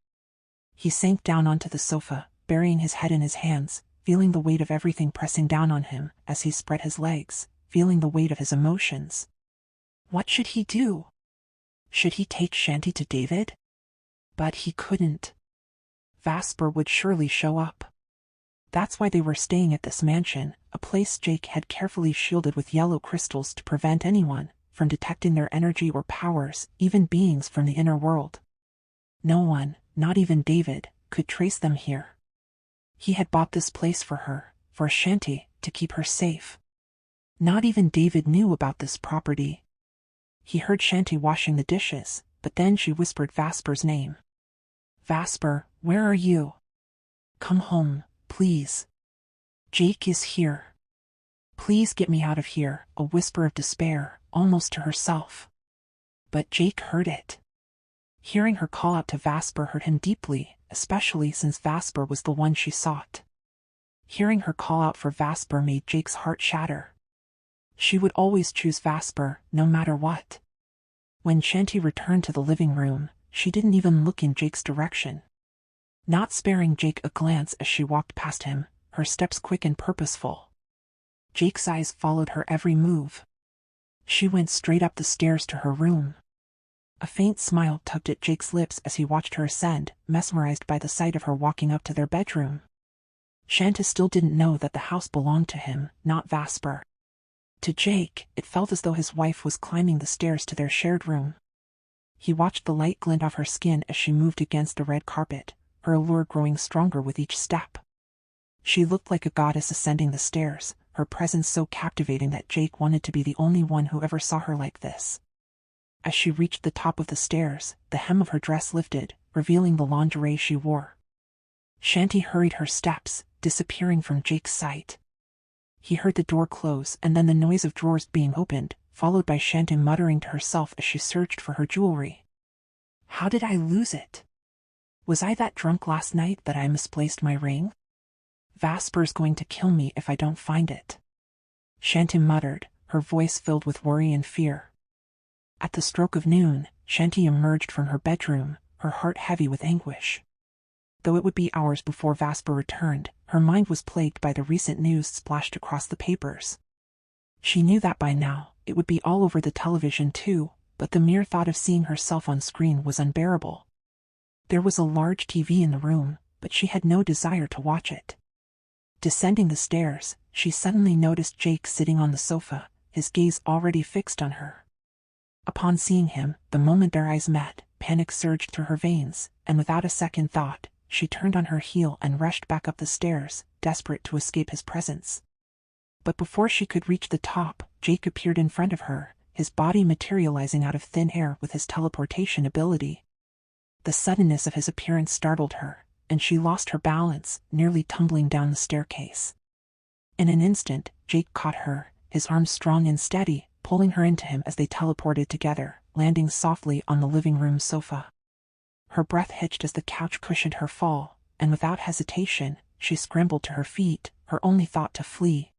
He sank down onto the sofa, burying his head in his hands, feeling the weight of everything pressing down on him as he spread his legs, feeling the weight of his emotions. What should he do? Should he take Chanty to David? But he couldn't. Vasper would surely show up. That's why they were staying at this mansion, a place Jake had carefully shielded with yellow crystals to prevent anyone from detecting their energy or powers, even beings from the inner world. No one, not even David, could trace them here. He had bought this place for her, for Chanty, to keep her safe. Not even David knew about this property. He heard Chanty washing the dishes, but then she whispered Vasper's name. Vasper, where are you? Come home, please. Jake is here. Please get me out of here, a whisper of despair, almost to herself. But Jake heard it. Hearing her call out to Vasper hurt him deeply, especially since Vasper was the one she sought. Hearing her call out for Vasper made Jake's heart shatter. She would always choose Vasper, no matter what. When Chanty returned to the living room, she didn't even look in Jake's direction. Not sparing Jake a glance as she walked past him, her steps quick and purposeful. Jake's eyes followed her every move. She went straight up the stairs to her room. A faint smile tugged at Jake's lips as he watched her ascend, mesmerized by the sight of her walking up to their bedroom. Chanty still didn't know that the house belonged to him, not Vasper. To Jake, it felt as though his wife was climbing the stairs to their shared room. He watched the light glint off her skin as she moved against the red carpet, her allure growing stronger with each step. She looked like a goddess ascending the stairs, her presence so captivating that Jake wanted to be the only one who ever saw her like this. As she reached the top of the stairs, the hem of her dress lifted, revealing the lingerie she wore. Chanty hurried her steps, disappearing from Jake's sight. He heard the door close and then the noise of drawers being opened, followed by Chanty muttering to herself as she searched for her jewelry. How did I lose it? Was I that drunk last night that I misplaced my ring? Vasper's going to kill me if I don't find it. Chanty muttered, her voice filled with worry and fear. At the stroke of noon, Chanty emerged from her bedroom, her heart heavy with anguish. Though it would be hours before Vasper returned, her mind was plagued by the recent news splashed across the papers. She knew that by now, it would be all over the television too, but the mere thought of seeing herself on screen was unbearable. There was a large TV in the room, but she had no desire to watch it. Descending the stairs, she suddenly noticed Jake sitting on the sofa, his gaze already fixed on her. Upon seeing him, the moment their eyes met, panic surged through her veins, and without a second thought, she turned on her heel and rushed back up the stairs, desperate to escape his presence. But before she could reach the top, Jake appeared in front of her, his body materializing out of thin air with his teleportation ability. The suddenness of his appearance startled her, and she lost her balance, nearly tumbling down the staircase. In an instant, Jake caught her, his arms strong and steady, pulling her into him as they teleported together, landing softly on the living room sofa. Her breath hitched as the couch cushioned her fall, and without hesitation, she scrambled to her feet, her only thought to flee.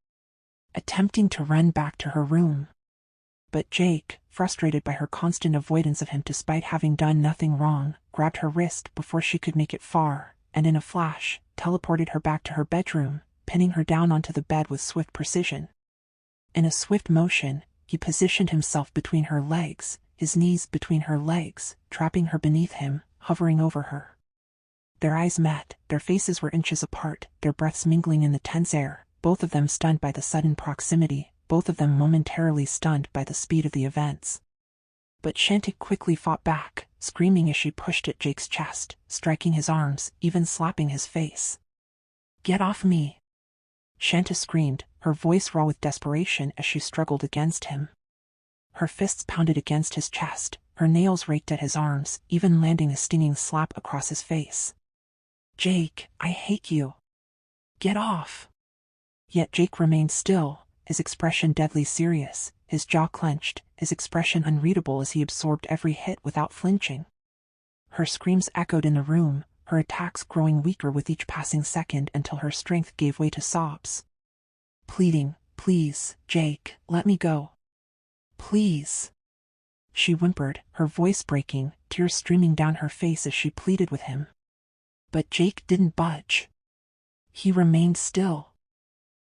Attempting to run back to her room. But Jake, frustrated by her constant avoidance of him despite having done nothing wrong, grabbed her wrist before she could make it far, and in a flash, teleported her back to her bedroom, pinning her down onto the bed with swift precision. In a swift motion, he positioned himself between her legs, his knees between her legs, trapping her beneath him, hovering over her. Their eyes met, their faces were inches apart, their breaths mingling in the tense air, both of them stunned by the sudden proximity, both of them momentarily stunned by the speed of the events. But Chanty quickly fought back, screaming as she pushed at Jake's chest, striking his arms, even slapping his face. "Get off me!" Chanty screamed, her voice raw with desperation as she struggled against him. Her fists pounded against his chest, her nails raked at his arms, even landing a stinging slap across his face. "Jake, I hate you. Get off!" Yet Jake remained still, his expression deadly serious, his jaw clenched, his expression unreadable as he absorbed every hit without flinching. Her screams echoed in the room, her attacks growing weaker with each passing second until her strength gave way to sobs. Pleading, "Please, Jake, let me go. Please." She whimpered, her voice breaking, tears streaming down her face as she pleaded with him. But Jake didn't budge. He remained still.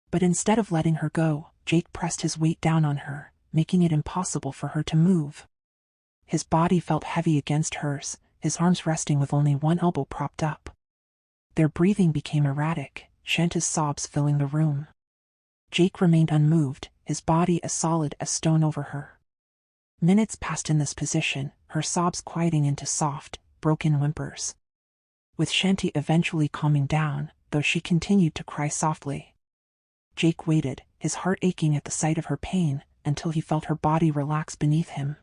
But instead of letting her go, Jake pressed his weight down on her, making it impossible for her to move. His body felt heavy against hers, his arms resting with only one elbow propped up. Their breathing became erratic, Chanty's sobs filling the room. Jake remained unmoved, his body as solid as stone over her. Minutes passed in this position, her sobs quieting into soft, broken whimpers. With Chanty eventually calming down, though she continued to cry softly. Jake waited, his heart aching at the sight of her pain, until he felt her body relax beneath him.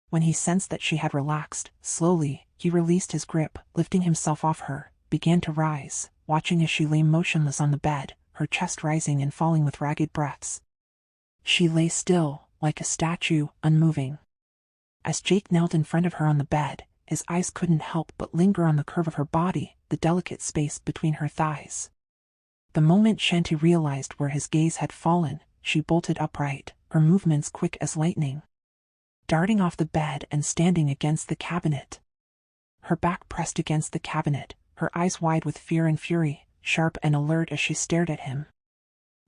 When he sensed that she had relaxed, slowly, he released his grip, lifting himself off her, began to rise, watching as she lay motionless on the bed, her chest rising and falling with ragged breaths. She lay still, like a statue, unmoving. As Jake knelt in front of her on the bed, his eyes couldn't help but linger on the curve of her body, the delicate space between her thighs. The moment Chanty realized where his gaze had fallen, she bolted upright, her movements quick as lightning. Darting off the bed and standing against the cabinet. Her back pressed against the cabinet, her eyes wide with fear and fury, sharp and alert as she stared at him.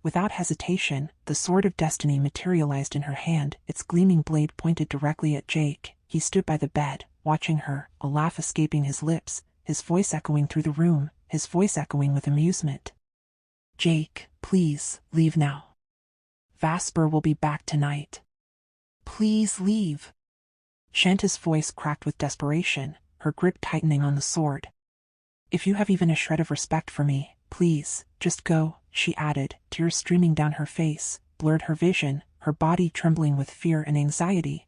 Without hesitation, the sword of destiny materialized in her hand, its gleaming blade pointed directly at Jake. He stood by the bed, watching her, a laugh escaping his lips, his voice echoing through the room, his voice echoing with amusement. "Jake, please, leave now. Vasper will be back tonight. Please leave." Chanty's voice cracked with desperation, her grip tightening on the sword. "If you have even a shred of respect for me, please, just go," she added, tears streaming down her face, blurred her vision, her body trembling with fear and anxiety.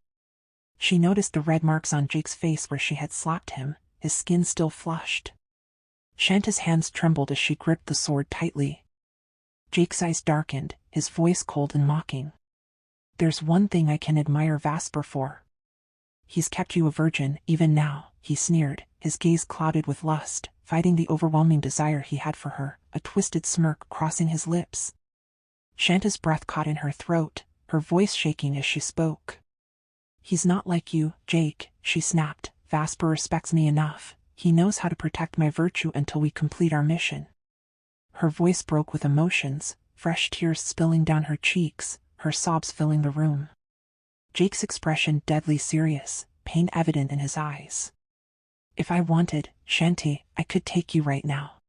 She noticed the red marks on Jake's face where she had slapped him, his skin still flushed. Chanty's hands trembled as she gripped the sword tightly. Jake's eyes darkened, his voice cold and mocking. "There's one thing I can admire Vasper for. He's kept you a virgin, even now," he sneered, his gaze clouded with lust, fighting the overwhelming desire he had for her, a twisted smirk crossing his lips. Chanty's breath caught in her throat, her voice shaking as she spoke. "He's not like you, Jake," she snapped. "Vasper respects me enough. He knows how to protect my virtue until we complete our mission." Her voice broke with emotions, fresh tears spilling down her cheeks, her sobs filling the room. Jake's expression deadly serious, pain evident in his eyes. "If I wanted, Chanty, I could take you right now.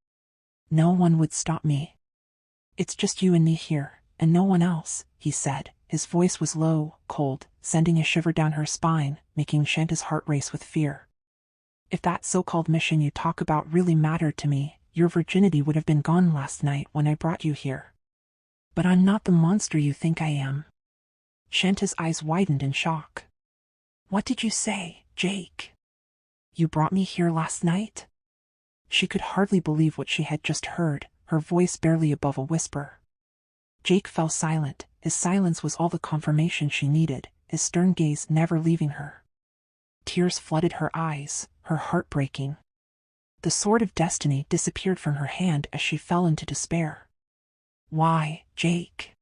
No one would stop me. It's just you and me here, and no one else," he said. His voice was low, cold, sending a shiver down her spine, making Chanty's heart race with fear. "If that so-called mission you talk about really mattered to me, your virginity would have been gone last night when I brought you here. But I'm not the monster you think I am." Chanty's eyes widened in shock. "What did you say, Jake? You brought me here last night?" She could hardly believe what she had just heard, her voice barely above a whisper. Jake fell silent, his silence was all the confirmation she needed, his stern gaze never leaving her. Tears flooded her eyes, her heart breaking. The sword of destiny disappeared from her hand as she fell into despair. "Why, Jake?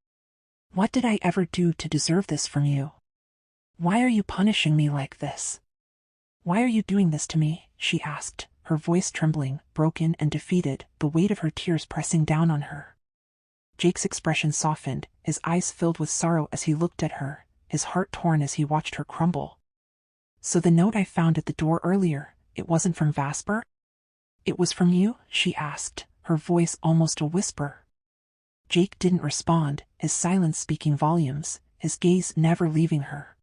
What did I ever do to deserve this from you? Why are you punishing me like this? Why are you doing this to me?" she asked, her voice trembling, broken and defeated, the weight of her tears pressing down on her. Jake's expression softened, his eyes filled with sorrow as he looked at her, his heart torn as he watched her crumble. So the note I found at the door earlier, it wasn't from Vasper? It was from you? She asked, her voice almost a whisper. Jake didn't respond, his silence speaking volumes, his gaze never leaving her.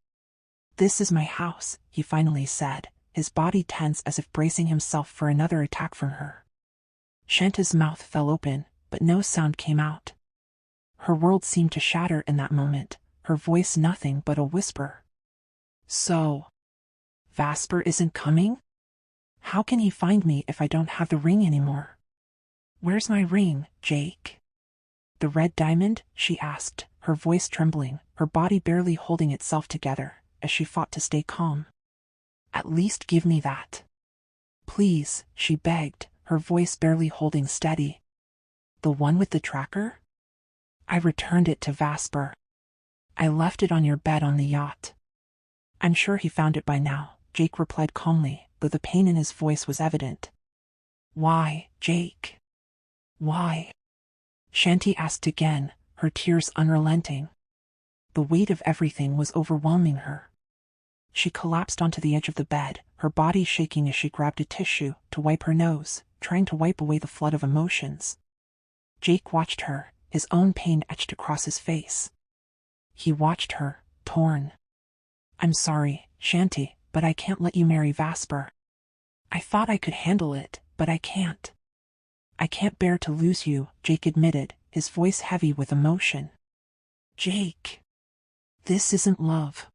This is my house, he finally said, his body tense as if bracing himself for another attack from her. Chanty's mouth fell open, but no sound came out. Her world seemed to shatter in that moment, her voice nothing but a whisper. So, Vasper isn't coming? How can he find me if I don't have the ring anymore? Where's my ring, Jake? The red diamond? She asked, her voice trembling, her body barely holding itself together, as she fought to stay calm. At least give me that. Please, she begged, her voice barely holding steady. The one with the tracker? I returned it to Vasper. I left it on your bed on the yacht. I'm sure he found it by now, Jake replied calmly, though the pain in his voice was evident. Why, Jake? Why? Chanty asked again, her tears unrelenting. The weight of everything was overwhelming her. She collapsed onto the edge of the bed, her body shaking as she grabbed a tissue to wipe her nose, trying to wipe away the flood of emotions. Jake watched her, his own pain etched across his face. He watched her, torn. I'm sorry, Chanty, but I can't let you marry Vasper. I thought I could handle it, but I can't. I can't bear to lose you, Jake admitted, his voice heavy with emotion. Jake. This isn't love.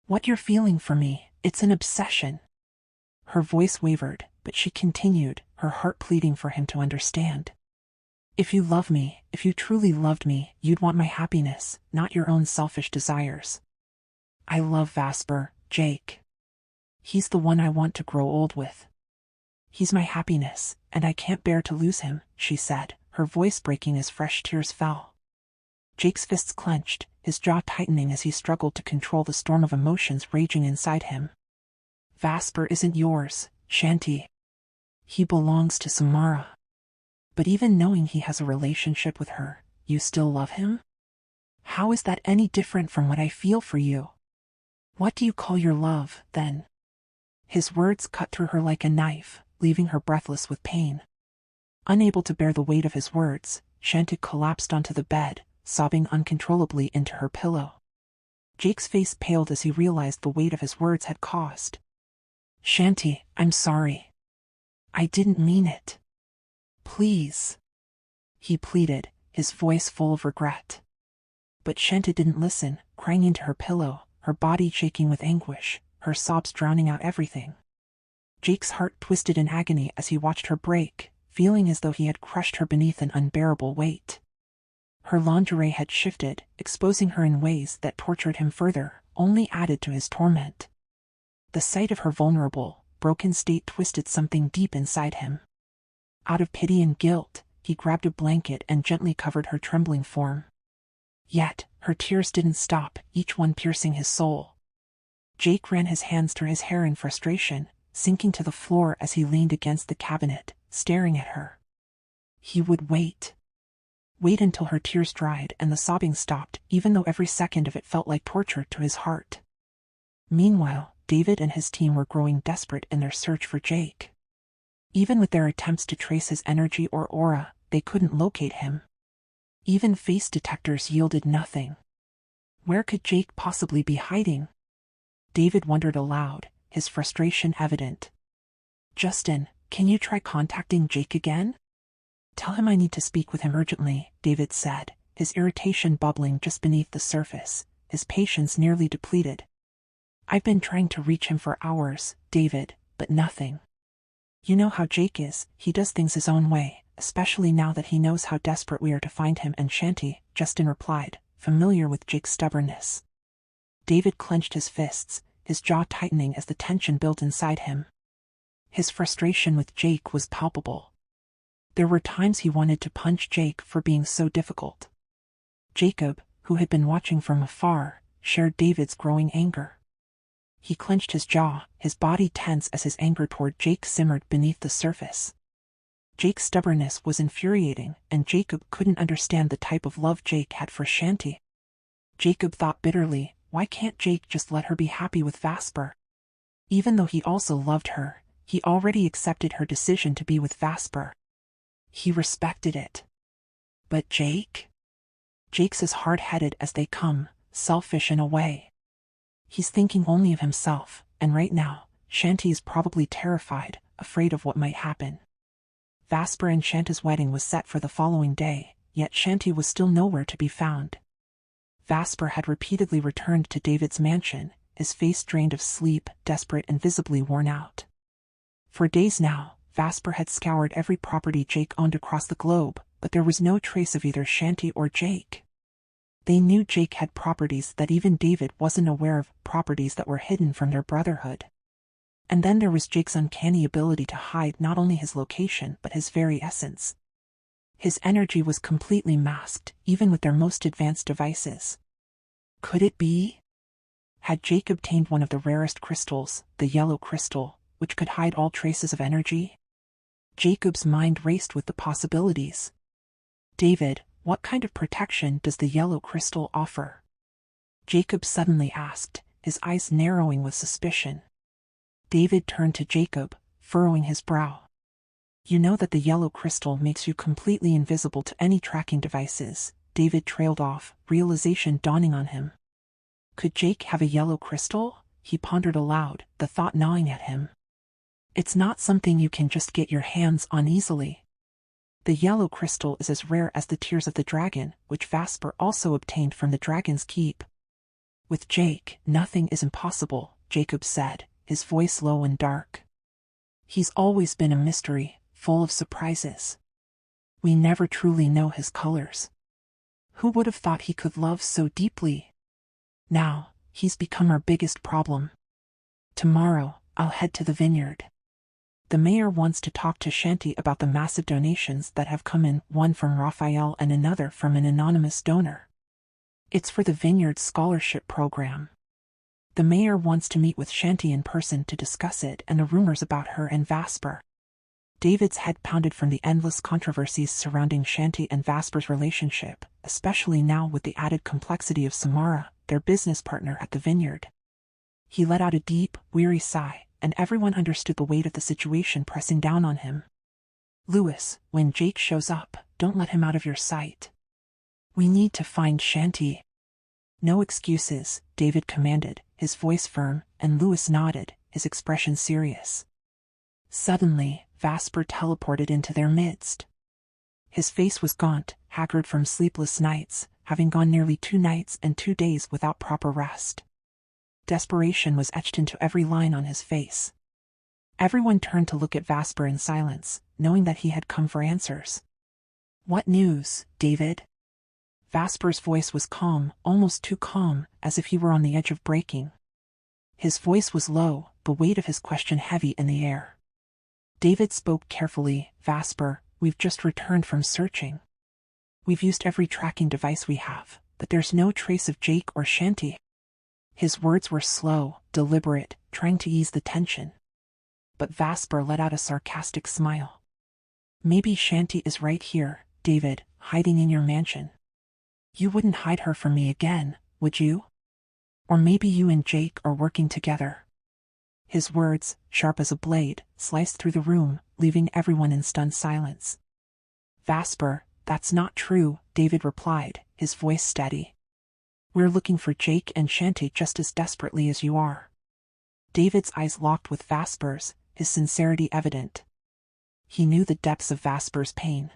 What you're feeling for me, it's an obsession. Her voice wavered, but she continued, her heart pleading for him to understand. If you love me, if you truly loved me, you'd want my happiness, not your own selfish desires. I love Vasper, Jake. He's the one I want to grow old with. He's my happiness, and I can't bear to lose him, she said, her voice breaking as fresh tears fell. Jake's fists clenched, his jaw tightening as he struggled to control the storm of emotions raging inside him. Vasper isn't yours, Chanty. He belongs to Samara. But even knowing he has a relationship with her, you still love him? How is that any different from what I feel for you? What do you call your love, then? His words cut through her like a knife, leaving her breathless with pain. Unable to bear the weight of his words, Chanty collapsed onto the bed, sobbing uncontrollably into her pillow. Jake's face paled as he realized the weight of his words had caused. Chanty, I'm sorry. I didn't mean it. Please. He pleaded, his voice full of regret. But Chanty didn't listen, crying into her pillow, her body shaking with anguish, her sobs drowning out everything. Jake's heart twisted in agony as he watched her break, feeling as though he had crushed her beneath an unbearable weight. Her lingerie had shifted, exposing her in ways that tortured him further, only added to his torment. The sight of her vulnerable, broken state twisted something deep inside him. Out of pity and guilt, he grabbed a blanket and gently covered her trembling form. Yet, her tears didn't stop, each one piercing his soul. Jake ran his hands through his hair in frustration, sinking to the floor as he leaned against the cabinet, staring at her. He would wait. Wait until her tears dried and the sobbing stopped, even though every second of it felt like torture to his heart. Meanwhile, David and his team were growing desperate in their search for Jake. Even with their attempts to trace his energy or aura, they couldn't locate him. Even face detectors yielded nothing. Where could Jake possibly be hiding? David wondered aloud, his frustration evident. Justin, can you try contacting Jake again? Tell him I need to speak with him urgently, David said, his irritation bubbling just beneath the surface, his patience nearly depleted. I've been trying to reach him for hours, David, but nothing. You know how Jake is, he does things his own way, especially now that he knows how desperate we are to find him and Chanty, Justin replied, familiar with Jake's stubbornness. David clenched his fists, his jaw tightening as the tension built inside him. His frustration with Jake was palpable. There were times he wanted to punch Jake for being so difficult. Jacob, who had been watching from afar, shared David's growing anger. He clenched his jaw, his body tense as his anger toward Jake simmered beneath the surface. Jake's stubbornness was infuriating, and Jacob couldn't understand the type of love Jake had for Chanty. Jacob thought bitterly, why can't Jake just let her be happy with Vasper? Even though he also loved her, he already accepted her decision to be with Vasper. He respected it. But Jake? Jake's as hard-headed as they come, selfish in a way. He's thinking only of himself, and right now, Chanty is probably terrified, afraid of what might happen. Vasper and Chanty's wedding was set for the following day, yet Chanty was still nowhere to be found. Vasper had repeatedly returned to David's mansion, his face drained of sleep, desperate and visibly worn out. For days now, Vasper had scoured every property Jake owned across the globe, but there was no trace of either Chanty or Jake. They knew Jake had properties that even David wasn't aware of, properties that were hidden from their brotherhood. And then there was Jake's uncanny ability to hide not only his location but his very essence. His energy was completely masked, even with their most advanced devices. Could it be? Had Jake obtained one of the rarest crystals, the yellow crystal, which could hide all traces of energy? Jacob's mind raced with the possibilities. David, what kind of protection does the yellow crystal offer? Jacob suddenly asked, his eyes narrowing with suspicion. David turned to Jacob, furrowing his brow. You know that the yellow crystal makes you completely invisible to any tracking devices. David trailed off, realization dawning on him. Could Jake have a yellow crystal? He pondered aloud, the thought gnawing at him. It's not something you can just get your hands on easily. The yellow crystal is as rare as the tears of the dragon, which Vasper also obtained from the dragon's keep. With Jake, nothing is impossible, Jacob said, his voice low and dark. He's always been a mystery, full of surprises. We never truly know his colors. Who would have thought he could love so deeply? Now, he's become our biggest problem. Tomorrow, I'll head to the vineyard. The mayor wants to talk to Chanty about the massive donations that have come in, one from Raphael and another from an anonymous donor. It's for the vineyard scholarship program. The mayor wants to meet with Chanty in person to discuss it and the rumors about her and Vasper. David's head pounded from the endless controversies surrounding Chanty and Vasper's relationship, especially now with the added complexity of Samara, their business partner at the vineyard. He let out a deep, weary sigh, and everyone understood the weight of the situation pressing down on him. Louis, when Jake shows up, don't let him out of your sight. We need to find Chanty. No excuses, David commanded, his voice firm, and Louis nodded, his expression serious. Suddenly, Vasper teleported into their midst. His face was gaunt, haggard from sleepless nights, having gone nearly 2 nights and 2 days without proper rest. Desperation was etched into every line on his face. Everyone turned to look at Vasper in silence, knowing that he had come for answers. What news, David? Vasper's voice was calm, almost too calm, as if he were on the edge of breaking. His voice was low, the weight of his question heavy in the air. David spoke carefully. Vasper, we've just returned from searching. We've used every tracking device we have, but there's no trace of Jake or Chanty. His words were slow, deliberate, trying to ease the tension. But Vasper let out a sarcastic smile. Maybe Chanty is right here, David, hiding in your mansion. You wouldn't hide her from me again, would you? Or maybe you and Jake are working together. His words, sharp as a blade, sliced through the room, leaving everyone in stunned silence. Vasper, that's not true, David replied, his voice steady. We're looking for Jake and Chanty just as desperately as you are. David's eyes locked with Vasper's, his sincerity evident. He knew the depths of Vasper's pain.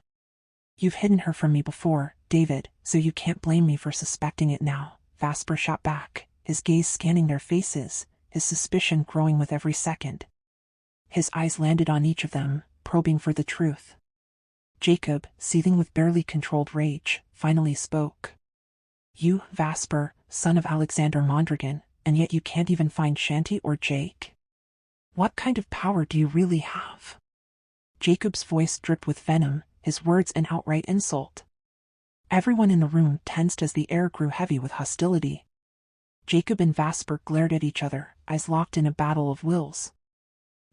You've hidden her from me before, David, so you can't blame me for suspecting it now, Vasper shot back, his gaze scanning their faces, his suspicion growing with every second. His eyes landed on each of them, probing for the truth. Jacob, seething with barely controlled rage, finally spoke. You, Vasper, son of Alexander Mondragon, and yet you can't even find Chanty or Jake? What kind of power do you really have? Jacob's voice dripped with venom, his words an outright insult. Everyone in the room tensed as the air grew heavy with hostility. Jacob and Vasper glared at each other, eyes locked in a battle of wills.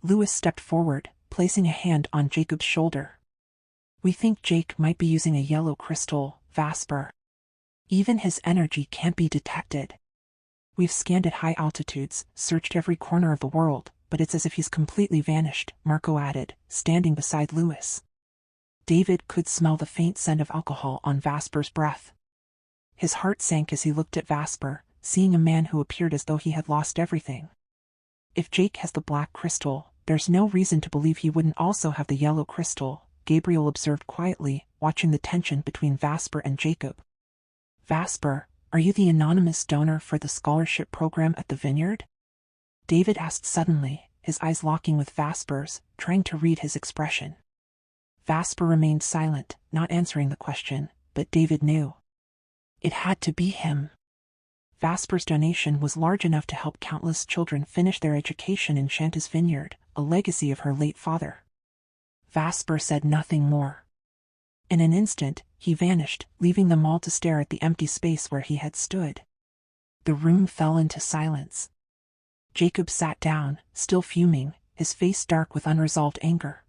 Louis stepped forward, placing a hand on Jacob's shoulder. We think Jake might be using a yellow crystal, Vasper. Even his energy can't be detected. We've scanned at high altitudes, searched every corner of the world, but it's as if he's completely vanished, Marco added, standing beside Louis. David could smell the faint scent of alcohol on Vasper's breath. His heart sank as he looked at Vasper, seeing a man who appeared as though he had lost everything. If Jake has the black crystal, there's no reason to believe he wouldn't also have the yellow crystal, Gabriel observed quietly, watching the tension between Vasper and Jacob. Vasper, are you the anonymous donor for the scholarship program at the vineyard? David asked suddenly, his eyes locking with Vasper's, trying to read his expression. Vasper remained silent, not answering the question, but David knew. It had to be him. Vasper's donation was large enough to help countless children finish their education in Chanty's vineyard, a legacy of her late father. Vasper said nothing more. In an instant, he vanished, leaving them all to stare at the empty space where he had stood. The room fell into silence. Jacob sat down, still fuming, his face dark with unresolved anger.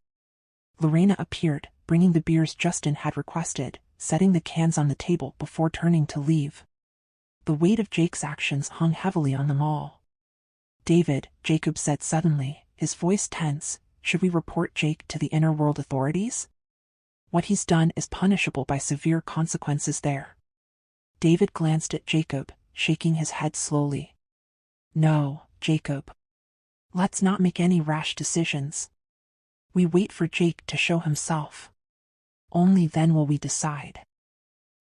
Lorena appeared, bringing the beers Justin had requested, setting the cans on the table before turning to leave. The weight of Jake's actions hung heavily on them all. David, Jacob said suddenly, his voice tense, should we report Jake to the inner world authorities? What he's done is punishable by severe consequences there. David glanced at Jacob, shaking his head slowly. No, Jacob. Let's not make any rash decisions. We wait for Jake to show himself. Only then will we decide.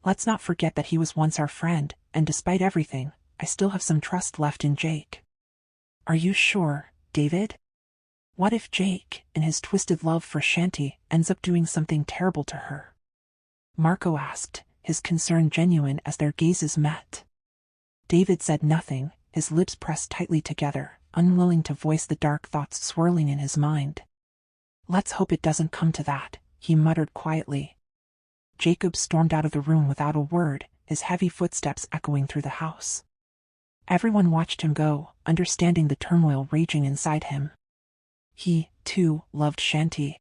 Let's not forget that he was once our friend, and despite everything, I still have some trust left in Jake. Are you sure, David? What if Jake, in his twisted love for Chanty, ends up doing something terrible to her? Marco asked, his concern genuine as their gazes met. David said nothing, his lips pressed tightly together, unwilling to voice the dark thoughts swirling in his mind. Let's hope it doesn't come to that, he muttered quietly. Jacob stormed out of the room without a word, his heavy footsteps echoing through the house. Everyone watched him go, understanding the turmoil raging inside him. He, too, loved Chanty.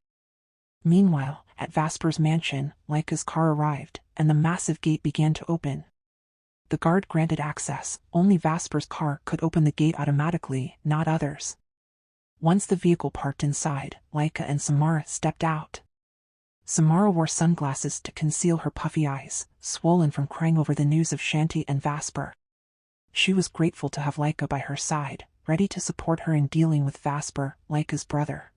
Meanwhile, at Vasper's mansion, Laika's car arrived, and the massive gate began to open. The guard granted access, only Vasper's car could open the gate automatically, not others. Once the vehicle parked inside, Laika and Samara stepped out. Samara wore sunglasses to conceal her puffy eyes, swollen from crying over the news of Chanty and Vasper. She was grateful to have Laika by her side, ready to support her in dealing with Vasper, Laika's brother.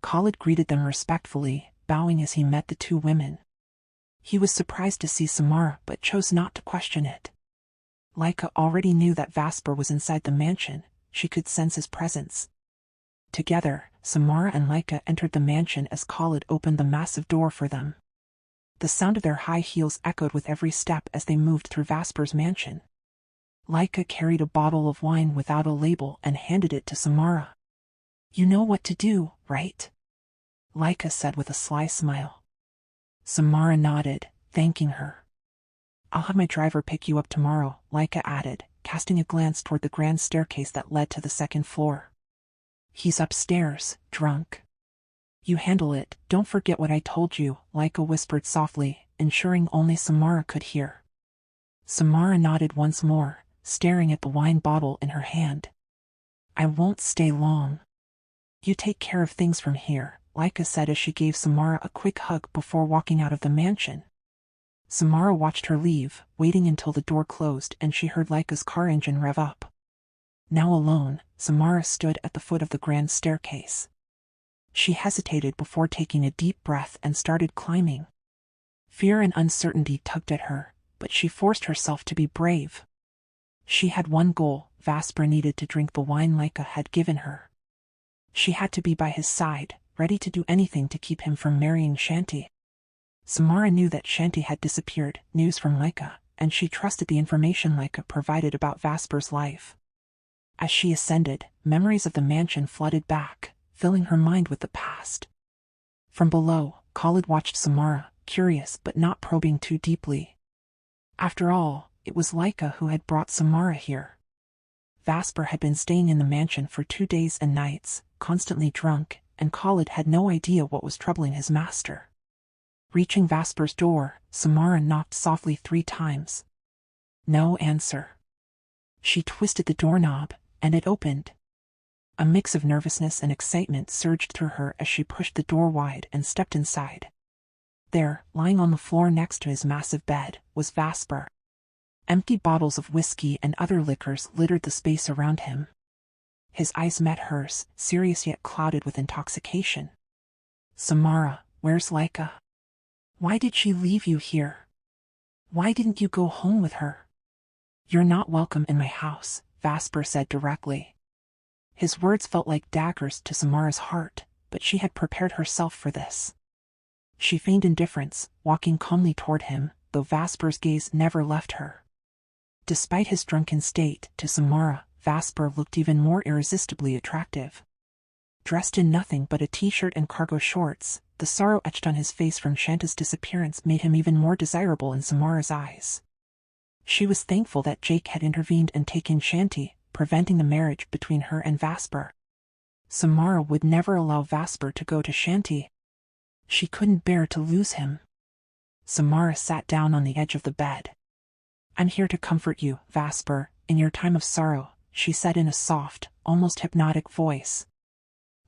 Khalid greeted them respectfully, bowing as he met the two women. He was surprised to see Samara but chose not to question it. Laika already knew that Vasper was inside the mansion, she could sense his presence. Together, Samara and Laika entered the mansion as Khalid opened the massive door for them. The sound of their high heels echoed with every step as they moved through Vasper's mansion. Laika carried a bottle of wine without a label and handed it to Samara. You know what to do, right? Laika said with a sly smile. Samara nodded, thanking her. I'll have my driver pick you up tomorrow, Laika added, casting a glance toward the grand staircase that led to the second floor. He's upstairs, drunk. You handle it, don't forget what I told you, Laika whispered softly, ensuring only Samara could hear. Samara nodded once more, staring at the wine bottle in her hand. I won't stay long. You take care of things from here, Laika said as she gave Samara a quick hug before walking out of the mansion. Samara watched her leave, waiting until the door closed and she heard Laika's car engine rev up. Now alone, Samara stood at the foot of the grand staircase. She hesitated before taking a deep breath and started climbing. Fear and uncertainty tugged at her, but she forced herself to be brave. She had one goal: Vasper needed to drink the wine Laika had given her. She had to be by his side, ready to do anything to keep him from marrying Chanty. Samara knew that Chanty had disappeared, news from Laika, and she trusted the information Laika provided about Vasper's life. As she ascended, memories of the mansion flooded back, filling her mind with the past. From below, Khalid watched Samara, curious but not probing too deeply. After all, it was Laika who had brought Samara here. Vasper had been staying in the mansion for 2 days and nights, constantly drunk, and Khalid had no idea what was troubling his master. Reaching Vasper's door, Samara knocked softly 3 times. No answer. She twisted the doorknob, and it opened. A mix of nervousness and excitement surged through her as she pushed the door wide and stepped inside. There, lying on the floor next to his massive bed, was Vasper. Empty bottles of whiskey and other liquors littered the space around him. His eyes met hers, serious yet clouded with intoxication. "Samara, where's Laika? Why did she leave you here? Why didn't you go home with her?" "You're not welcome in my house," Vasper said directly. His words felt like daggers to Samara's heart, but she had prepared herself for this. She feigned indifference, walking calmly toward him, though Vasper's gaze never left her. Despite his drunken state, to Samara, Vasper looked even more irresistibly attractive. Dressed in nothing but a t-shirt and cargo shorts, the sorrow etched on his face from Chanty's disappearance made him even more desirable in Samara's eyes. She was thankful that Jake had intervened and taken Chanty, preventing the marriage between her and Vasper. Samara would never allow Vasper to go to Chanty. She couldn't bear to lose him. Samara sat down on the edge of the bed. "I'm here to comfort you, Vasper, in your time of sorrow," she said in a soft, almost hypnotic voice.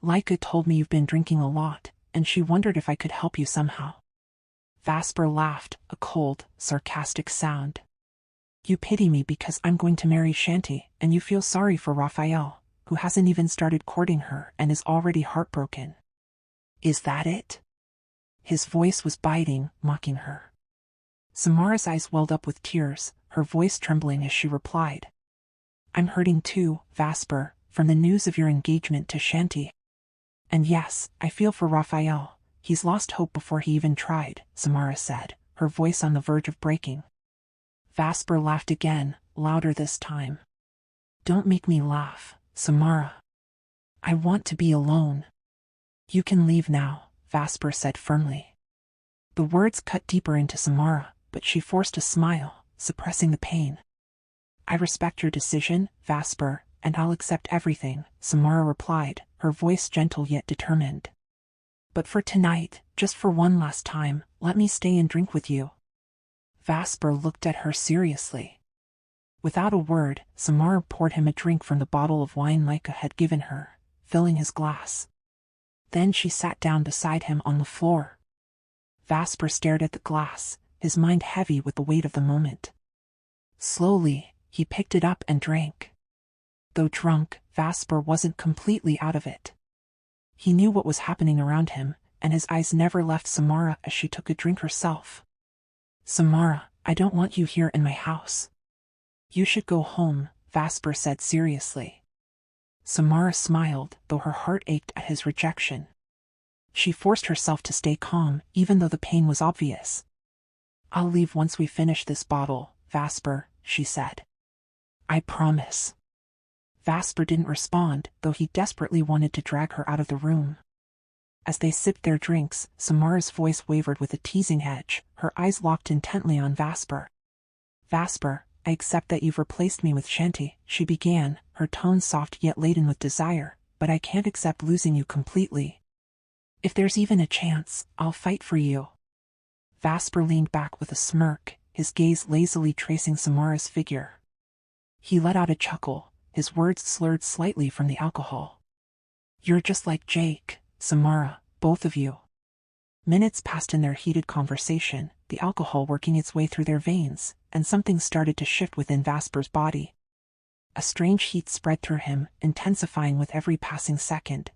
"Laika told me you've been drinking a lot, and she wondered if I could help you somehow." Vasper laughed, a cold, sarcastic sound. "You pity me because I'm going to marry Chanty, and you feel sorry for Raphael, who hasn't even started courting her and is already heartbroken. Is that it?" His voice was biting, mocking her. Samara's eyes welled up with tears, her voice trembling as she replied. "I'm hurting too, Vasper, from the news of your engagement to Chanty. And yes, I feel for Raphael. He's lost hope before he even tried," Samara said, her voice on the verge of breaking. Vasper laughed again, louder this time. "Don't make me laugh, Samara. I want to be alone." "You can leave now," Vasper said firmly. The words cut deeper into Samara, but she forced a smile, suppressing the pain. "I respect your decision, Vasper, and I'll accept everything," Samara replied, her voice gentle yet determined. "But for tonight, just for one last time, let me stay and drink with you." Vasper looked at her seriously. Without a word, Samara poured him a drink from the bottle of wine Laika had given her, filling his glass. Then she sat down beside him on the floor. Vasper stared at the glass, his mind heavy with the weight of the moment. Slowly, he picked it up and drank. Though drunk, Vasper wasn't completely out of it. He knew what was happening around him, and his eyes never left Samara as she took a drink herself. "Samara, I don't want you here in my house. You should go home," Vasper said seriously. Samara smiled, though her heart ached at his rejection. She forced herself to stay calm, even though the pain was obvious. "I'll leave once we finish this bottle, Vasper," she said. "I promise." Vasper didn't respond, though he desperately wanted to drag her out of the room. As they sipped their drinks, Samara's voice wavered with a teasing edge, her eyes locked intently on Vasper. "Vasper, I accept that you've replaced me with Chanty," she began, her tone soft yet laden with desire, "but I can't accept losing you completely. If there's even a chance, I'll fight for you." Vasper leaned back with a smirk, his gaze lazily tracing Samara's figure. He let out a chuckle, his words slurred slightly from the alcohol. "You're just like Jake, Samara, both of you." Minutes passed in their heated conversation, the alcohol working its way through their veins, and something started to shift within Vasper's body. A strange heat spread through him, intensifying with every passing second.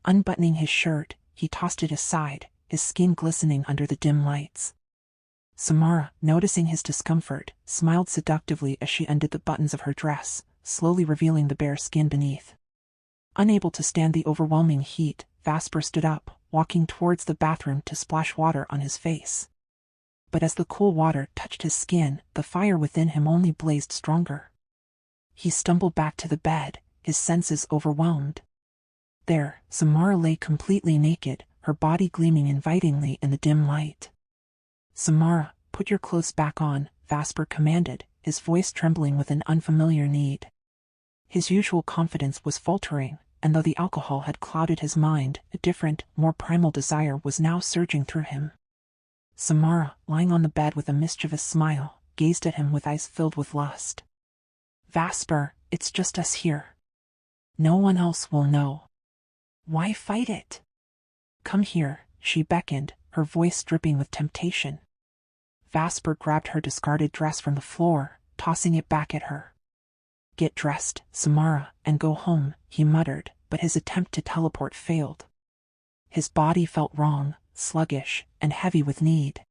Unbuttoning his shirt, he tossed it aside, his skin glistening under the dim lights. Samara, noticing his discomfort, smiled seductively as she undid the buttons of her dress, slowly revealing the bare skin beneath. Unable to stand the overwhelming heat, Vasper stood up, walking towards the bathroom to splash water on his face. But as the cool water touched his skin, the fire within him only blazed stronger. He stumbled back to the bed, his senses overwhelmed. There, Samara lay completely naked, her body gleaming invitingly in the dim light. "Samara, put your clothes back on," Vasper commanded, his voice trembling with an unfamiliar need. His usual confidence was faltering, and though the alcohol had clouded his mind, a different, more primal desire was now surging through him. Samara, lying on the bed with a mischievous smile, gazed at him with eyes filled with lust. Vasper, it's just us here. No one else will know. Why fight it? Come here, she beckoned, her voice dripping with temptation. Vasper grabbed her discarded dress from the floor, tossing it back at her. Get dressed, Samara, and go home, he muttered, but his attempt to teleport failed. His body felt wrong, sluggish, and heavy with need.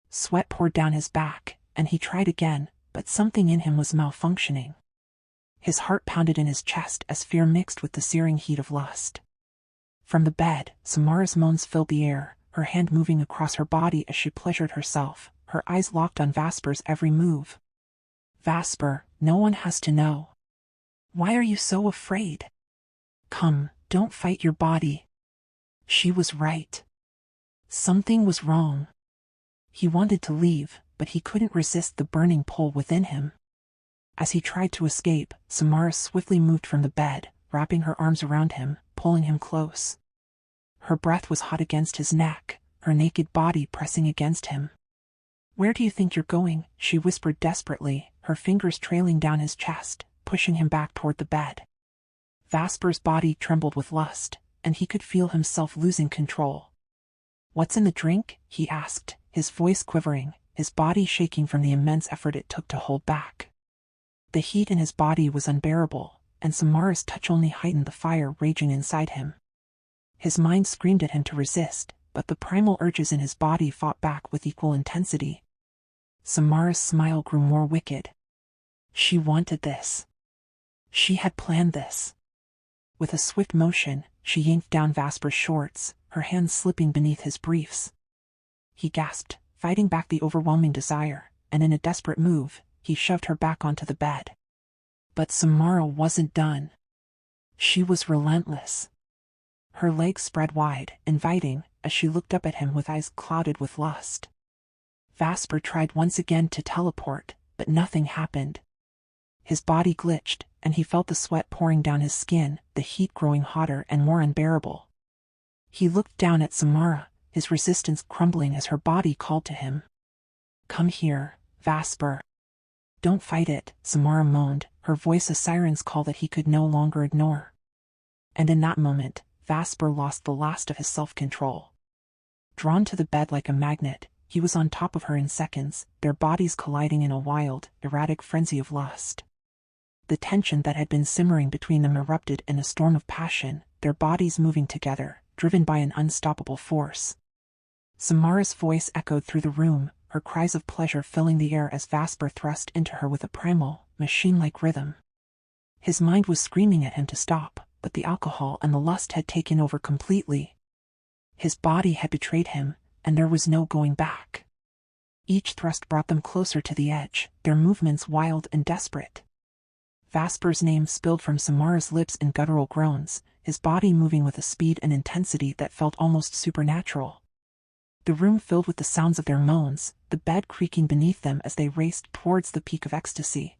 Sweat poured down his back, and he tried again, but something in him was malfunctioning. His heart pounded in his chest as fear mixed with the searing heat of lust. From the bed, Samara's moans filled the air, her hand moving across her body as she pleasured herself, her eyes locked on Vasper's every move. Vasper, no one has to know. Why are you so afraid? Come, don't fight your body. She was right. Something was wrong. He wanted to leave, but he couldn't resist the burning pull within him. As he tried to escape, Samara swiftly moved from the bed, wrapping her arms around him, pulling him close. Her breath was hot against his neck, her naked body pressing against him. Where do you think you're going? She whispered desperately, her fingers trailing down his chest, pushing him back toward the bed. Vasper's body trembled with lust, and he could feel himself losing control. What's in the drink? He asked, his voice quivering, his body shaking from the immense effort it took to hold back. The heat in his body was unbearable, and Samara's touch only heightened the fire raging inside him. His mind screamed at him to resist, but the primal urges in his body fought back with equal intensity. Samara's smile grew more wicked. She wanted this. She had planned this. With a swift motion, she yanked down Vasper's shorts, her hands slipping beneath his briefs. He gasped, fighting back the overwhelming desire, and in a desperate move, he shoved her back onto the bed. But Samara wasn't done. She was relentless. Her legs spread wide, inviting, as she looked up at him with eyes clouded with lust. Vasper tried once again to teleport, but nothing happened. His body glitched, and he felt the sweat pouring down his skin, the heat growing hotter and more unbearable. He looked down at Samara, his resistance crumbling as her body called to him. Come here, Vasper. Don't fight it, Samara moaned, her voice a siren's call that he could no longer ignore. And in that moment, Vasper lost the last of his self-control. Drawn to the bed like a magnet, he was on top of her in seconds, their bodies colliding in a wild, erratic frenzy of lust. The tension that had been simmering between them erupted in a storm of passion, their bodies moving together, driven by an unstoppable force. Samara's voice echoed through the room, her cries of pleasure filling the air as Vasper thrust into her with a primal, machine-like rhythm. His mind was screaming at him to stop, but the alcohol and the lust had taken over completely. His body had betrayed him, and there was no going back. Each thrust brought them closer to the edge, their movements wild and desperate. Vasper's name spilled from Samara's lips in guttural groans, his body moving with a speed and intensity that felt almost supernatural. The room filled with the sounds of their moans, the bed creaking beneath them as they raced towards the peak of ecstasy.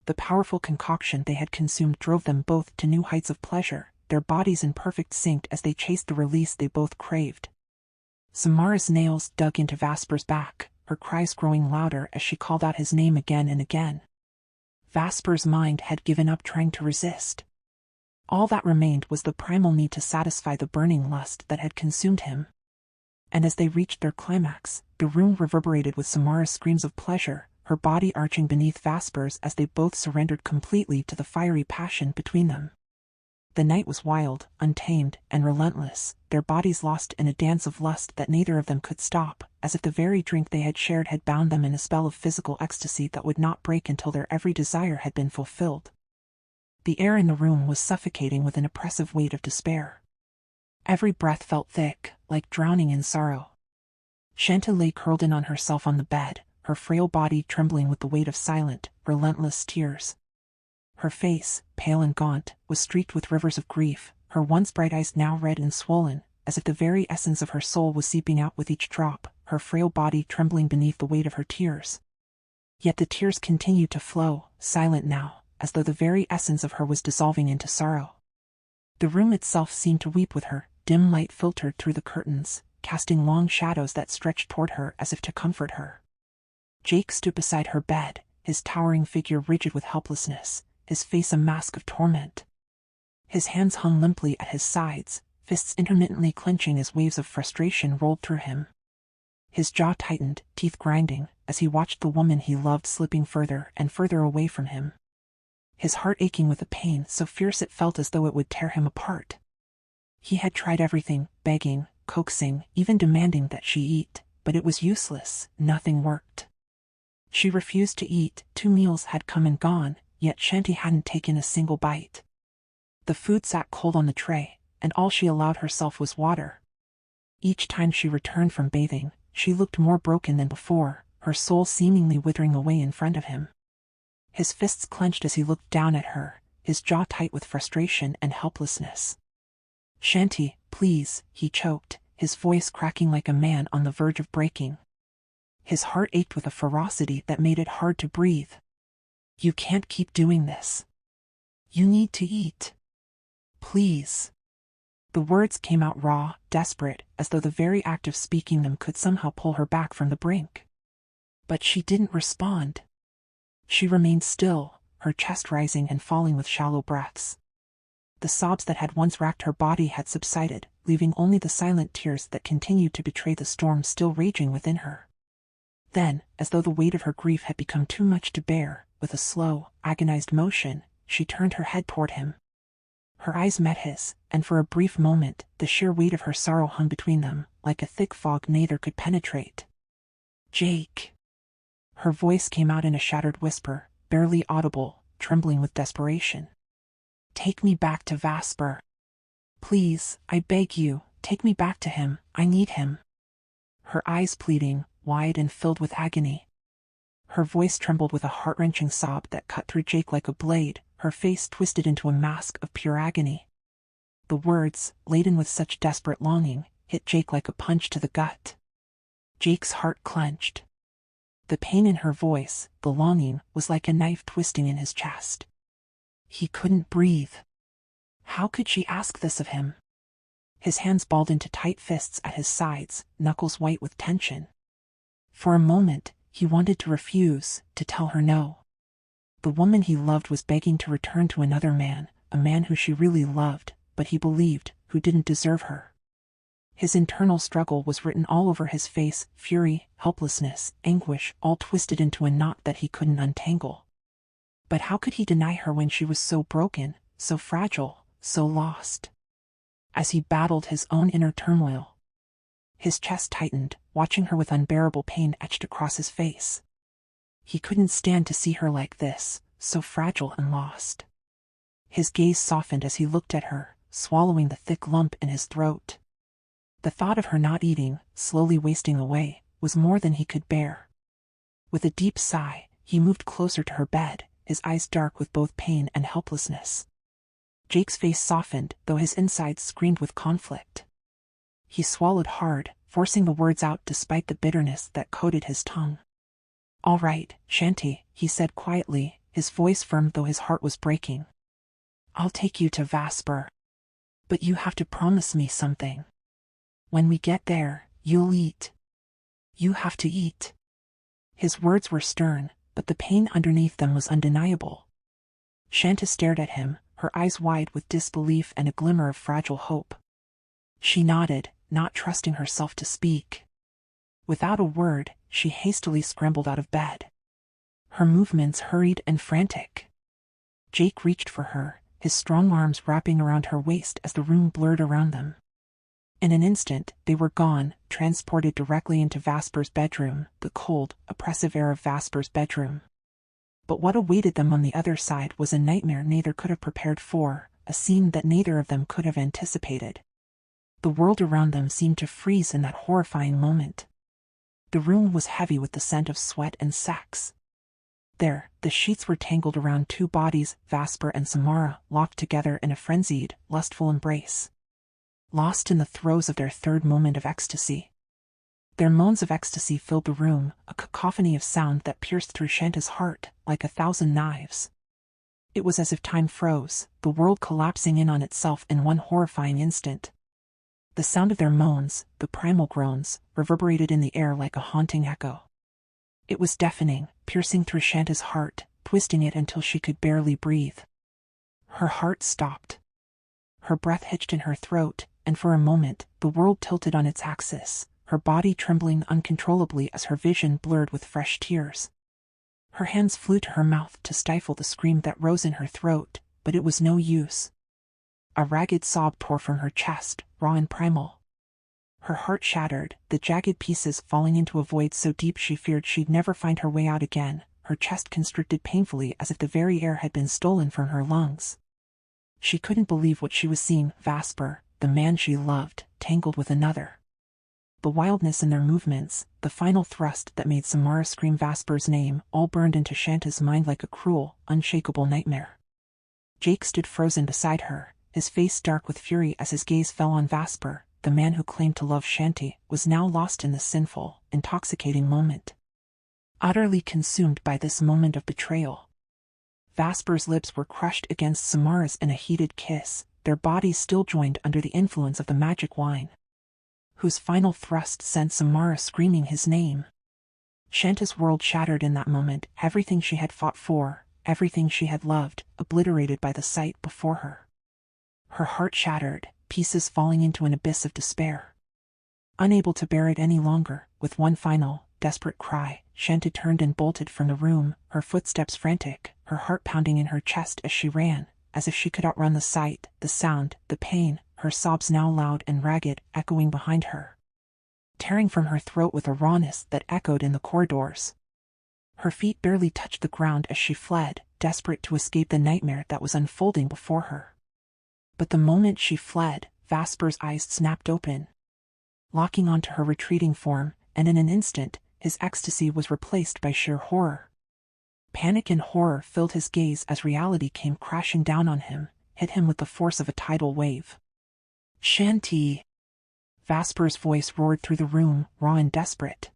The powerful concoction they had consumed drove them both to new heights of pleasure, their bodies in perfect sync as they chased the release they both craved. Samara's nails dug into Vasper's back, her cries growing louder as she called out his name again and again. Vasper's mind had given up trying to resist. All that remained was the primal need to satisfy the burning lust that had consumed him. And as they reached their climax, the room reverberated with Samara's screams of pleasure, her body arching beneath Vasper's as they both surrendered completely to the fiery passion between them. The night was wild, untamed, and relentless, their bodies lost in a dance of lust that neither of them could stop, as if the very drink they had shared had bound them in a spell of physical ecstasy that would not break until their every desire had been fulfilled. The air in the room was suffocating with an oppressive weight of despair. Every breath felt thick, like drowning in sorrow. Chanty lay curled in on herself on the bed, her frail body trembling with the weight of silent, relentless tears. Her face, pale and gaunt, was streaked with rivers of grief, her once bright eyes now red and swollen, as if the very essence of her soul was seeping out with each drop, her frail body trembling beneath the weight of her tears. Yet the tears continued to flow, silent now, as though the very essence of her was dissolving into sorrow. The room itself seemed to weep with her, dim light filtered through the curtains, casting long shadows that stretched toward her as if to comfort her. Jake stood beside her bed, his towering figure rigid with helplessness, his face a mask of torment. His hands hung limply at his sides, fists intermittently clenching as waves of frustration rolled through him. His jaw tightened, teeth grinding, as he watched the woman he loved slipping further and further away from him. His heart aching with a pain so fierce it felt as though it would tear him apart. He had tried everything, begging, coaxing, even demanding that she eat, but it was useless, nothing worked. She refused to eat, 2 meals had come and gone, yet Chanty hadn't taken a single bite. The food sat cold on the tray, and all she allowed herself was water. Each time she returned from bathing, she looked more broken than before, her soul seemingly withering away in front of him. His fists clenched as he looked down at her, his jaw tight with frustration and helplessness. "Chanty, please," he choked, his voice cracking like a man on the verge of breaking. His heart ached with a ferocity that made it hard to breathe. "You can't keep doing this. You need to eat. Please." The words came out raw, desperate, as though the very act of speaking them could somehow pull her back from the brink. But she didn't respond. She remained still, her chest rising and falling with shallow breaths. The sobs that had once racked her body had subsided, leaving only the silent tears that continued to betray the storm still raging within her. Then, as though the weight of her grief had become too much to bear, with a slow, agonized motion, she turned her head toward him. Her eyes met his, and for a brief moment, the sheer weight of her sorrow hung between them, like a thick fog neither could penetrate. "Jake." Her voice came out in a shattered whisper, barely audible, trembling with desperation. "Take me back to Vasper. Please, I beg you, take me back to him, I need him." Her eyes pleading, wide and filled with agony. Her voice trembled with a heart-wrenching sob that cut through Jake like a blade, her face twisted into a mask of pure agony. The words, laden with such desperate longing, hit Jake like a punch to the gut. Jake's heart clenched. The pain in her voice, the longing, was like a knife twisting in his chest. He couldn't breathe. How could she ask this of him? His hands balled into tight fists at his sides, knuckles white with tension. For a moment, he wanted to refuse, to tell her no. The woman he loved was begging to return to another man, a man who she really loved, but he believed, who didn't deserve her. His internal struggle was written all over his face, fury, helplessness, anguish, all twisted into a knot that he couldn't untangle. But how could he deny her when she was so broken, so fragile, so lost? As he battled his own inner turmoil, his chest tightened, watching her with unbearable pain etched across his face. He couldn't stand to see her like this, so fragile and lost. His gaze softened as he looked at her, swallowing the thick lump in his throat. The thought of her not eating, slowly wasting away, was more than he could bear. With a deep sigh, he moved closer to her bed, his eyes dark with both pain and helplessness. Jake's face softened, though his insides screamed with conflict. He swallowed hard, forcing the words out despite the bitterness that coated his tongue. "All right, Chanty," he said quietly, his voice firm though his heart was breaking. "I'll take you to Vasper. But you have to promise me something. When we get there, you'll eat. You have to eat." His words were stern, but the pain underneath them was undeniable. Chanty stared at him, her eyes wide with disbelief and a glimmer of fragile hope. She nodded, not trusting herself to speak. Without a word, she hastily scrambled out of bed. Her movements hurried and frantic. Jake reached for her, his strong arms wrapping around her waist as the room blurred around them. In an instant, they were gone, transported directly into Vasper's bedroom, the cold, oppressive air of Vasper's bedroom. But what awaited them on the other side was a nightmare neither could have prepared for, a scene that neither of them could have anticipated. The world around them seemed to freeze in that horrifying moment. The room was heavy with the scent of sweat and sex. There, the sheets were tangled around 2 bodies, Vasper and Samara, locked together in a frenzied, lustful embrace. Lost in the throes of their third moment of ecstasy. Their moans of ecstasy filled the room, a cacophony of sound that pierced through Shanta's heart, like 1,000 knives. It was as if time froze, the world collapsing in on itself in one horrifying instant. The sound of their moans, the primal groans, reverberated in the air like a haunting echo. It was deafening, piercing through Shanta's heart, twisting it until she could barely breathe. Her heart stopped. Her breath hitched in her throat, and for a moment, the world tilted on its axis, her body trembling uncontrollably as her vision blurred with fresh tears. Her hands flew to her mouth to stifle the scream that rose in her throat, but it was no use. A ragged sob tore from her chest, raw and primal. Her heart shattered, the jagged pieces falling into a void so deep she feared she'd never find her way out again, her chest constricted painfully as if the very air had been stolen from her lungs. She couldn't believe what she was seeing. Vasper, the man she loved, tangled with another. The wildness in their movements, the final thrust that made Samara scream Vasper's name, all burned into Shanta's mind like a cruel, unshakable nightmare. Jake stood frozen beside her, his face dark with fury as his gaze fell on Vasper. The man who claimed to love Chanty was now lost in the sinful, intoxicating moment. Utterly consumed by this moment of betrayal. Vasper's lips were crushed against Samara's in a heated kiss, their bodies still joined under the influence of the magic wine, whose final thrust sent Samara screaming his name. Shanta's world shattered in that moment, everything she had fought for, everything she had loved, obliterated by the sight before her. Her heart shattered, pieces falling into an abyss of despair. Unable to bear it any longer, with one final, desperate cry, Chanty turned and bolted from the room, her footsteps frantic, her heart pounding in her chest as she ran, as if she could outrun the sight, the sound, the pain, her sobs now loud and ragged, echoing behind her, tearing from her throat with a rawness that echoed in the corridors. Her feet barely touched the ground as she fled, desperate to escape the nightmare that was unfolding before her. But the moment she fled, Vasper's eyes snapped open, locking onto her retreating form, and in an instant, his ecstasy was replaced by sheer horror. Panic and horror filled his gaze as reality came crashing down on him, hit him with the force of a tidal wave. "Chanty!" Vasper's voice roared through the room, raw and desperate.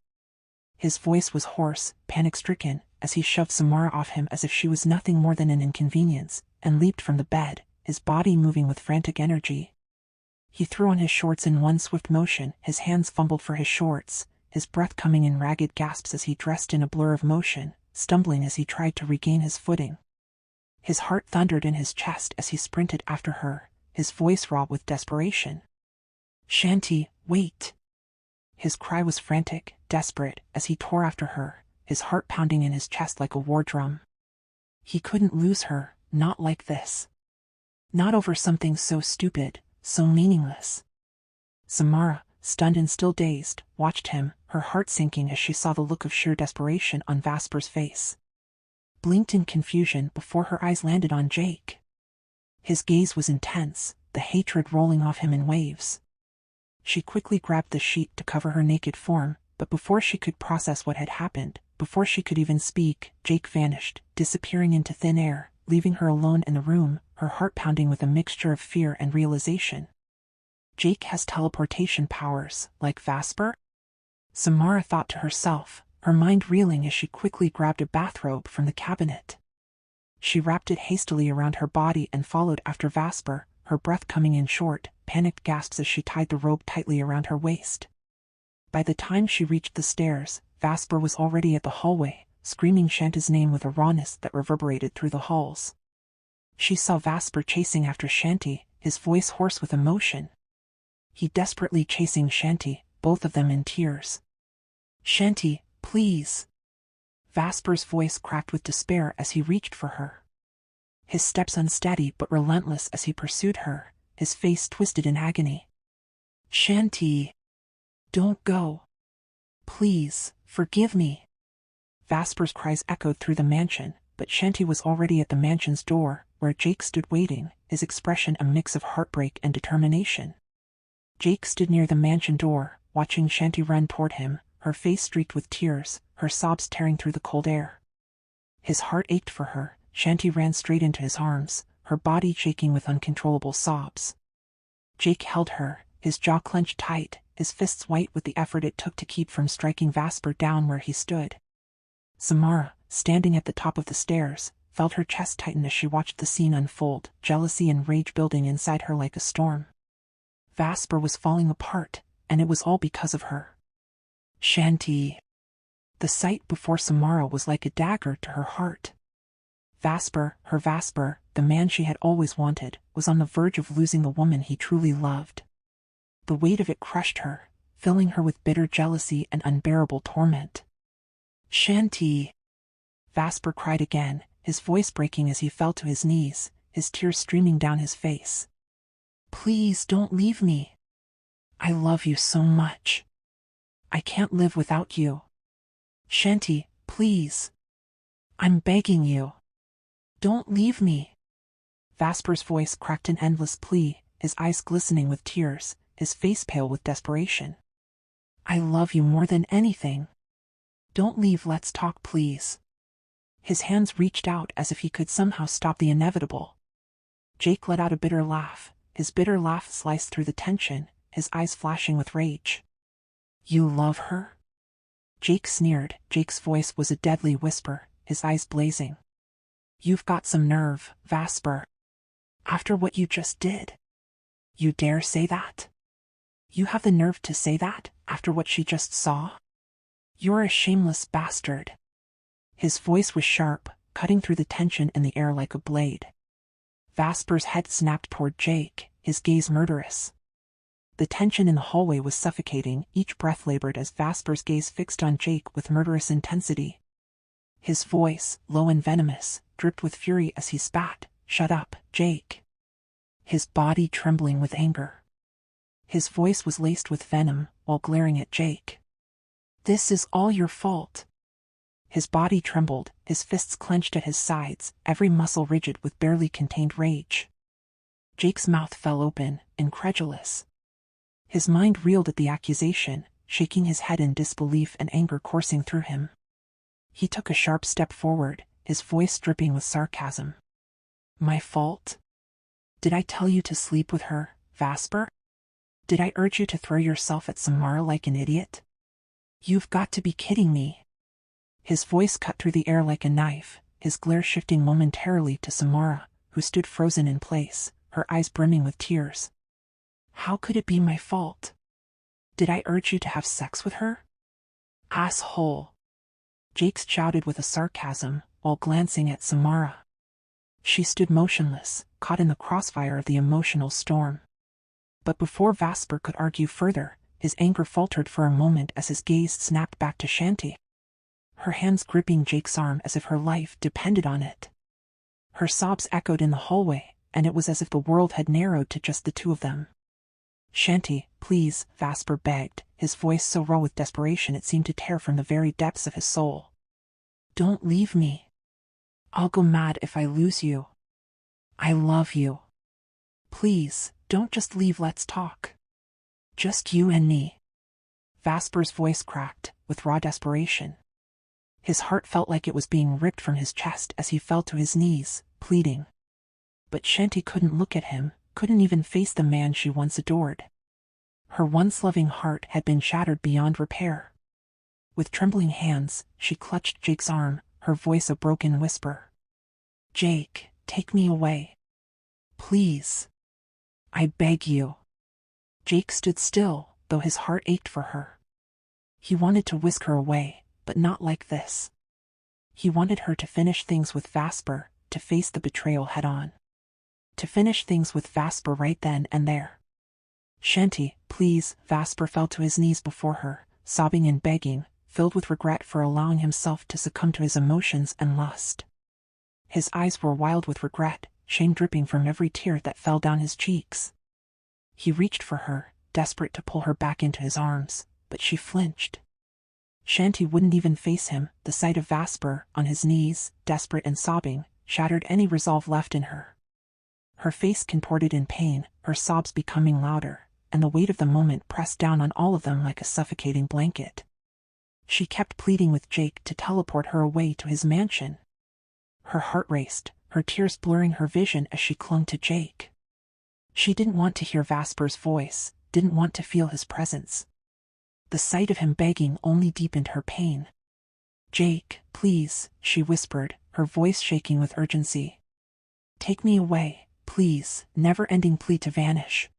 His voice was hoarse, panic-stricken, as he shoved Samara off him as if she was nothing more than an inconvenience, and leaped from the bed, his body moving with frantic energy. He threw on his shorts in one swift motion, his hands fumbled for his shorts, his breath coming in ragged gasps as he dressed in a blur of motion, stumbling as he tried to regain his footing. His heart thundered in his chest as he sprinted after her, his voice raw with desperation. "Chanty, wait!" His cry was frantic, desperate, as he tore after her, his heart pounding in his chest like a war drum. He couldn't lose her, not like this. Not over something so stupid, so meaningless. Samara, stunned and still dazed, watched him, her heart sinking as she saw the look of sheer desperation on Vasper's face. Blinked in confusion before her eyes landed on Jake. His gaze was intense, the hatred rolling off him in waves. She quickly grabbed the sheet to cover her naked form, but before she could process what had happened, before she could even speak, Jake vanished, disappearing into thin air, leaving her alone in the room, her heart pounding with a mixture of fear and realization. Jake has teleportation powers, like Vasper? Samara thought to herself, her mind reeling as she quickly grabbed a bathrobe from the cabinet. She wrapped it hastily around her body and followed after Vasper, her breath coming in short, panicked gasps as she tied the robe tightly around her waist. By the time she reached the stairs, Vasper was already at the hallway, screaming Shanta's name with a rawness that reverberated through the halls. She saw Vasper chasing after Chanty, his voice hoarse with emotion. He desperately chasing Chanty, both of them in tears. "Chanty, please!" Vasper's voice cracked with despair as he reached for her. His steps unsteady but relentless as he pursued her, his face twisted in agony. "Chanty! Don't go! Please, forgive me!" Vasper's cries echoed through the mansion, but Chanty was already at the mansion's door, where Jake stood waiting, his expression a mix of heartbreak and determination. Jake stood near the mansion door, watching Chanty run toward him, her face streaked with tears, her sobs tearing through the cold air. His heart ached for her. Chanty ran straight into his arms, her body shaking with uncontrollable sobs. Jake held her, his jaw clenched tight, his fists white with the effort it took to keep from striking Vasper down where he stood. Samara, standing at the top of the stairs, felt her chest tighten as she watched the scene unfold, jealousy and rage building inside her like a storm. Vasper was falling apart, and it was all because of her. "Chanty!" The sight before Samara was like a dagger to her heart. Vasper, her Vasper, the man she had always wanted, was on the verge of losing the woman he truly loved. The weight of it crushed her, filling her with bitter jealousy and unbearable torment. "Chanty!" Vasper cried again, his voice breaking as he fell to his knees, his tears streaming down his face. "Please don't leave me. I love you so much. I can't live without you. Chanty, please. I'm begging you. Don't leave me." Vasper's voice cracked in endless plea, his eyes glistening with tears, his face pale with desperation. "I love you more than anything. Don't leave, let's talk, please." His hands reached out as if he could somehow stop the inevitable. Jake let out a bitter laugh, his bitter laugh sliced through the tension, his eyes flashing with rage. "You love her?" Jake sneered. Jake's voice was a deadly whisper, his eyes blazing. "You've got some nerve, Vasper. After what you just did. You dare say that? You have the nerve to say that, after what she just saw? You're a shameless bastard." His voice was sharp, cutting through the tension in the air like a blade. Vasper's head snapped toward Jake, his gaze murderous. The tension in the hallway was suffocating, each breath labored as Vasper's gaze fixed on Jake with murderous intensity. His voice, low and venomous, dripped with fury as he spat, "Shut up, Jake." His body trembling with anger. His voice was laced with venom, while glaring at Jake. "This is all your fault." His body trembled, his fists clenched at his sides, every muscle rigid with barely contained rage. Jake's mouth fell open, incredulous. His mind reeled at the accusation, shaking his head in disbelief and anger coursing through him. He took a sharp step forward, his voice dripping with sarcasm. "My fault? Did I tell you to sleep with her, Vasper? Did I urge you to throw yourself at Samara like an idiot? You've got to be kidding me." His voice cut through the air like a knife, his glare shifting momentarily to Samara, who stood frozen in place, her eyes brimming with tears. "How could it be my fault? Did I urge you to have sex with her? Asshole!" Jake shouted with a sarcasm, while glancing at Samara. She stood motionless, caught in the crossfire of the emotional storm. But before Vasper could argue further, his anger faltered for a moment as his gaze snapped back to Chanty. Her hands gripping Jake's arm as if her life depended on it. Her sobs echoed in the hallway, and it was as if the world had narrowed to just the two of them. "Chanty, please," Vasper begged, his voice so raw with desperation it seemed to tear from the very depths of his soul. "Don't leave me. I'll go mad if I lose you. I love you. Please, don't just leave, let's talk. Just you and me." Vasper's voice cracked, with raw desperation. His heart felt like it was being ripped from his chest as he fell to his knees, pleading. But Chanty couldn't look at him, couldn't even face the man she once adored. Her once loving heart had been shattered beyond repair. With trembling hands, she clutched Jake's arm, her voice a broken whisper. "Jake, take me away. Please. I beg you." Jake stood still, though his heart ached for her. He wanted to whisk her away, but not like this. He wanted her to finish things with Vasper, to face the betrayal head-on. To finish things with Vasper right then and there. "Chanty, please." Vasper fell to his knees before her, sobbing and begging, filled with regret for allowing himself to succumb to his emotions and lust. His eyes were wild with regret, shame dripping from every tear that fell down his cheeks. He reached for her, desperate to pull her back into his arms, but she flinched. Chanty wouldn't even face him. The sight of Vasper, on his knees, desperate and sobbing, shattered any resolve left in her. Her face contorted in pain, her sobs becoming louder, and the weight of the moment pressed down on all of them like a suffocating blanket. She kept pleading with Jake to teleport her away to his mansion. Her heart raced, her tears blurring her vision as she clung to Jake. She didn't want to hear Vasper's voice, didn't want to feel his presence. The sight of him begging only deepened her pain. "Jake, please," she whispered, her voice shaking with urgency. "Take me away, please," never-ending plea to vanish.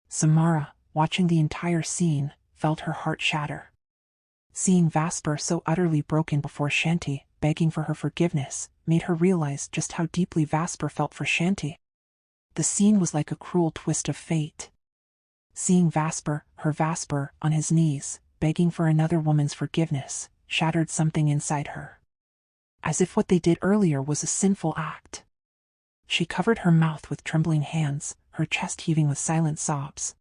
Samara, watching the entire scene, felt her heart shatter. Seeing Vasper so utterly broken before Chanty, begging for her forgiveness, made her realize just how deeply Vasper felt for Chanty. The scene was like a cruel twist of fate. Seeing Vasper, her Vasper, on his knees, begging for another woman's forgiveness, shattered something inside her. As if what they did earlier was a sinful act. She covered her mouth with trembling hands, her chest heaving with silent sobs.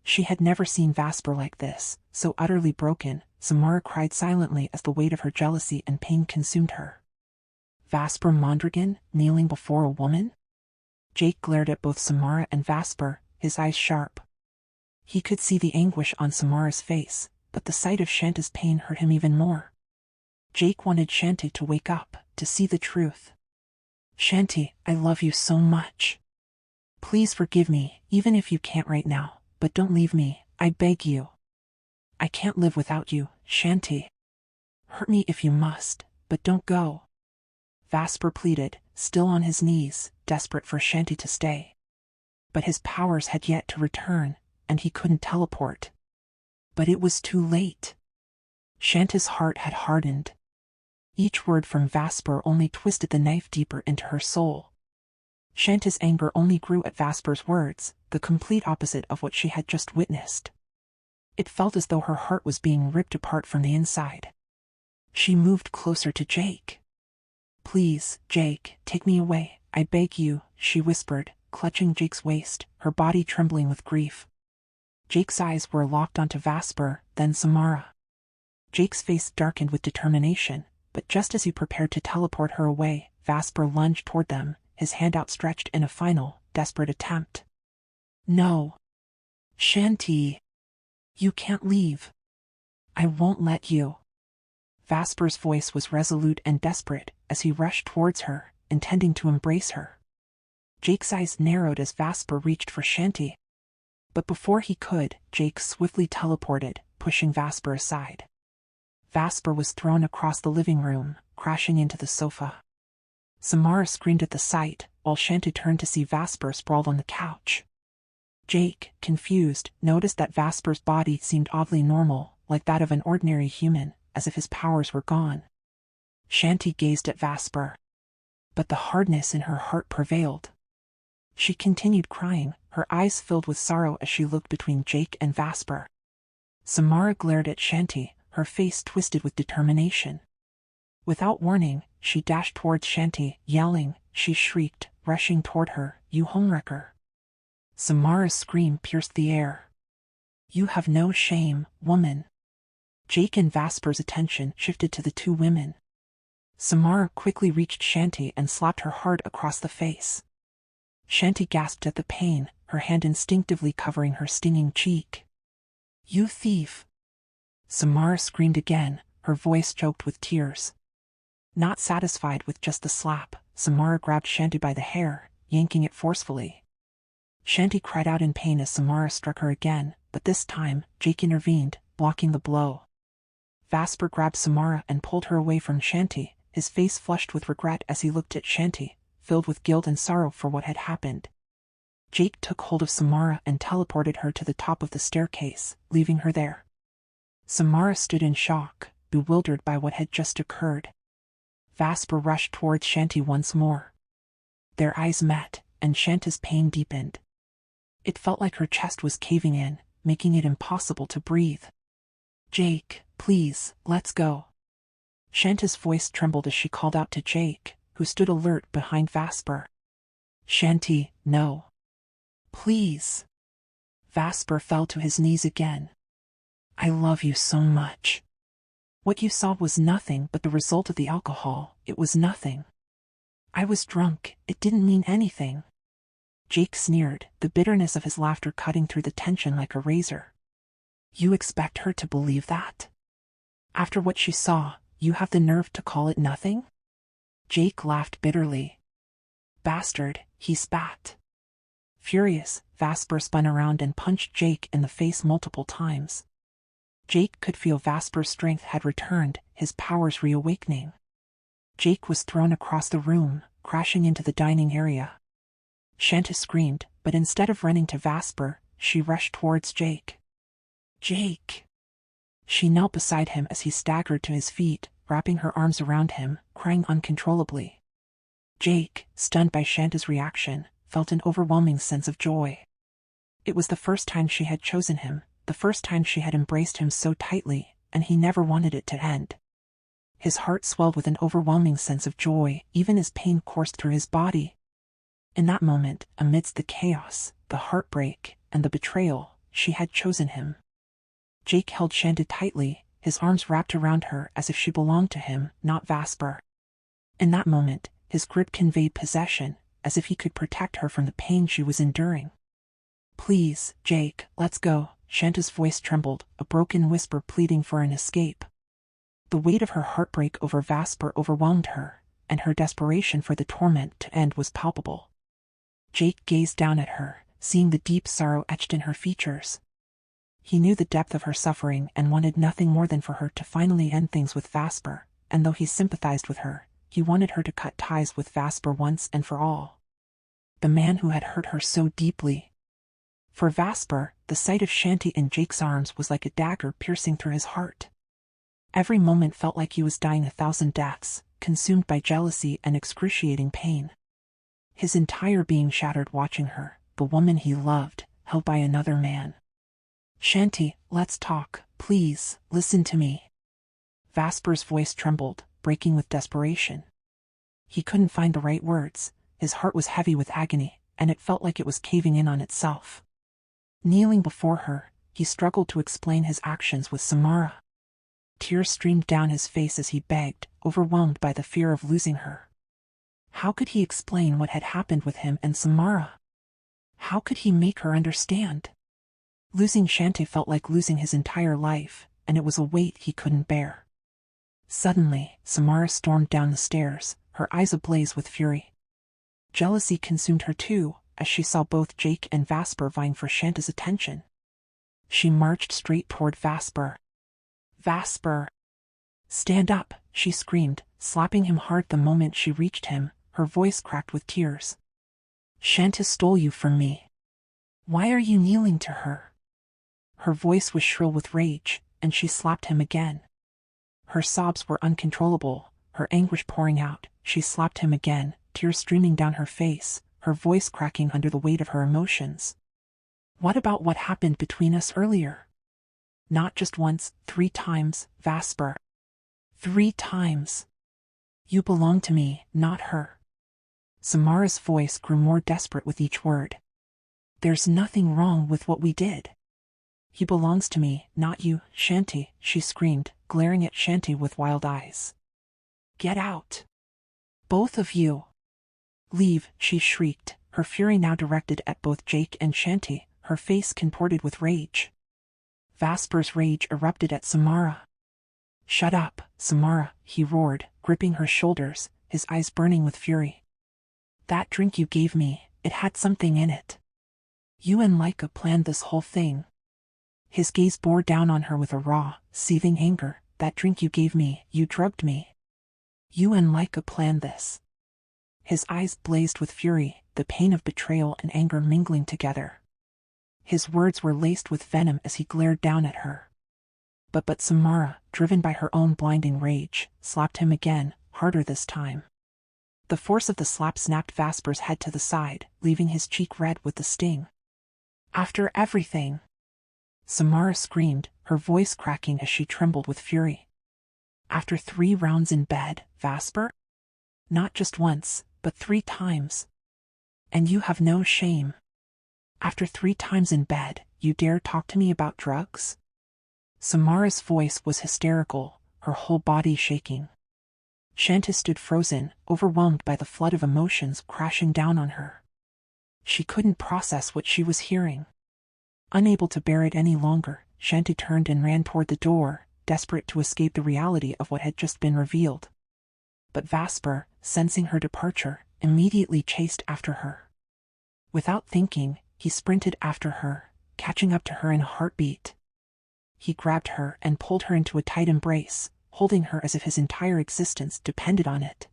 She had never seen Vasper like this, so utterly broken. Samara cried silently as the weight of her jealousy and pain consumed her. Vasper Mondragon, kneeling before a woman? Jake glared at both Samara and Vasper, his eyes sharp. He could see the anguish on Samara's face, but the sight of Chanty's pain hurt him even more. Jake wanted Chanty to wake up, to see the truth. Chanty, I love you so much. Please forgive me, even if you can't right now, but don't leave me, I beg you. I can't live without you, Chanty. Hurt me if you must, but don't go. Vasper pleaded, still on his knees, desperate for Chanty to stay. But his powers had yet to return, and he couldn't teleport. But it was too late. Chanty's heart had hardened. Each word from Vasper only twisted the knife deeper into her soul. Chanty's anger only grew at Vasper's words, the complete opposite of what she had just witnessed. It felt as though her heart was being ripped apart from the inside. She moved closer to Jake. Please, Jake, take me away, I beg you, she whispered, clutching Jake's waist, her body trembling with grief. Jake's eyes were locked onto Vasper, then Samara. Jake's face darkened with determination, but just as he prepared to teleport her away, Vasper lunged toward them, his hand outstretched in a final, desperate attempt. No. Chanty. You can't leave. I won't let you. Vasper's voice was resolute and desperate as he rushed towards her, intending to embrace her. Jake's eyes narrowed as Vasper reached for Chanty. But before he could, Jake swiftly teleported, pushing Vasper aside. Vasper was thrown across the living room, crashing into the sofa. Samara screamed at the sight, while Chanty turned to see Vasper sprawled on the couch. Jake, confused, noticed that Vasper's body seemed oddly normal, like that of an ordinary human, as if his powers were gone. Chanty gazed at Vasper. But the hardness in her heart prevailed. She continued crying, her eyes filled with sorrow as she looked between Jake and Vasper. Samara glared at Chanty, her face twisted with determination. Without warning, she dashed towards Chanty, yelling, she shrieked, rushing toward her, "You homewrecker!" Samara's scream pierced the air. "You have no shame, woman." Jake and Vasper's attention shifted to the two women. Samara quickly reached Chanty and slapped her hard across the face. Chanty gasped at the pain, her hand instinctively covering her stinging cheek. "You thief!" Samara screamed again, her voice choked with tears. Not satisfied with just the slap, Samara grabbed Chanty by the hair, yanking it forcefully. Chanty cried out in pain as Samara struck her again, but this time, Jake intervened, blocking the blow. Vasper grabbed Samara and pulled her away from Chanty, his face flushed with regret as he looked at Chanty, filled with guilt and sorrow for what had happened. Jake took hold of Samara and teleported her to the top of the staircase, leaving her there. Samara stood in shock, bewildered by what had just occurred. Vasper rushed towards Chanty once more. Their eyes met, and Chanty's pain deepened. It felt like her chest was caving in, making it impossible to breathe. "Jake, please, let's go." Chanty's voice trembled as she called out to Jake, who stood alert behind Vasper. "Chanty, no. Please." Vasper fell to his knees again. "I love you so much. What you saw was nothing but the result of the alcohol, it was nothing. I was drunk, it didn't mean anything." Jake sneered, the bitterness of his laughter cutting through the tension like a razor. "You expect her to believe that? After what she saw, you have the nerve to call it nothing?" Jake laughed bitterly. "Bastard," he spat. Furious, Vasper spun around and punched Jake in the face multiple times. Jake could feel Vasper's strength had returned, his powers reawakening. Jake was thrown across the room, crashing into the dining area. Chanty screamed, but instead of running to Vasper, she rushed towards Jake. "Jake!" She knelt beside him as he staggered to his feet, wrapping her arms around him, crying uncontrollably. Jake, stunned by Shanty's reaction, felt an overwhelming sense of joy. It was the first time she had chosen him, the first time she had embraced him so tightly, and he never wanted it to end. His heart swelled with an overwhelming sense of joy, even as pain coursed through his body. In that moment, amidst the chaos, the heartbreak, and the betrayal, she had chosen him. Jake held Chanty tightly, his arms wrapped around her as if she belonged to him, not Vasper. In that moment, his grip conveyed possession, as if he could protect her from the pain she was enduring. "Please, Jake, let's go." Shanty's voice trembled, a broken whisper pleading for an escape. The weight of her heartbreak over Vasper overwhelmed her, and her desperation for the torment to end was palpable. Jake gazed down at her, seeing the deep sorrow etched in her features. He knew the depth of her suffering and wanted nothing more than for her to finally end things with Vasper, and though he sympathized with her, he wanted her to cut ties with Vasper once and for all. The man who had hurt her so deeply. For Vasper, the sight of Chanty in Jake's arms was like a dagger piercing through his heart. Every moment felt like he was dying 1,000 deaths, consumed by jealousy and excruciating pain. His entire being shattered watching her, the woman he loved, held by another man. "Chanty, let's talk, please, listen to me." Vasper's voice trembled, breaking with desperation. He couldn't find the right words, his heart was heavy with agony, and it felt like it was caving in on itself. Kneeling before her, he struggled to explain his actions with Samara. Tears streamed down his face as he begged, overwhelmed by the fear of losing her. How could he explain what had happened with him and Samara? How could he make her understand? Losing Chanty felt like losing his entire life, and it was a weight he couldn't bear. Suddenly, Samara stormed down the stairs, her eyes ablaze with fury. Jealousy consumed her too, as she saw both Jake and Vasper vying for Chanty's attention. She marched straight toward Vasper. "Vasper! Stand up!" she screamed, slapping him hard the moment she reached him, her voice cracked with tears. "Chanty stole you from me. Why are you kneeling to her?" Her voice was shrill with rage, and she slapped him again. Her sobs were uncontrollable, her anguish pouring out. She slapped him again, tears streaming down her face, her voice cracking under the weight of her emotions. "What about what happened between us earlier? Not just once, 3 times, Vasper. 3 times. You belong to me, not her." Samara's voice grew more desperate with each word. "There's nothing wrong with what we did. He belongs to me, not you, Chanty," she screamed, glaring at Chanty with wild eyes. "Get out. Both of you. Leave," she shrieked, her fury now directed at both Jake and Chanty, her face contorted with rage. Vasper's rage erupted at Samara. "Shut up, Samara," he roared, gripping her shoulders, his eyes burning with fury. "That drink you gave me, it had something in it. You and Laika planned this whole thing." His gaze bore down on her with a raw, seething anger. "That drink you gave me, you drugged me. You and Laika planned this." His eyes blazed with fury, the pain of betrayal and anger mingling together. His words were laced with venom as he glared down at her. But Samara, driven by her own blinding rage, slapped him again, harder this time. The force of the slap snapped Vasper's head to the side, leaving his cheek red with the sting. "After everything!" Samara screamed, her voice cracking as she trembled with fury. "After 3 rounds in bed, Vasper? Not just once, but 3 times. And you have no shame. After 3 times in bed, you dare talk to me about drugs?" Samara's voice was hysterical, her whole body shaking. Chanty stood frozen, overwhelmed by the flood of emotions crashing down on her. She couldn't process what she was hearing. Unable to bear it any longer, Chanty turned and ran toward the door, desperate to escape the reality of what had just been revealed. But Vasper, sensing her departure, immediately chased after her. Without thinking, he sprinted after her, catching up to her in a heartbeat. He grabbed her and pulled her into a tight embrace, holding her as if his entire existence depended on it.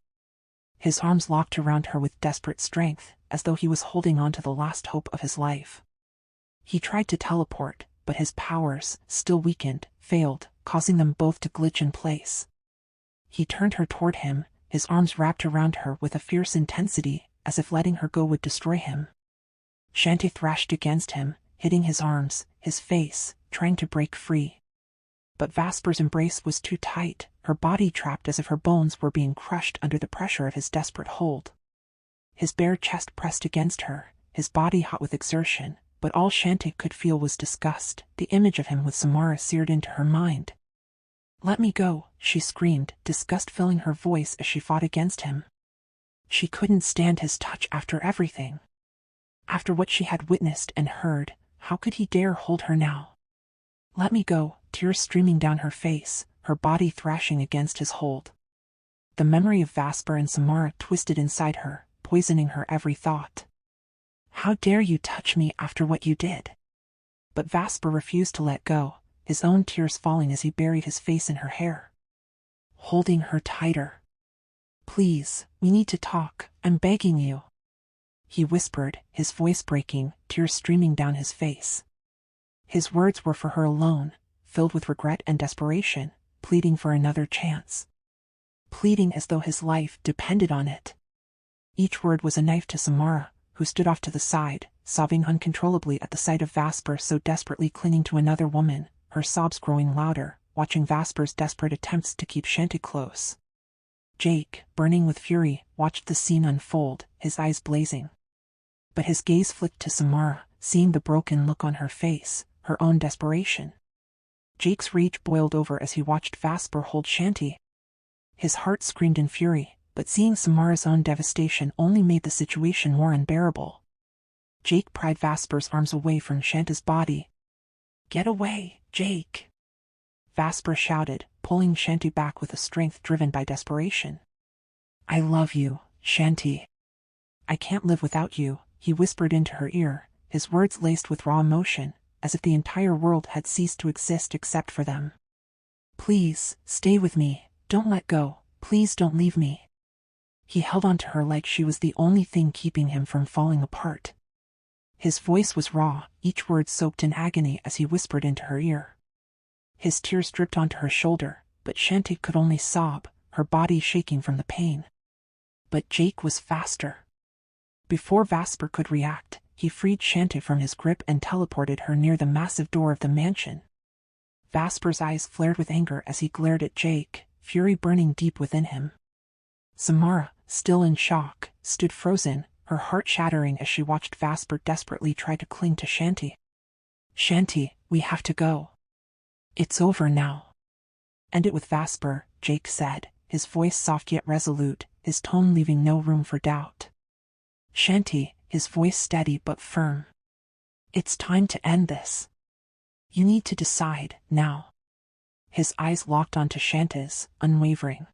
His arms locked around her with desperate strength, as though he was holding on to the last hope of his life. He tried to teleport, but his powers, still weakened, failed, causing them both to glitch in place. He turned her toward him, his arms wrapped around her with a fierce intensity, as if letting her go would destroy him. Chanty thrashed against him, hitting his arms, his face, trying to break free. But Vasper's embrace was too tight, her body trapped as if her bones were being crushed under the pressure of his desperate hold. His bare chest pressed against her, his body hot with exertion, but all Chanty could feel was disgust. The image of him with Samara seared into her mind. "Let me go," she screamed, disgust filling her voice as she fought against him. She couldn't stand his touch after everything. After what she had witnessed and heard, how could he dare hold her now? "Let me go," tears streaming down her face, her body thrashing against his hold. The memory of Vasper and Samara twisted inside her, poisoning her every thought. "How dare you touch me after what you did?" But Vasper refused to let go, his own tears falling as he buried his face in her hair. Holding her tighter. "Please, we need to talk, I'm begging you," he whispered, his voice breaking, tears streaming down his face. His words were for her alone, filled with regret and desperation, pleading for another chance. Pleading as though his life depended on it. Each word was a knife to Samara, who stood off to the side, sobbing uncontrollably at the sight of Vasper so desperately clinging to another woman, her sobs growing louder, watching Vasper's desperate attempts to keep Chanty close. Jake, burning with fury, watched the scene unfold, his eyes blazing. But his gaze flicked to Samara, seeing the broken look on her face, her own desperation. Jake's rage boiled over as he watched Vasper hold Chanty. His heart screamed in fury, but seeing Samara's own devastation only made the situation more unbearable. Jake pried Vasper's arms away from Chanty's body. "Get away, Jake!" Vasper shouted, pulling Chanty back with a strength driven by desperation. "I love you, Chanty. I can't live without you," he whispered into her ear, his words laced with raw emotion, as if the entire world had ceased to exist except for them. "Please, stay with me, don't let go, please don't leave me." He held onto her like she was the only thing keeping him from falling apart. His voice was raw, each word soaked in agony as he whispered into her ear. His tears dripped onto her shoulder, but Chanty could only sob, her body shaking from the pain. But Jake was faster. Before Vasper could react, he freed Chanty from his grip and teleported her near the massive door of the mansion. Vasper's eyes flared with anger as he glared at Jake, fury burning deep within him. Samara, still in shock, stood frozen, her heart shattering as she watched Vasper desperately try to cling to Chanty. "Chanty, we have to go. It's over now." "End it with Vasper," Jake said, his voice soft yet resolute, his tone leaving no room for doubt. "Chanty," his voice steady but firm. "It's time to end this. You need to decide, now." His eyes locked onto Chanty's, unwavering.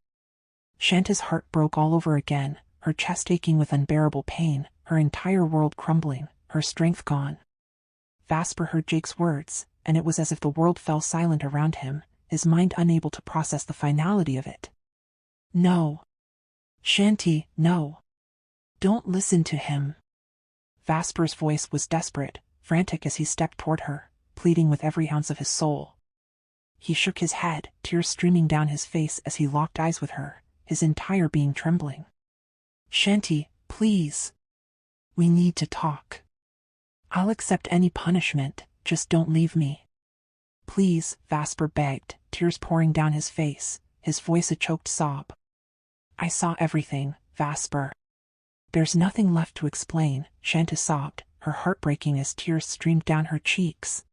Chanty's heart broke all over again, her chest aching with unbearable pain, her entire world crumbling, her strength gone. Vasper heard Jake's words, and it was as if the world fell silent around him, his mind unable to process the finality of it. "No. Chanty, no. Don't listen to him." Vasper's voice was desperate, frantic as he stepped toward her, pleading with every ounce of his soul. He shook his head, tears streaming down his face as he locked eyes with her, his entire being trembling. "Chanty, please. We need to talk. I'll accept any punishment, just don't leave me." "Please," Vasper begged, tears pouring down his face, his voice a choked sob. "I saw everything, Vasper." "There's nothing left to explain," Chanty sobbed, her heart breaking as tears streamed down her cheeks.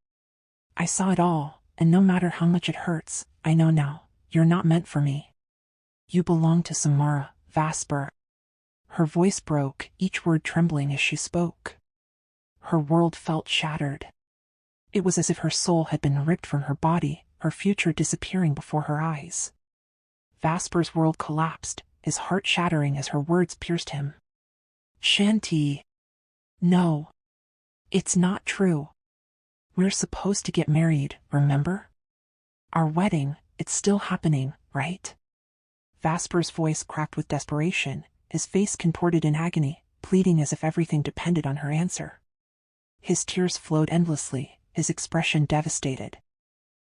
"I saw it all, and no matter how much it hurts, I know now, you're not meant for me. You belong to Samara, Vasper." Her voice broke, each word trembling as she spoke. Her world felt shattered. It was as if her soul had been ripped from her body, her future disappearing before her eyes. Vasper's world collapsed, his heart shattering as her words pierced him. "Chanty. No. It's not true. We're supposed to get married, remember? Our wedding, it's still happening, right?" Vasper's voice cracked with desperation, his face contorted in agony, pleading as if everything depended on her answer. His tears flowed endlessly, his expression devastated.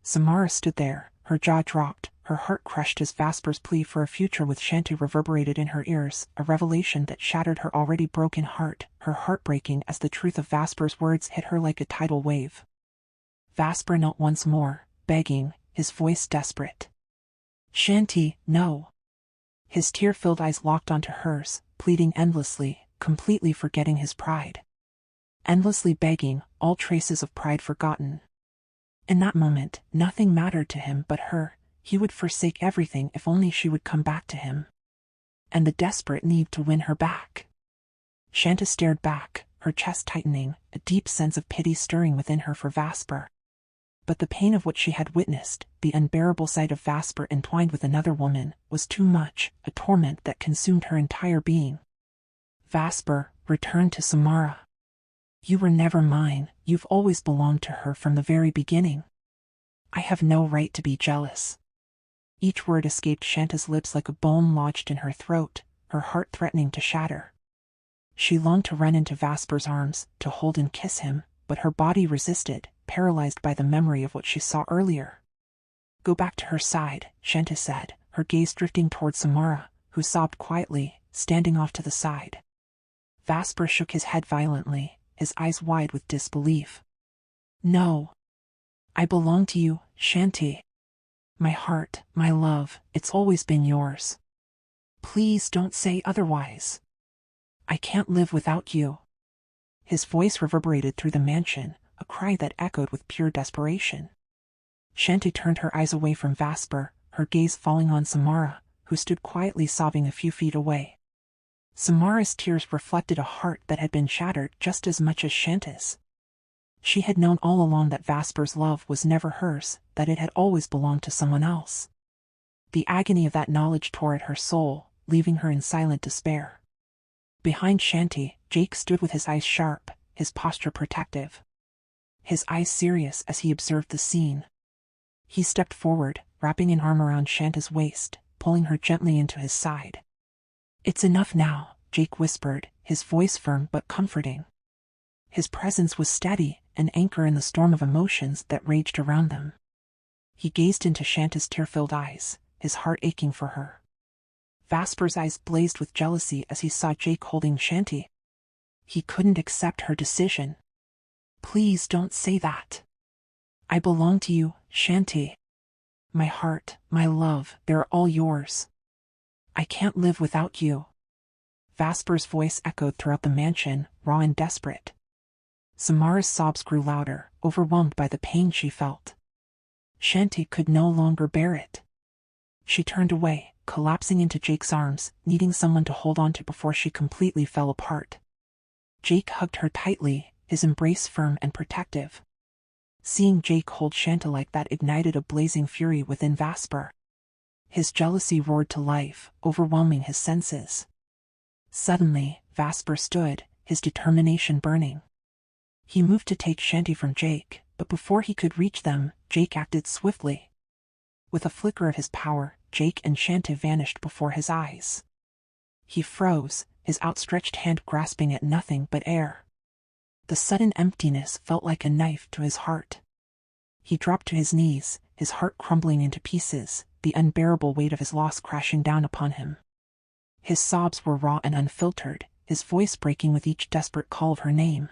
Samara stood there, Her jaw dropped, her heart crushed as Vasper's plea for a future with Chanty reverberated in her ears, a revelation that shattered her already broken heart, her heart breaking as the truth of Vasper's words hit her like a tidal wave. Vasper knelt once more, begging, his voice desperate. "Chanty, no." His tear-filled eyes locked onto hers, pleading endlessly, completely forgetting his pride. Endlessly begging, all traces of pride forgotten. In that moment, nothing mattered to him but her. He would forsake everything if only she would come back to him. And the desperate need to win her back. Chanty stared back, her chest tightening, a deep sense of pity stirring within her for Vasper. But the pain of what she had witnessed, the unbearable sight of Vasper entwined with another woman, was too much, a torment that consumed her entire being. "Vasper, return to Samara. You were never mine, you've always belonged to her from the very beginning. I have no right to be jealous." Each word escaped Chanty's lips like a bone lodged in her throat, her heart threatening to shatter. She longed to run into Vasper's arms, to hold and kiss him, but her body resisted, paralyzed by the memory of what she saw earlier. "Go back to her side," Chanty said, her gaze drifting toward Samara, who sobbed quietly, standing off to the side. Vasper shook his head violently, his eyes wide with disbelief. "No. I belong to you, Chanty. My heart, my love, it's always been yours. Please don't say otherwise. I can't live without you." His voice reverberated through the mansion, a cry that echoed with pure desperation. Chanty turned her eyes away from Vasper, her gaze falling on Samara, who stood quietly sobbing a few feet away. Samara's tears reflected a heart that had been shattered just as much as Chanty's. She had known all along that Vasper's love was never hers, that it had always belonged to someone else. The agony of that knowledge tore at her soul, leaving her in silent despair. Behind Chanty, Jake stood with his eyes sharp, his posture protective. His eyes serious as he observed the scene. He stepped forward, wrapping an arm around Chanty's waist, pulling her gently into his side. "It's enough now," Jake whispered, his voice firm but comforting. His presence was steady, an anchor in the storm of emotions that raged around them. He gazed into Chanty's tear-filled eyes, his heart aching for her. Vasper's eyes blazed with jealousy as he saw Jake holding Chanty. He couldn't accept her decision. "Please don't say that. I belong to you, Chanty. My heart, my love, they're all yours. I can't live without you." Vasper's voice echoed throughout the mansion, raw and desperate. Samara's sobs grew louder, overwhelmed by the pain she felt. Chanty could no longer bear it. She turned away, collapsing into Jake's arms, needing someone to hold on to before she completely fell apart. Jake hugged her tightly, his embrace firm and protective. Seeing Jake hold Chanty like that ignited a blazing fury within Vasper. His jealousy roared to life, overwhelming his senses. Suddenly, Vasper stood, his determination burning. He moved to take Chanty from Jake, but before he could reach them, Jake acted swiftly. With a flicker of his power, Jake and Chanty vanished before his eyes. He froze, his outstretched hand grasping at nothing but air. The sudden emptiness felt like a knife to his heart. He dropped to his knees, his heart crumbling into pieces, the unbearable weight of his loss crashing down upon him. His sobs were raw and unfiltered, his voice breaking with each desperate call of her name.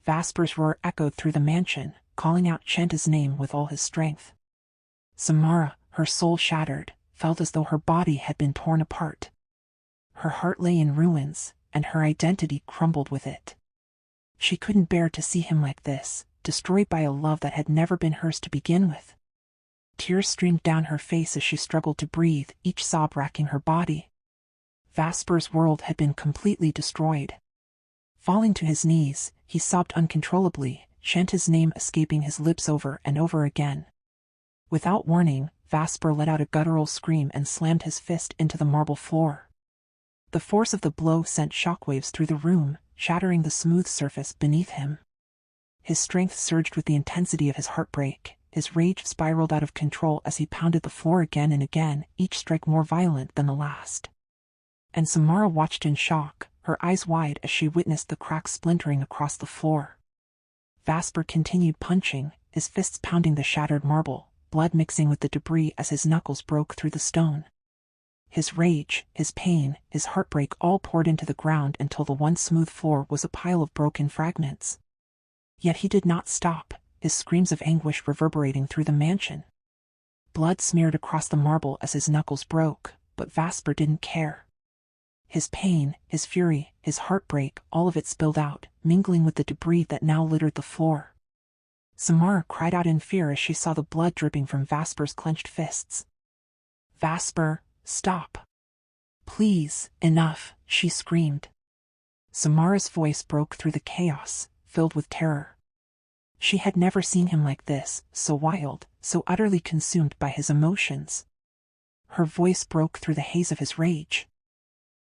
Vasper's roar echoed through the mansion, calling out Chanty's name with all his strength. Samara, her soul shattered, felt as though her body had been torn apart. Her heart lay in ruins, and her identity crumbled with it. She couldn't bear to see him like this, destroyed by a love that had never been hers to begin with. Tears streamed down her face as she struggled to breathe, each sob racking her body. Vasper's world had been completely destroyed. Falling to his knees, he sobbed uncontrollably, Chanty's name escaping his lips over and over again. Without warning, Vasper let out a guttural scream and slammed his fist into the marble floor. The force of the blow sent shockwaves through the room, shattering the smooth surface beneath him. His strength surged with the intensity of his heartbreak, his rage spiraled out of control as he pounded the floor again and again, each strike more violent than the last. And Samara watched in shock, her eyes wide as she witnessed the cracks splintering across the floor. Vasper continued punching, his fists pounding the shattered marble, blood mixing with the debris as his knuckles broke through the stone. His rage, his pain, his heartbreak all poured into the ground until the once smooth floor was a pile of broken fragments. Yet he did not stop, his screams of anguish reverberating through the mansion. Blood smeared across the marble as his knuckles broke, but Vasper didn't care. His pain, his fury, his heartbreak, all of it spilled out, mingling with the debris that now littered the floor. Samara cried out in fear as she saw the blood dripping from Vasper's clenched fists. "Vasper, stop. Please, enough," she screamed. Samara's voice broke through the chaos, filled with terror. She had never seen him like this, so wild, so utterly consumed by his emotions. Her voice broke through the haze of his rage.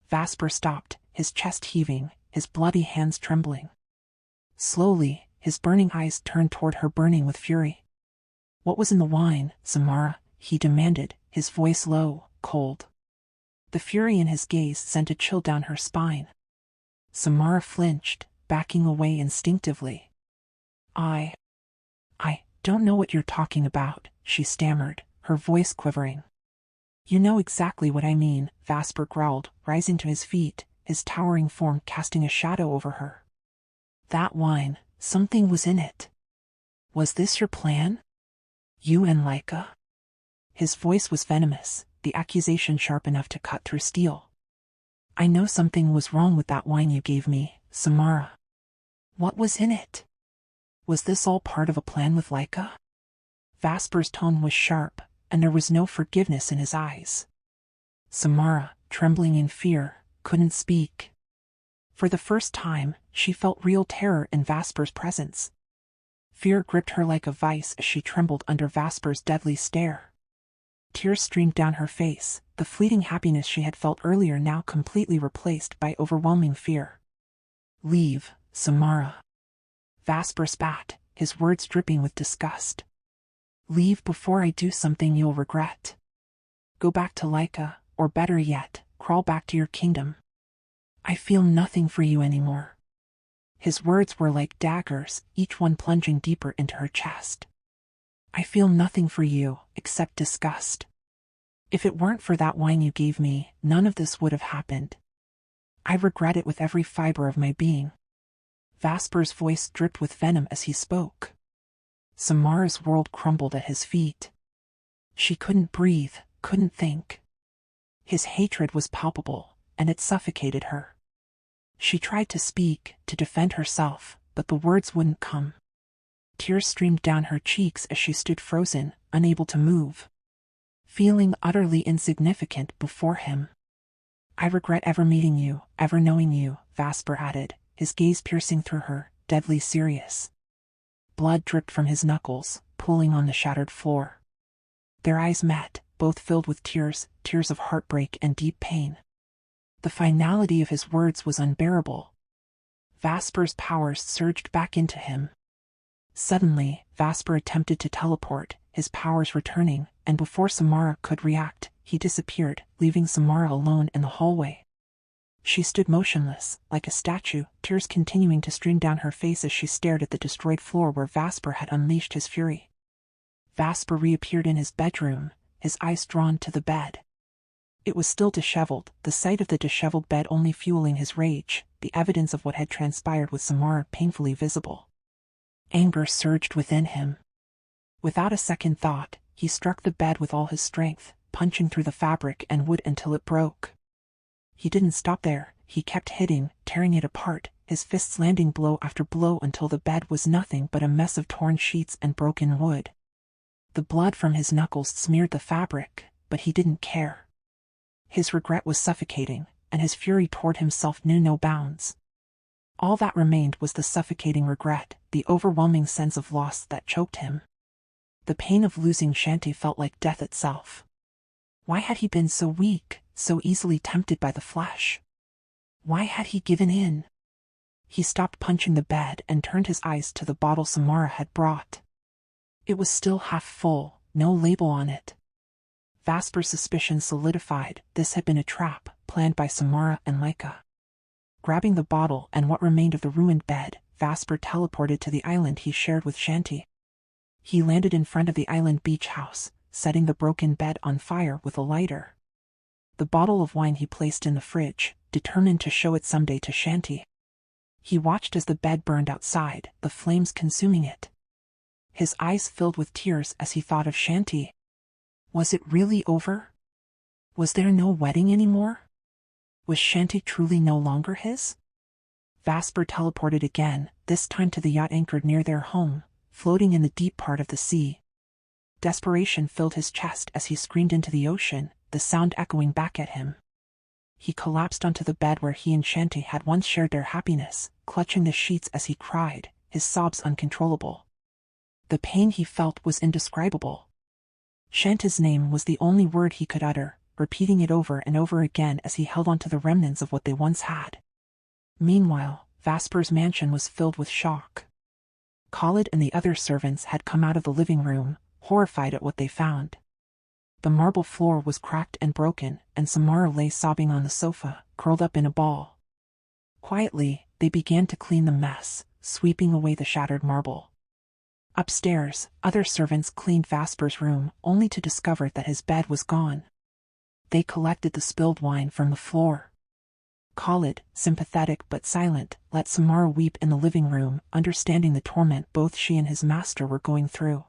Vasper stopped, his chest heaving, his bloody hands trembling. Slowly, his burning eyes turned toward her, burning with fury. "What was in the wine, Samara?" he demanded, his voice low, cold. The fury in his gaze sent a chill down her spine. Samara flinched, backing away instinctively. I don't know what you're talking about," she stammered, her voice quivering. "You know exactly what I mean," Vasper growled, rising to his feet, his towering form casting a shadow over her. "That wine, something was in it. Was this your plan? You and Laika?" His voice was venomous, the accusation sharp enough to cut through steel. "I know something was wrong with that wine you gave me, Samara. What was in it? Was this all part of a plan with Laika?" Vasper's tone was sharp, and there was no forgiveness in his eyes. Samara, trembling in fear, couldn't speak. For the first time, she felt real terror in Vasper's presence. Fear gripped her like a vice as she trembled under Vasper's deadly stare. Tears streamed down her face, the fleeting happiness she had felt earlier now completely replaced by overwhelming fear. "Leave, Samara." Vasper spat, his words dripping with disgust. "Leave before I do something you'll regret. Go back to Laika, or better yet, crawl back to your kingdom. I feel nothing for you anymore." His words were like daggers, each one plunging deeper into her chest. "I feel nothing for you, except disgust. If it weren't for that wine you gave me, none of this would have happened. I regret it with every fiber of my being." Vasper's voice dripped with venom as he spoke. Samara's world crumbled at his feet. She couldn't breathe, couldn't think. His hatred was palpable, and it suffocated her. She tried to speak, to defend herself, but the words wouldn't come. Tears streamed down her cheeks as she stood frozen, unable to move. Feeling utterly insignificant before him. "I regret ever meeting you, ever knowing you," Vasper added, his gaze piercing through her, deadly serious. Blood dripped from his knuckles, pooling on the shattered floor. Their eyes met, both filled with tears, tears of heartbreak and deep pain. The finality of his words was unbearable. Vasper's powers surged back into him. Suddenly, Vasper attempted to teleport, his powers returning, and before Samara could react, he disappeared, leaving Samara alone in the hallway. She stood motionless, like a statue, tears continuing to stream down her face as she stared at the destroyed floor where Vasper had unleashed his fury. Vasper reappeared in his bedroom, his eyes drawn to the bed. It was still disheveled, the sight of the disheveled bed only fueling his rage, the evidence of what had transpired with Samara painfully visible. Anger surged within him. Without a second thought, he struck the bed with all his strength, punching through the fabric and wood until it broke. He didn't stop there, he kept hitting, tearing it apart, his fists landing blow after blow until the bed was nothing but a mess of torn sheets and broken wood. The blood from his knuckles smeared the fabric, but he didn't care. His regret was suffocating, and his fury toward himself knew no bounds. All that remained was the suffocating regret, the overwhelming sense of loss that choked him. The pain of losing Chanty felt like death itself. Why had he been so weak, so easily tempted by the flesh? Why had he given in? He stopped punching the bed and turned his eyes to the bottle Samara had brought. It was still half full, no label on it. Vasper's suspicion solidified, this had been a trap, planned by Samara and Laika. Grabbing the bottle and what remained of the ruined bed, Vasper teleported to the island he shared with Chanty. He landed in front of the island beach house, setting the broken bed on fire with a lighter. The bottle of wine he placed in the fridge, determined to show it someday to Chanty. He watched as the bed burned outside, the flames consuming it. His eyes filled with tears as he thought of Chanty. Was it really over? Was there no wedding anymore? Was Chanty truly no longer his? Vasper teleported again, this time to the yacht anchored near their home, floating in the deep part of the sea. Desperation filled his chest as he screamed into the ocean, the sound echoing back at him. He collapsed onto the bed where he and Chanty had once shared their happiness, clutching the sheets as he cried, his sobs uncontrollable. The pain he felt was indescribable. Chanty's name was the only word he could utter, repeating it over and over again as he held on to the remnants of what they once had. Meanwhile, Vasper's mansion was filled with shock. Khalid and the other servants had come out of the living room, horrified at what they found. The marble floor was cracked and broken, and Samara lay sobbing on the sofa, curled up in a ball. Quietly, they began to clean the mess, sweeping away the shattered marble. Upstairs, other servants cleaned Vasper's room, only to discover that his bed was gone. They collected the spilled wine from the floor. Khalid, sympathetic but silent, let Samara weep in the living room, understanding the torment both she and his master were going through.